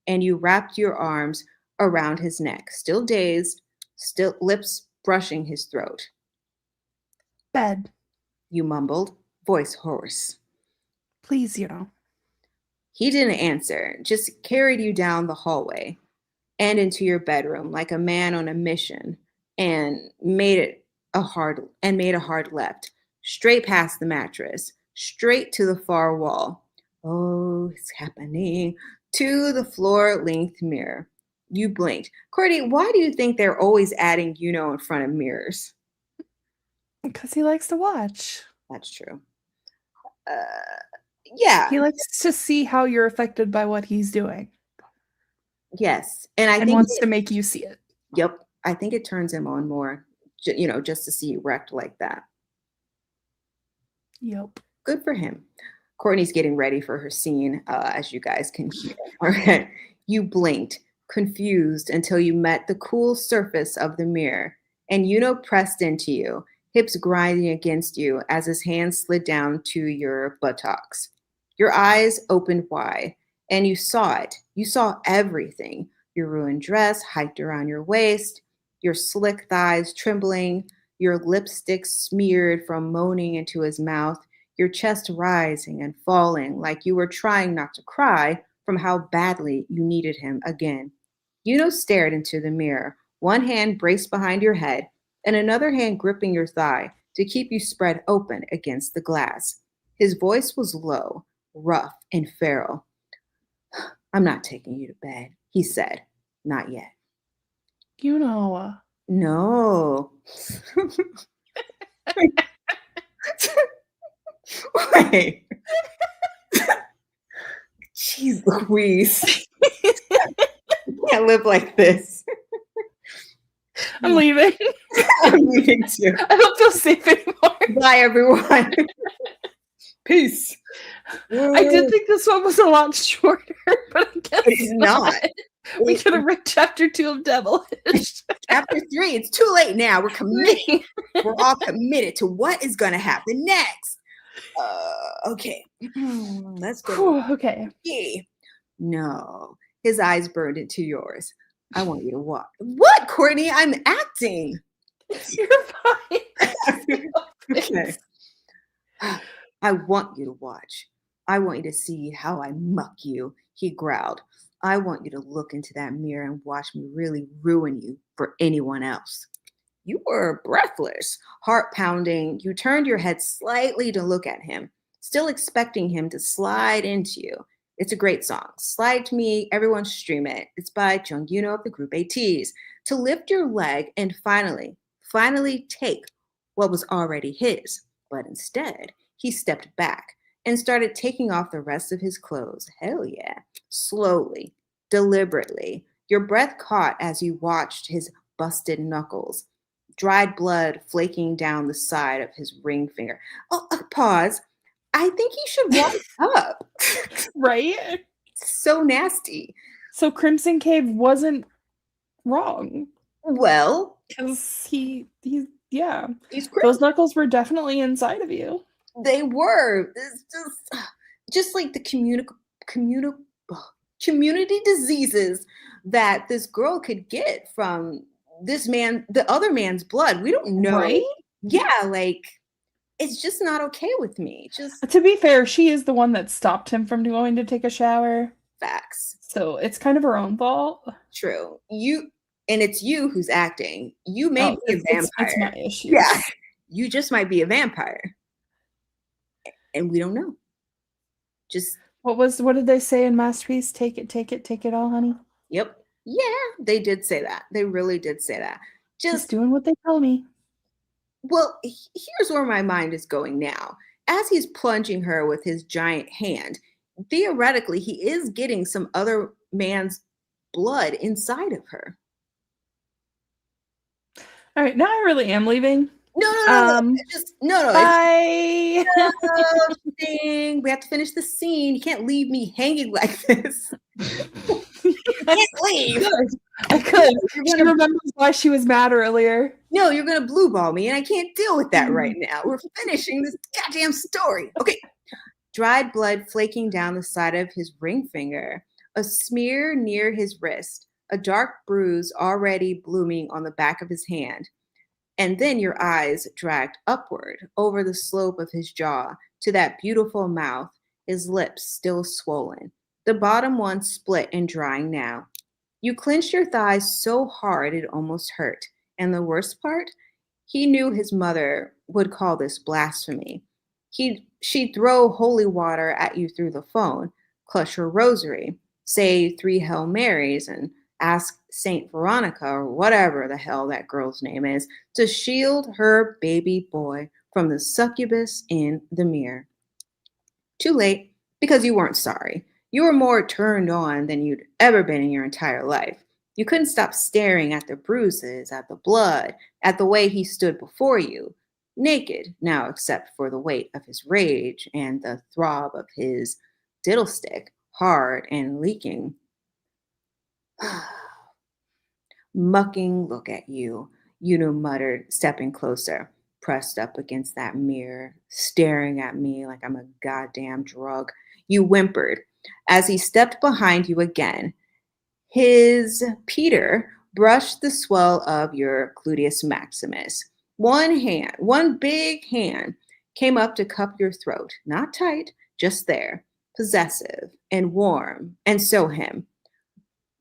and you wrapped your arms around his neck, still dazed, still lips brushing his throat. "Bed," you mumbled, voice hoarse. "Please, He didn't answer, just carried you down the hallway and into your bedroom like a man on a mission, and made a hard left, straight past the mattress, straight to the far wall. Oh, it's happening. To the floor-length mirror. You blinked. Courtney, why do you think they're always adding in front of mirrors? Because he likes to watch. That's true. Yeah. He likes to see how you're affected by what he's doing. Yes. And I think wants to make you see it. Yep. I think it turns him on more, just to see you wrecked like that. Yep. Good for him. Courtney's getting ready for her scene, as you guys can hear. All right. You blinked, confused, until you met the cool surface of the mirror, and Yunho pressed into you, hips grinding against you as his hands slid down to your buttocks. Your eyes opened wide, and you saw it. You saw everything. Your ruined dress hiked around your waist, your slick thighs trembling, your lipstick smeared from moaning into his mouth, your chest rising and falling like you were trying not to cry from how badly you needed him again. Yunho stared into the mirror, one hand braced behind your head and another hand gripping your thigh to keep you spread open against the glass. His voice was low, rough, and feral. I'm not taking you to bed, he said. Not yet. Yunho. No. Wait. Jeez Louise. I can't live like this. I'm leaving. I'm leaving too. I don't feel safe anymore. Bye, everyone. Peace. I did think this one was a lot shorter, but I guess it's not. We could have read chapter 2 of Devilish. Chapter 3, it's too late now. We're committed. We're all committed to what is going to happen next. Okay. Let's go. Okay. No. His eyes burned into yours. I want you to watch. What, Courtney? I'm acting. You're fine. Okay. I want you to watch. I want you to see how I muck you, he growled. I want you to look into that mirror and watch me really ruin you for anyone else. You were breathless, heart pounding. You turned your head slightly to look at him, still expecting him to slide into you. It's a great song. Slide to me, everyone stream it. It's by Yunho of the group ATEEZ. To lift your leg and finally take what was already his. But instead, he stepped back and started taking off the rest of his clothes. Hell yeah. Slowly, deliberately. Your breath caught as you watched his busted knuckles, dried blood flaking down the side of his ring finger. Oh, pause. I think he should walk up. Right? So nasty. So Crimson Cave wasn't wrong. Well, because he's those knuckles were definitely inside of you. They were. It's just like the community diseases that this girl could get from this man, the other man's blood. We don't know. Right? Yeah, like it's just not okay with me. Just to be fair, she is the one that stopped him from going to take a shower. Facts. So it's kind of her own fault. True. And it's you who's acting. You may be a vampire. It's my issue. Yeah. You just might be a vampire. And we don't know. Just what did they say in Masterpiece? Take it all, honey. Yep. Yeah, they did say that. They really did say that. Just doing what they tell me. Well, here's where my mind is going now. As he's plunging her with his giant hand, theoretically, he is getting some other man's blood inside of her. All right, now I really am leaving. No. Bye. We have to finish the scene. You can't leave me hanging like this. You can't leave. I could. She remembers why she was mad earlier. No, you're gonna blue ball me, and I can't deal with that right now. We're finishing this goddamn story. Okay. Dried blood flaking down the side of his ring finger, a smear near his wrist, a dark bruise already blooming on the back of his hand. And then your eyes dragged upward over the slope of his jaw to that beautiful mouth, his lips still swollen, the bottom one split and drying now. You clenched your thighs so hard it almost hurt. And the worst part? He knew his mother would call this blasphemy. She'd throw holy water at you through the phone, clutch her rosary, say 3 Hail Marys, and ask Saint Veronica, or whatever the hell that girl's name is, to shield her baby boy from the succubus in the mirror. Too late, because you weren't sorry. You were more turned on than you'd ever been in your entire life. You couldn't stop staring at the bruises, at the blood, at the way he stood before you, naked now except for the weight of his rage and the throb of his diddlestick, hard and leaking. Mucking look at you, Yunho muttered, stepping closer, pressed up against that mirror, staring at me like I'm a goddamn drug. You whimpered as he stepped behind you again. His Peter brushed the swell of your gluteus maximus. One big hand, came up to cup your throat, not tight, just there, possessive and warm, and so him.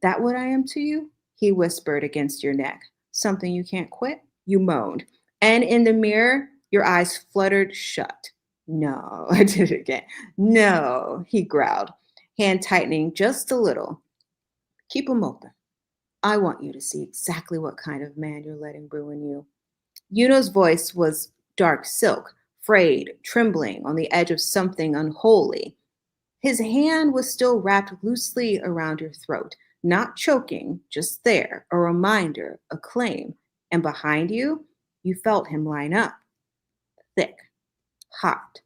That what I am to you? he whispered against your neck. Something you can't quit? You moaned. And in the mirror, your eyes fluttered shut. No, I did it again. No, he growled, hand tightening just a little. Keep them open. I want you to see exactly what kind of man you're letting brew in you. Yunho's voice was dark silk, frayed, trembling on the edge of something unholy. His hand was still wrapped loosely around your throat, not choking, just there, a reminder, a claim. And behind you, you felt him line up, thick, hot,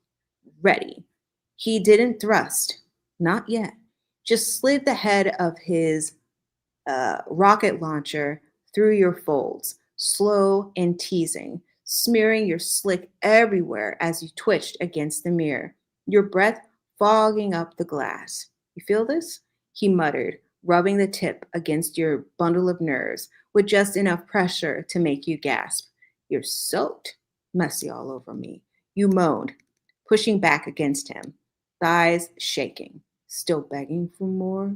ready. He didn't thrust, not yet, just slid the head of his rocket launcher through your folds, slow and teasing, smearing your slick everywhere as you twitched against the mirror, your breath fogging up the glass. You feel this? He muttered, rubbing the tip against your bundle of nerves with just enough pressure to make you gasp. You're soaked, messy all over me. You moaned, pushing back against him, thighs shaking, still begging for more,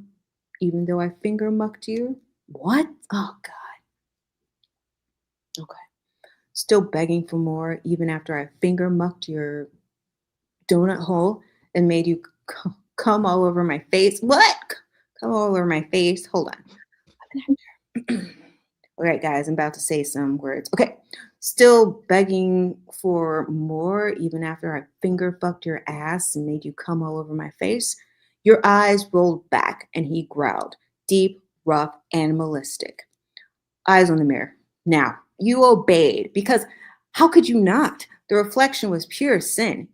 even though I finger mucked you? What? Oh, God. Okay. Still begging for more, even after I finger mucked your donut hole and made you come all over my face. What? Come all over my face. Hold on. All right, guys, I'm about to say some words. Okay. Still begging for more, even after I finger fucked your ass and made you come all over my face. Your eyes rolled back and he growled, deep, rough, animalistic. Eyes on the mirror. Now, you obeyed because how could you not? The reflection was pure sin.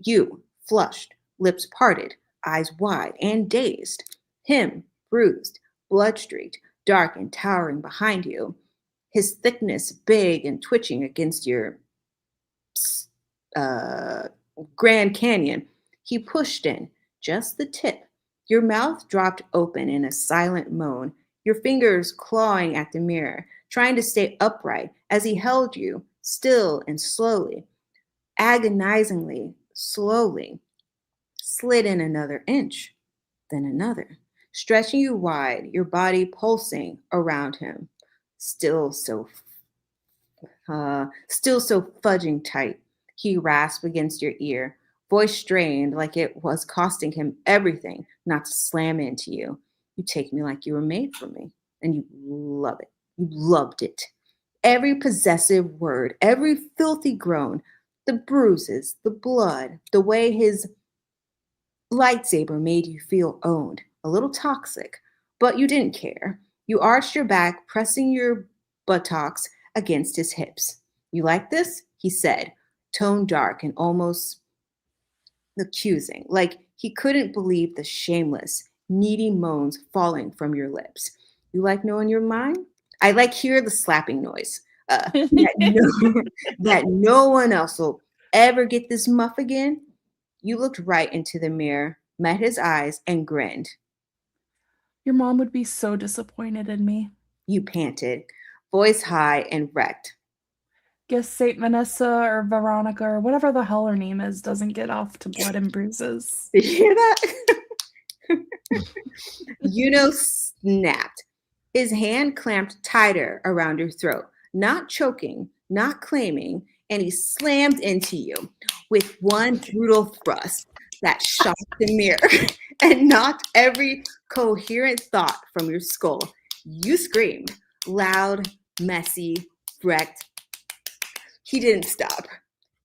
You, flushed, lips parted, eyes wide and dazed. Him, bruised, blood-streaked, dark and towering behind you. His thickness big and twitching against your Grand Canyon. He pushed in, just the tip. Your mouth dropped open in a silent moan, your fingers clawing at the mirror, trying to stay upright as he held you, still and slowly, agonizingly, slowly, slid in another inch, then another, stretching you wide, your body pulsing around him, still so fudging tight. He rasped against your ear, voice strained like it was costing him everything not to slam into you. You take me like you were made for me, and you love it. You loved it. Every possessive word, every filthy groan, the bruises, the blood, the way his lightsaber made you feel owned, a little toxic, but you didn't care. You arched your back, pressing your buttocks against his hips. You like this? He said, tone dark and almost accusing, like he couldn't believe the shameless, needy moans falling from your lips. You like knowing your mind? I like hear the slapping noise. That no one else will ever get this muff again. You looked right into the mirror, met his eyes, and grinned. Your mom would be so disappointed in me. You panted, voice high and wrecked. Guess Saint Vanessa or Veronica or whatever the hell her name is doesn't get off to blood and bruises. Did you hear that? Yunho snapped. His hand clamped tighter around your throat, not choking, not claiming, and he slammed into you with one brutal thrust that shocked the mirror and knocked every coherent thought from your skull. You screamed, loud, messy, wrecked. He didn't stop.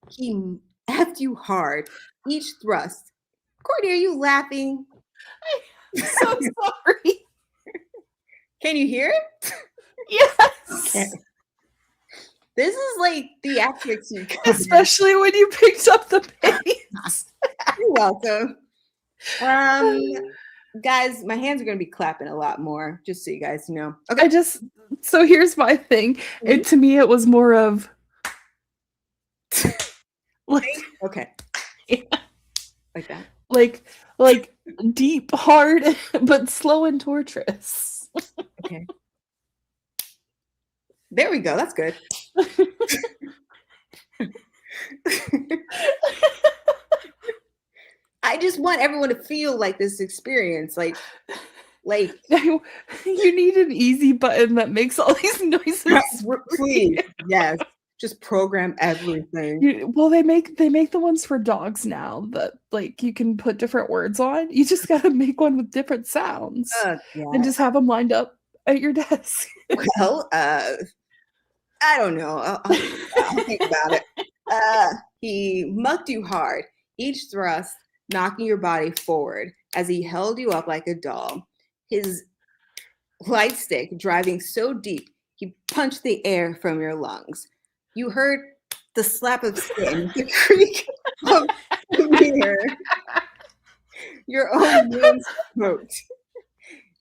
He effed you hard, each thrust. Courtney, are you laughing? I'm so sorry. Can you hear it? Yes. Okay. This is like theatrics, you guys. Especially when you picked up the pace. You're welcome. Guys, my hands are going to be clapping a lot more, just so you guys know. Okay. So here's my thing. To me, it was more of like, okay. Yeah. Like that. Like deep, hard, but slow and torturous. Okay. There we go. That's good. I just want everyone to feel like this experience. Like Like, you need an easy button that makes all these noises. please, yes, just program everything. Well, they make the ones for dogs now that like you can put different words on. You just gotta make one with different sounds and Yeah. just have them lined up at your desk. Well, I don't know. I'll think about it. He mucked you hard, each thrust knocking your body forward as he held you up like a doll. His light stick driving so deep, he punched the air from your lungs. You heard the slap of skin, the creak of the mirror. Your own wounds smoked.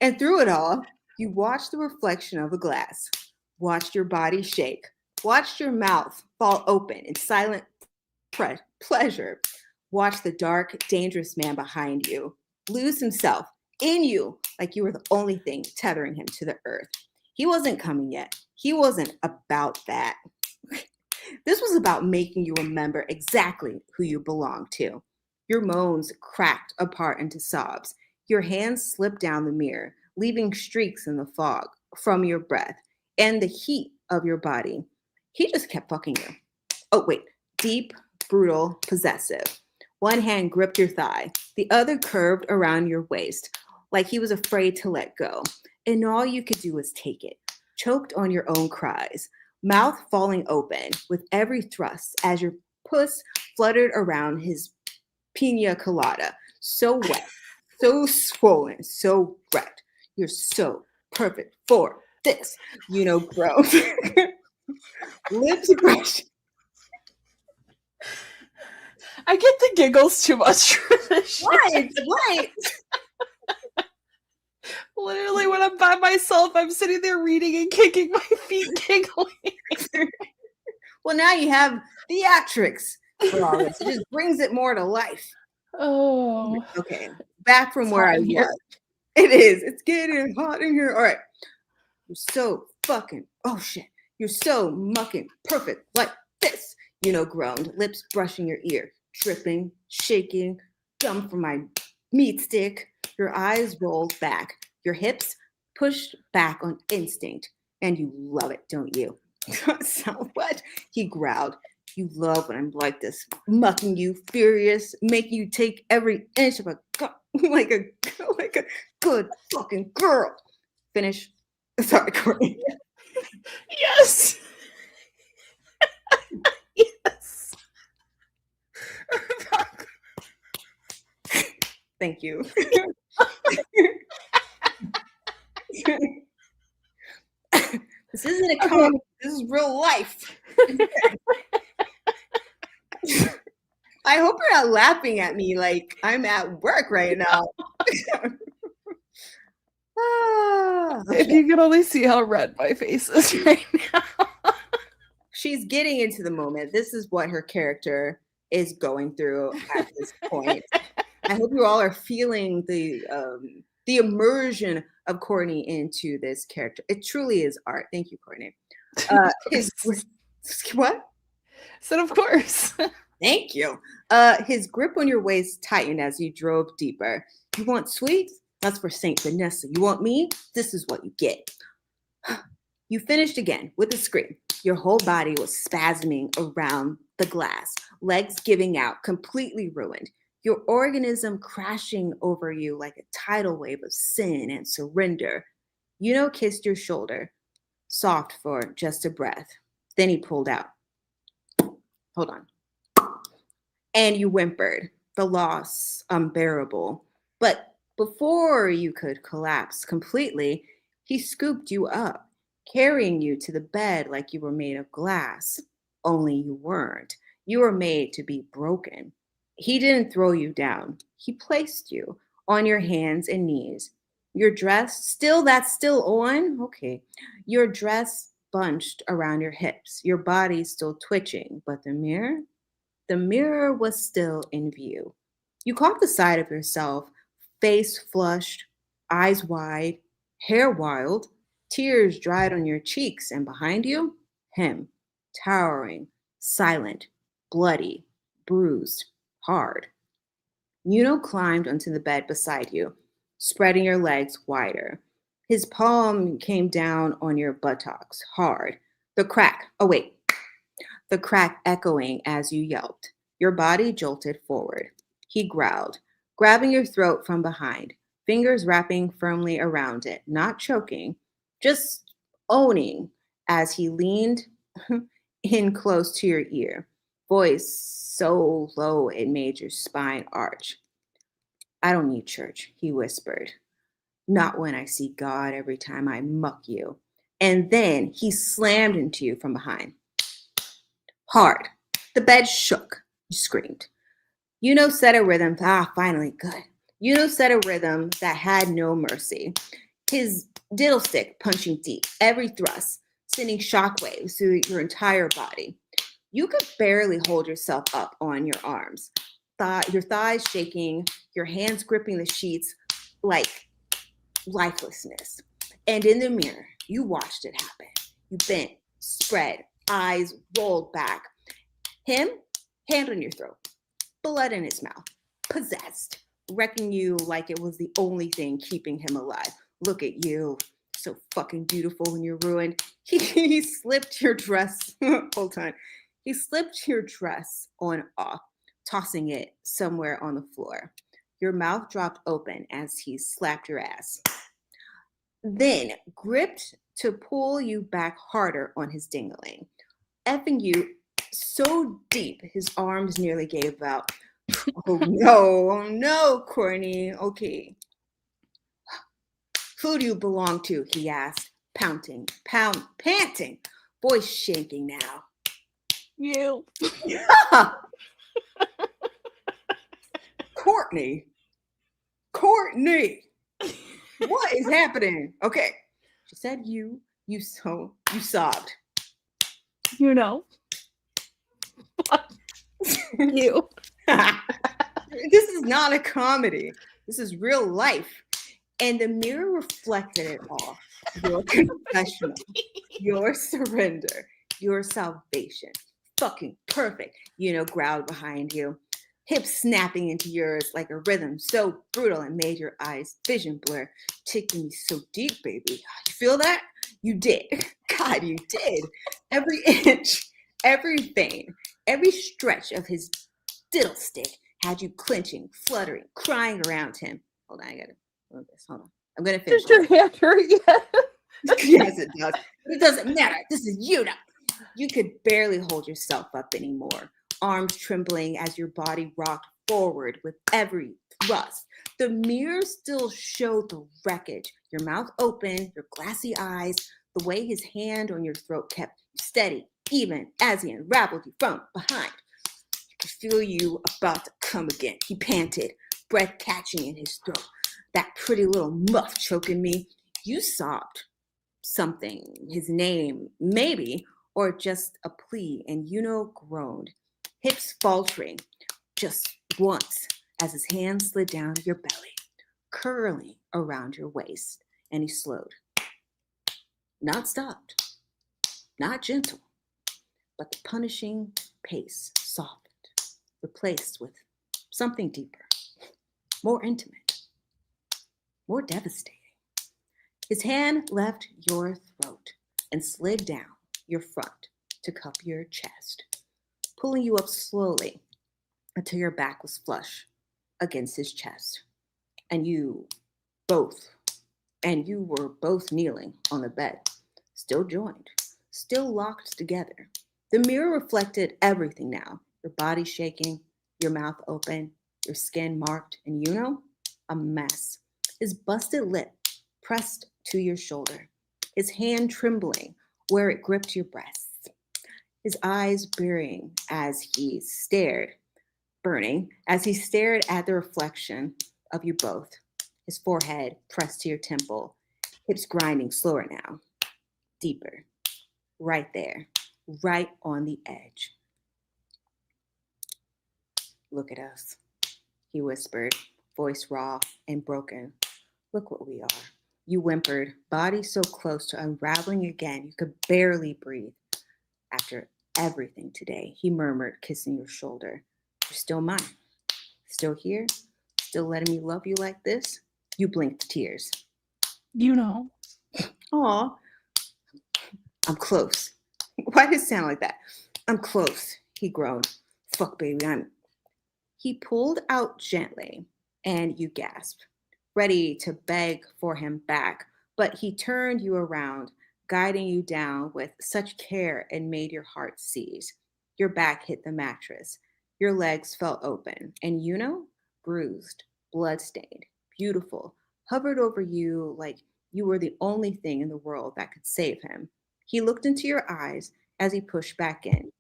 And through it all, you watched the reflection of a glass, watched your body shake, watched your mouth fall open in silent pleasure, watched the dark, dangerous man behind you lose himself in you like you were the only thing tethering him to the earth. He wasn't coming yet. He wasn't about that. This was about making you remember exactly who you belong to. Your moans cracked apart into sobs. Your hands slipped down the mirror, leaving streaks in the fog from your breath and the heat of your body. He just kept fucking you. Oh, wait. Deep, brutal, possessive. One hand gripped your thigh, the other curved around your waist, like he was afraid to let go. And all you could do was take it, choked on your own cries, mouth falling open with every thrust as your puss fluttered around his pina colada. So wet, so swollen, so wrecked. You're so perfect for this, grown. Lips brush. I get the giggles too much for this shit. What? Literally, when I'm by myself, I'm sitting there reading and kicking my feet, giggling. Well, now you have theatrics for all this. It just brings it more to life. Oh. Okay. Back from where I was. It is. It's getting hot in here. All right. You're so fucking, oh shit. You're so mucking perfect like this, groaned, lips brushing your ear, dripping, shaking, gum from my meat stick. Your eyes rolled back, your hips pushed back on instinct, and you love it, don't you? So what? He growled. You love when I'm like this, mucking you, furious, making you take every inch of like a good fucking girl. Finish. Sorry, Courtney. Yes. Yes. Thank you. This isn't a comic. This is real life. I hope you're not laughing at me like I'm at work right now. If you could only see how red my face is right now. She's getting into the moment. This is what her character is going through at this point. I hope you all are feeling the immersion of Courtney into this character. It truly is art. Thank you, Courtney. What? I said, of course. Thank you. His grip on your waist tightened as you drove deeper. You want sweets? That's for Saint Vanessa. You want me? This is what you get. You finished again with a scream. Your whole body was spasming around the glass, legs giving out, completely ruined. Your organism crashing over you like a tidal wave of sin and surrender. Kissed your shoulder, soft for just a breath. Then he pulled out. Hold on. And you whimpered, the loss unbearable. But before you could collapse completely, he scooped you up, carrying you to the bed like you were made of glass. Only you weren't. You were made to be broken. He didn't throw you down. He placed you on your hands and knees. Your dress, that's still on? Okay. Your dress bunched around your hips, your body still twitching, but the mirror was still in view. You caught the side of yourself, face flushed, eyes wide, hair wild, tears dried on your cheeks, and behind you, him, towering, silent, bloody, bruised, hard. Climbed onto the bed beside you. spreading your legs wider. His palm came down on your buttocks, hard. The crack echoing as you yelped. Your body jolted forward. He growled, grabbing your throat from behind, fingers wrapping firmly around it, not choking, just owning as he leaned in close to your ear, voice so low it made your spine arch. I don't need church, he whispered. Not when I see God every time I muck you. And then he slammed into you from behind. Hard. The bed shook. You screamed. Yunho set a rhythm. Finally, good. Yunho set a rhythm that had no mercy. His diddle stick punching deep, every thrust, sending shockwaves through your entire body. You could barely hold yourself up on your arms, your thighs shaking, your hands gripping the sheets like lifelessness. And in the mirror, you watched it happen. You bent, spread, eyes rolled back. Him, hand on your throat, blood in his mouth, possessed, wrecking you like it was the only thing keeping him alive. Look at you, so fucking beautiful when you're ruined. He slipped your dress, hold on. He slipped your dress on off, tossing it somewhere on the floor. Your mouth dropped open as he slapped your ass. Then gripped to pull you back harder on his dingling, effing you so deep his arms nearly gave out. Oh no, Courtney. Okay. Who do you belong to? He asked, panting, voice shaking now. You. Courtney. What is happening? Okay. She said you sobbed. You know. You. This is not a comedy. This is real life. And the mirror reflected it all. Your confessional, your surrender, your salvation. Fucking perfect. Growled behind you. Hips snapping into yours like a rhythm so brutal it made your eyes vision blur. Taking me so deep, baby. You feel that? You did. God, you did. Every inch, every vein, every stretch of his diddle stick had you clenching, fluttering, crying around him. Hold on, I gotta move this. Hold on. I'm gonna finish. Does your hand hurt yet? Yes, it does. It doesn't matter. This is Yunho. You could barely hold yourself up anymore. Arms trembling as your body rocked forward with every thrust. The mirror still showed the wreckage. Your mouth open, your glassy eyes, the way his hand on your throat kept you steady, even as he unraveled you from behind. You could feel you about to come again. He panted, breath catching in his throat. That pretty little muff choking me. You sobbed. Something, his name, maybe, or just a plea, and Yunho groaned, hips faltering just once as his hand slid down your belly, curling around your waist, and he slowed. Not stopped, not gentle, but the punishing pace softened, replaced with something deeper, more intimate, more devastating. His hand left your throat and slid down your front to cup your chest, pulling you up slowly until your back was flush against his chest. And you were both kneeling on the bed, still joined, still locked together. The mirror reflected everything now, your body shaking, your mouth open, your skin marked, and a mess. His busted lip pressed to your shoulder, his hand trembling where it gripped your breasts, his eyes burning as he stared at the reflection of you both, his forehead pressed to your temple, hips grinding slower now, deeper, right there, right on the edge. Look at us, he whispered, voice raw and broken. Look what we are. You whimpered, body so close to unraveling again you could barely breathe. After everything today, he murmured, kissing your shoulder. You're still mine. Still here? Still letting me love you like this? You blinked tears. Yunho. Aw. I'm close. Why does it sound like that? I'm close, he groaned. Fuck, baby, He pulled out gently, and you gasped, ready to beg for him back. But he turned you around, guiding you down with such care and made your heart seize. Your back hit the mattress. Your legs fell open, and bruised, bloodstained, beautiful, hovered over you like you were the only thing in the world that could save him. He looked into your eyes as he pushed back in,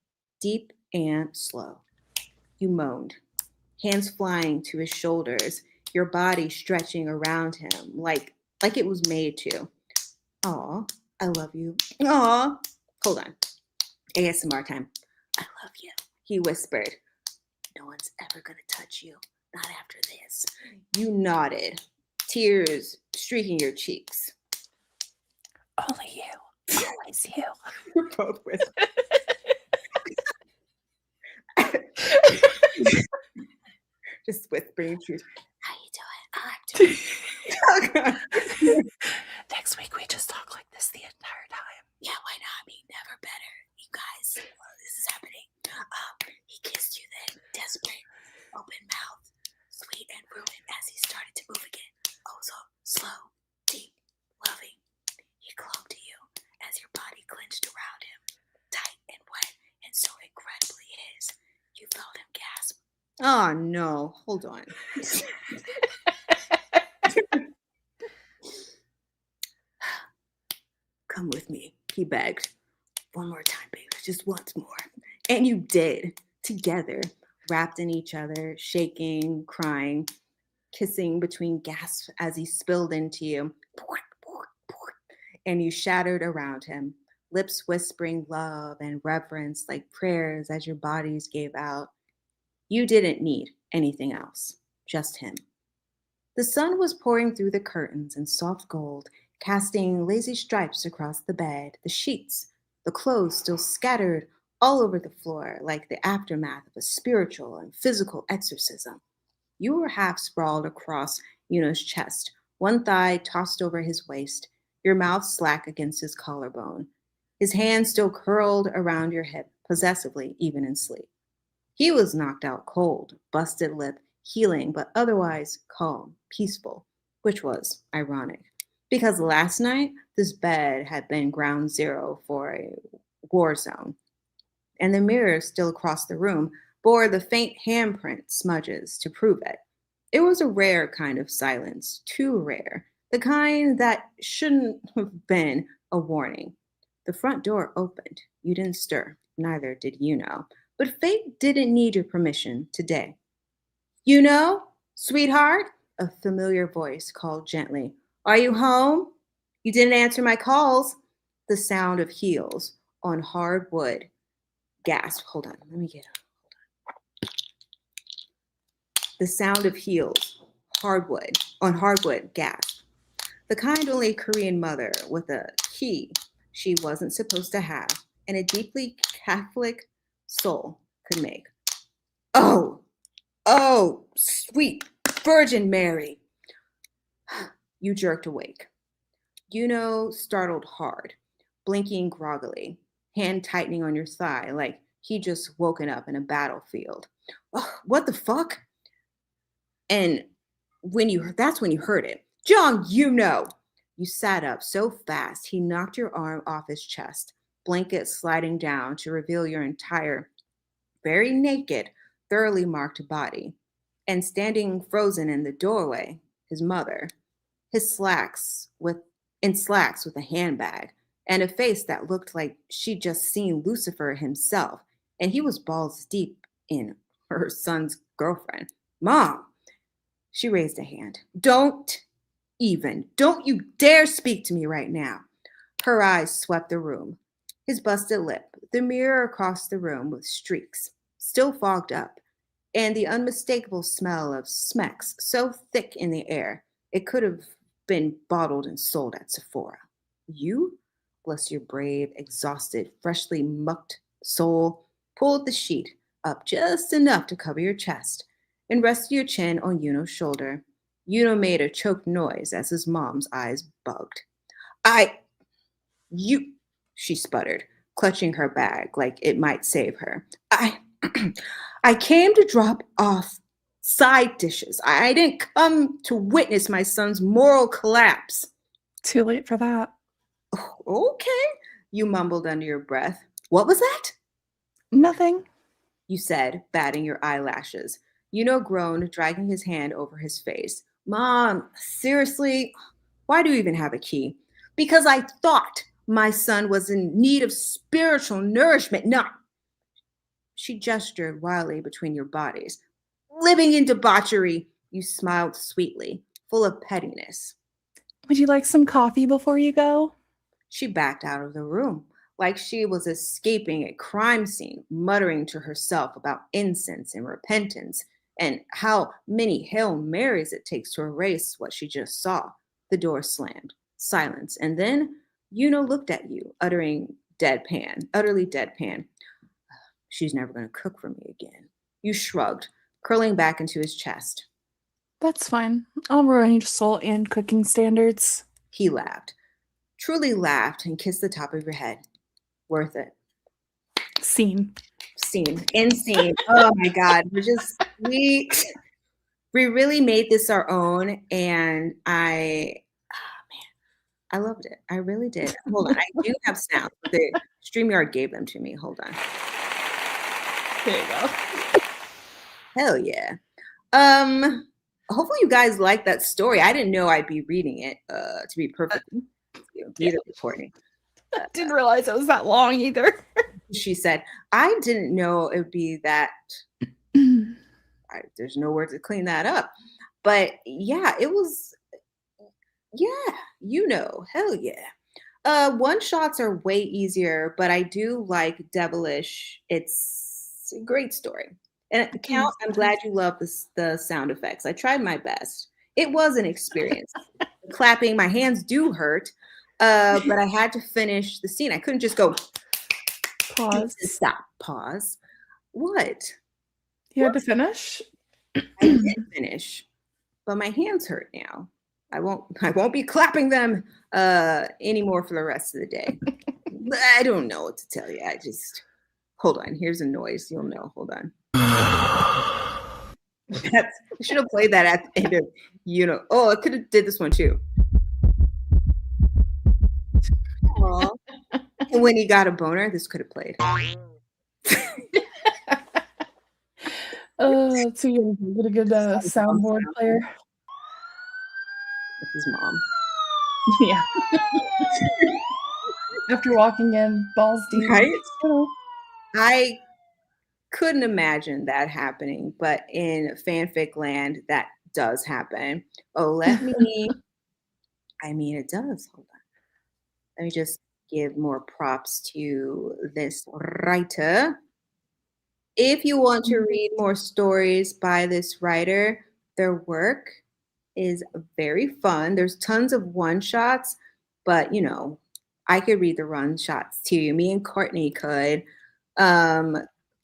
deep and slow. You moaned, hands flying to his shoulders, your body stretching around him like it was made to. Aw, I love you. Aw. Hold on. ASMR time. I love you, he whispered. No one's ever gonna touch you. Not after this. You nodded, tears streaking your cheeks. Only you. Always you. We're both whispering. Just whispering truth. How you doing? I'm doing. Next week we just talk like this the entire time. Yeah, why not? I mean, never better. You guys, this is happening. He kissed you then, desperate, open mouth, sweet and ruined as he started to move again. Oh, so slow, deep, loving. He clung to you as your body clenched around him, tight and wet and so incredibly his. You felt him gasp. Oh, no. Hold on. Come with me, he begged. One more time, baby. Just once more. And you did. Together, wrapped in each other, shaking, crying, kissing between gasps as he spilled into you. And you shattered around him, lips whispering love and reverence like prayers as your bodies gave out. You didn't need anything else, just him. The sun was pouring through the curtains in soft gold, casting lazy stripes across the bed, the sheets, the clothes still scattered all over the floor like the aftermath of a spiritual and physical exorcism. You were half sprawled across Yunho's chest, one thigh tossed over his waist, your mouth slack against his collarbone, his hand still curled around your hip, possessively, even in sleep. He was knocked out cold, busted lip, healing, but otherwise calm, peaceful, which was ironic. Because last night, this bed had been ground zero for a war zone, and the mirror still across the room bore the faint handprint smudges to prove it. It was a rare kind of silence, too rare, the kind that shouldn't have been a warning. The front door opened. You didn't stir, neither did Yunho. But fate didn't need your permission today. Yunho, sweetheart, a familiar voice called gently. Are you home? You didn't answer my calls. The sound of heels on hard wood. Gasp. Hold on. Let me get it. The sound of heels, hardwood, on hardwood. Gasp. The kind only a Korean mother with a key she wasn't supposed to have and a deeply Catholic soul could make. Oh, sweet Virgin Mary. You jerked awake. Yunho startled hard, blinking groggily, hand tightening on your thigh like he just woken up in a battlefield. Oh, what the fuck? And that's when you heard it. John, Yunho. You sat up so fast he knocked your arm off his chest, blanket sliding down to reveal your entire, very naked, thoroughly marked body. And standing frozen in the doorway, his mother, his slacks with a handbag, and a face that looked like she'd just seen Lucifer himself, and he was balls deep in her son's girlfriend. Mom! She raised a hand. Don't you dare speak to me right now. Her eyes swept the room. His busted lip, the mirror across the room with streaks, still fogged up, and the unmistakable smell of Smex so thick in the air it could have been bottled and sold at Sephora. You, bless your brave, exhausted, freshly mucked soul, pulled the sheet up just enough to cover your chest and rested your chin on Yunho's shoulder. Yunho made a choked noise as his mom's eyes bugged. You, she sputtered, clutching her bag like it might save her. I came to drop off side dishes. I didn't come to witness my son's moral collapse. Too late for that. Okay, you mumbled under your breath. What was that? Nothing, you said, batting your eyelashes. Yunho groaned, dragging his hand over his face. Mom, seriously, why do you even have a key? Because I thought my son was in need of spiritual nourishment. No. She gestured wildly between your bodies. Living in debauchery, you smiled sweetly, full of pettiness. Would you like some coffee before you go? She backed out of the room, like she was escaping a crime scene, muttering to herself about incense and repentance and how many Hail Marys it takes to erase what she just saw. The door slammed. Silence. And then Yunho looked at you, utterly deadpan. She's never going to cook for me again. You shrugged, curling back into his chest. That's fine. I'll ruin your soul and cooking standards. He laughed, truly laughed, and kissed the top of your head. Worth it. Scene. Insane. Oh my God. We really made this our own, and I loved it. I really did. Hold on. I do have sounds. The StreamYard gave them to me. Hold on. There you go. Hell yeah. Hopefully you guys like that story. I didn't know I'd be reading it, to be perfectly recording. I didn't realize it was that long either. She said, I didn't know it would be that. There's no word to clean that up. But yeah, it was, hell yeah. One-shots are way easier, but I do like Devilish. It's a great story. And Count, I'm glad you love the sound effects. I tried my best. It was an experience. Clapping, my hands do hurt, but I had to finish the scene. I couldn't just go pause. Stop. Pause. What? You had to finish? I did finish, but my hands hurt now. I won't be clapping them anymore for the rest of the day. I don't know what to tell you. Hold on. Here's a noise. You'll know. Hold on. I should have played that at the end of, I could have did this one too. Aww. And when he got a boner, this could have played. So you're get a good soundboard player. That's his mom. Yeah. After walking in, balls deep. Right? I couldn't imagine that happening, but in fanfic land, that does happen. Oh, it does. Hold on. Let me just give more props to this writer. If you want to read more stories by this writer, their work is very fun. There's tons of one-shots, but I could read the one-shots too. Me and Courtney could.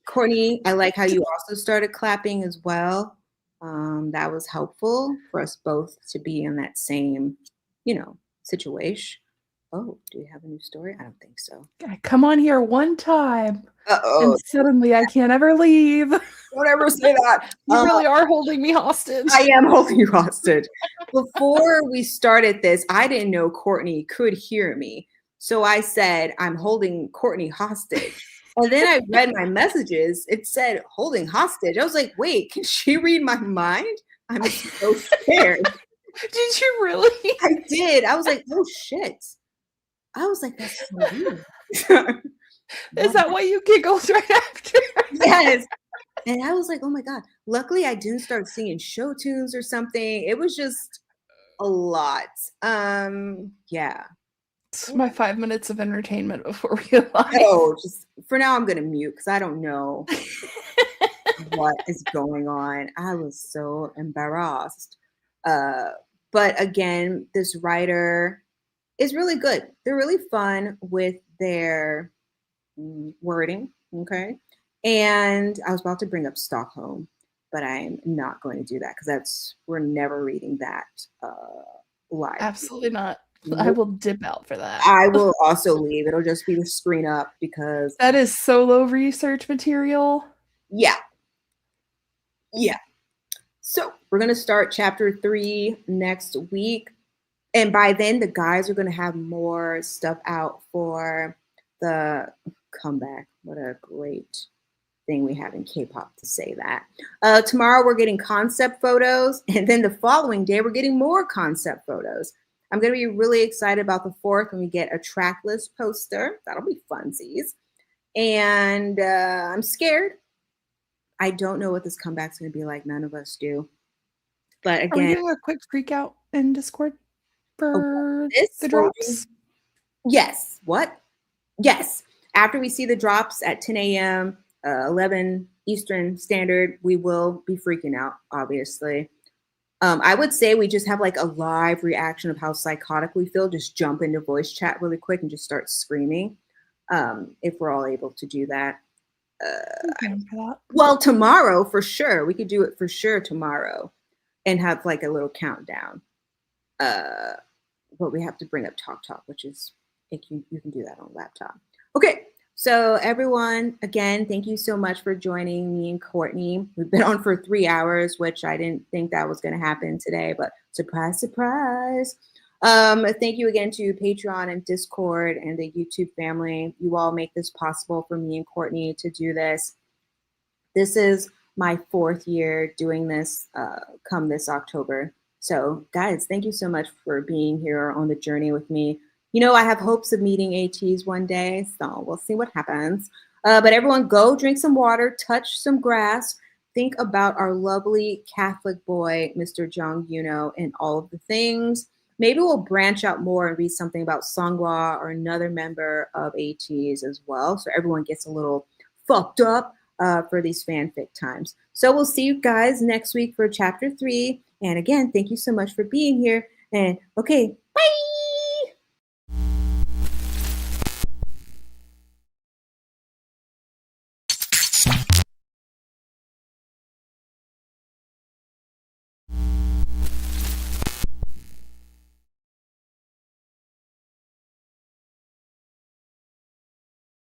Courtney, I like how you also started clapping as well. That was helpful for us both to be in that same, situation. Oh, do you have a new story? I don't think so. I come on here one time, and suddenly I can't ever leave. Don't ever say that. You really are holding me hostage. I am holding you hostage. Before we started this, I didn't know Courtney could hear me. So I said, I'm holding Courtney hostage. And then I read my messages. It said holding hostage. I was like, wait, can she read my mind? I'm so scared. Did you really? I did. I was like, oh shit. I was like, that's so weird. Is that why you giggled right after? Yes. And I was like, oh my God. Luckily, I didn't start singing show tunes or something. It was just a lot. Yeah. It's my 5 minutes of entertainment before we live. Oh, just for now, I'm going to mute because I don't know what is going on. I was so embarrassed. But again, this writer is really good. They're really fun with their wording. Okay. And I was about to bring up Stockholm, but I'm not going to do that because we're never reading that live. Absolutely not. Nope. I will dip out for that. I will also leave. It'll just be the screen up because that is solo research material. Yeah. So we're going to start chapter 3 next week. And by then, the guys are going to have more stuff out for the comeback. What a great thing we have in K-pop to say that. Tomorrow, we're getting concept photos. And then the following day, we're getting more concept photos. I'm going to be really excited about the 4th when we get a track list poster. That'll be funsies. And I'm scared. I don't know what this comeback's going to be like. None of us do. But again, are we doing a quick freak out in Discord for the drops? Yes. What? Yes. After we see the drops at 10 a.m., 11 Eastern Standard, we will be freaking out, obviously. I would say we just have like a live reaction of how psychotic we feel. Just jump into voice chat really quick and just start screaming if we're all able to do that. Well, tomorrow for sure. We could do it for sure tomorrow and have like a little countdown. But we have to bring up Talk, which is, you can do that on laptop. Okay, so everyone, again, thank you so much for joining me and Courtney. We've been on for 3 hours, which I didn't think that was going to happen today, but surprise, surprise. Thank you again to Patreon and Discord and the YouTube family. You all make this possible for me and Courtney to do this. This is my 4th year doing this come this October. So guys, thank you so much for being here on the journey with me. You know, I have hopes of meeting ATEEZ one day, so we'll see what happens. But everyone go drink some water, touch some grass, think about our lovely Catholic boy, Mr. Jung Yunho, and all of the things. Maybe we'll branch out more and read something about Songhwa or another member of ATEEZ as well, so everyone gets a little fucked up for these fanfic times. So we'll see you guys next week for chapter 3. And again, thank you so much for being here. And okay, bye.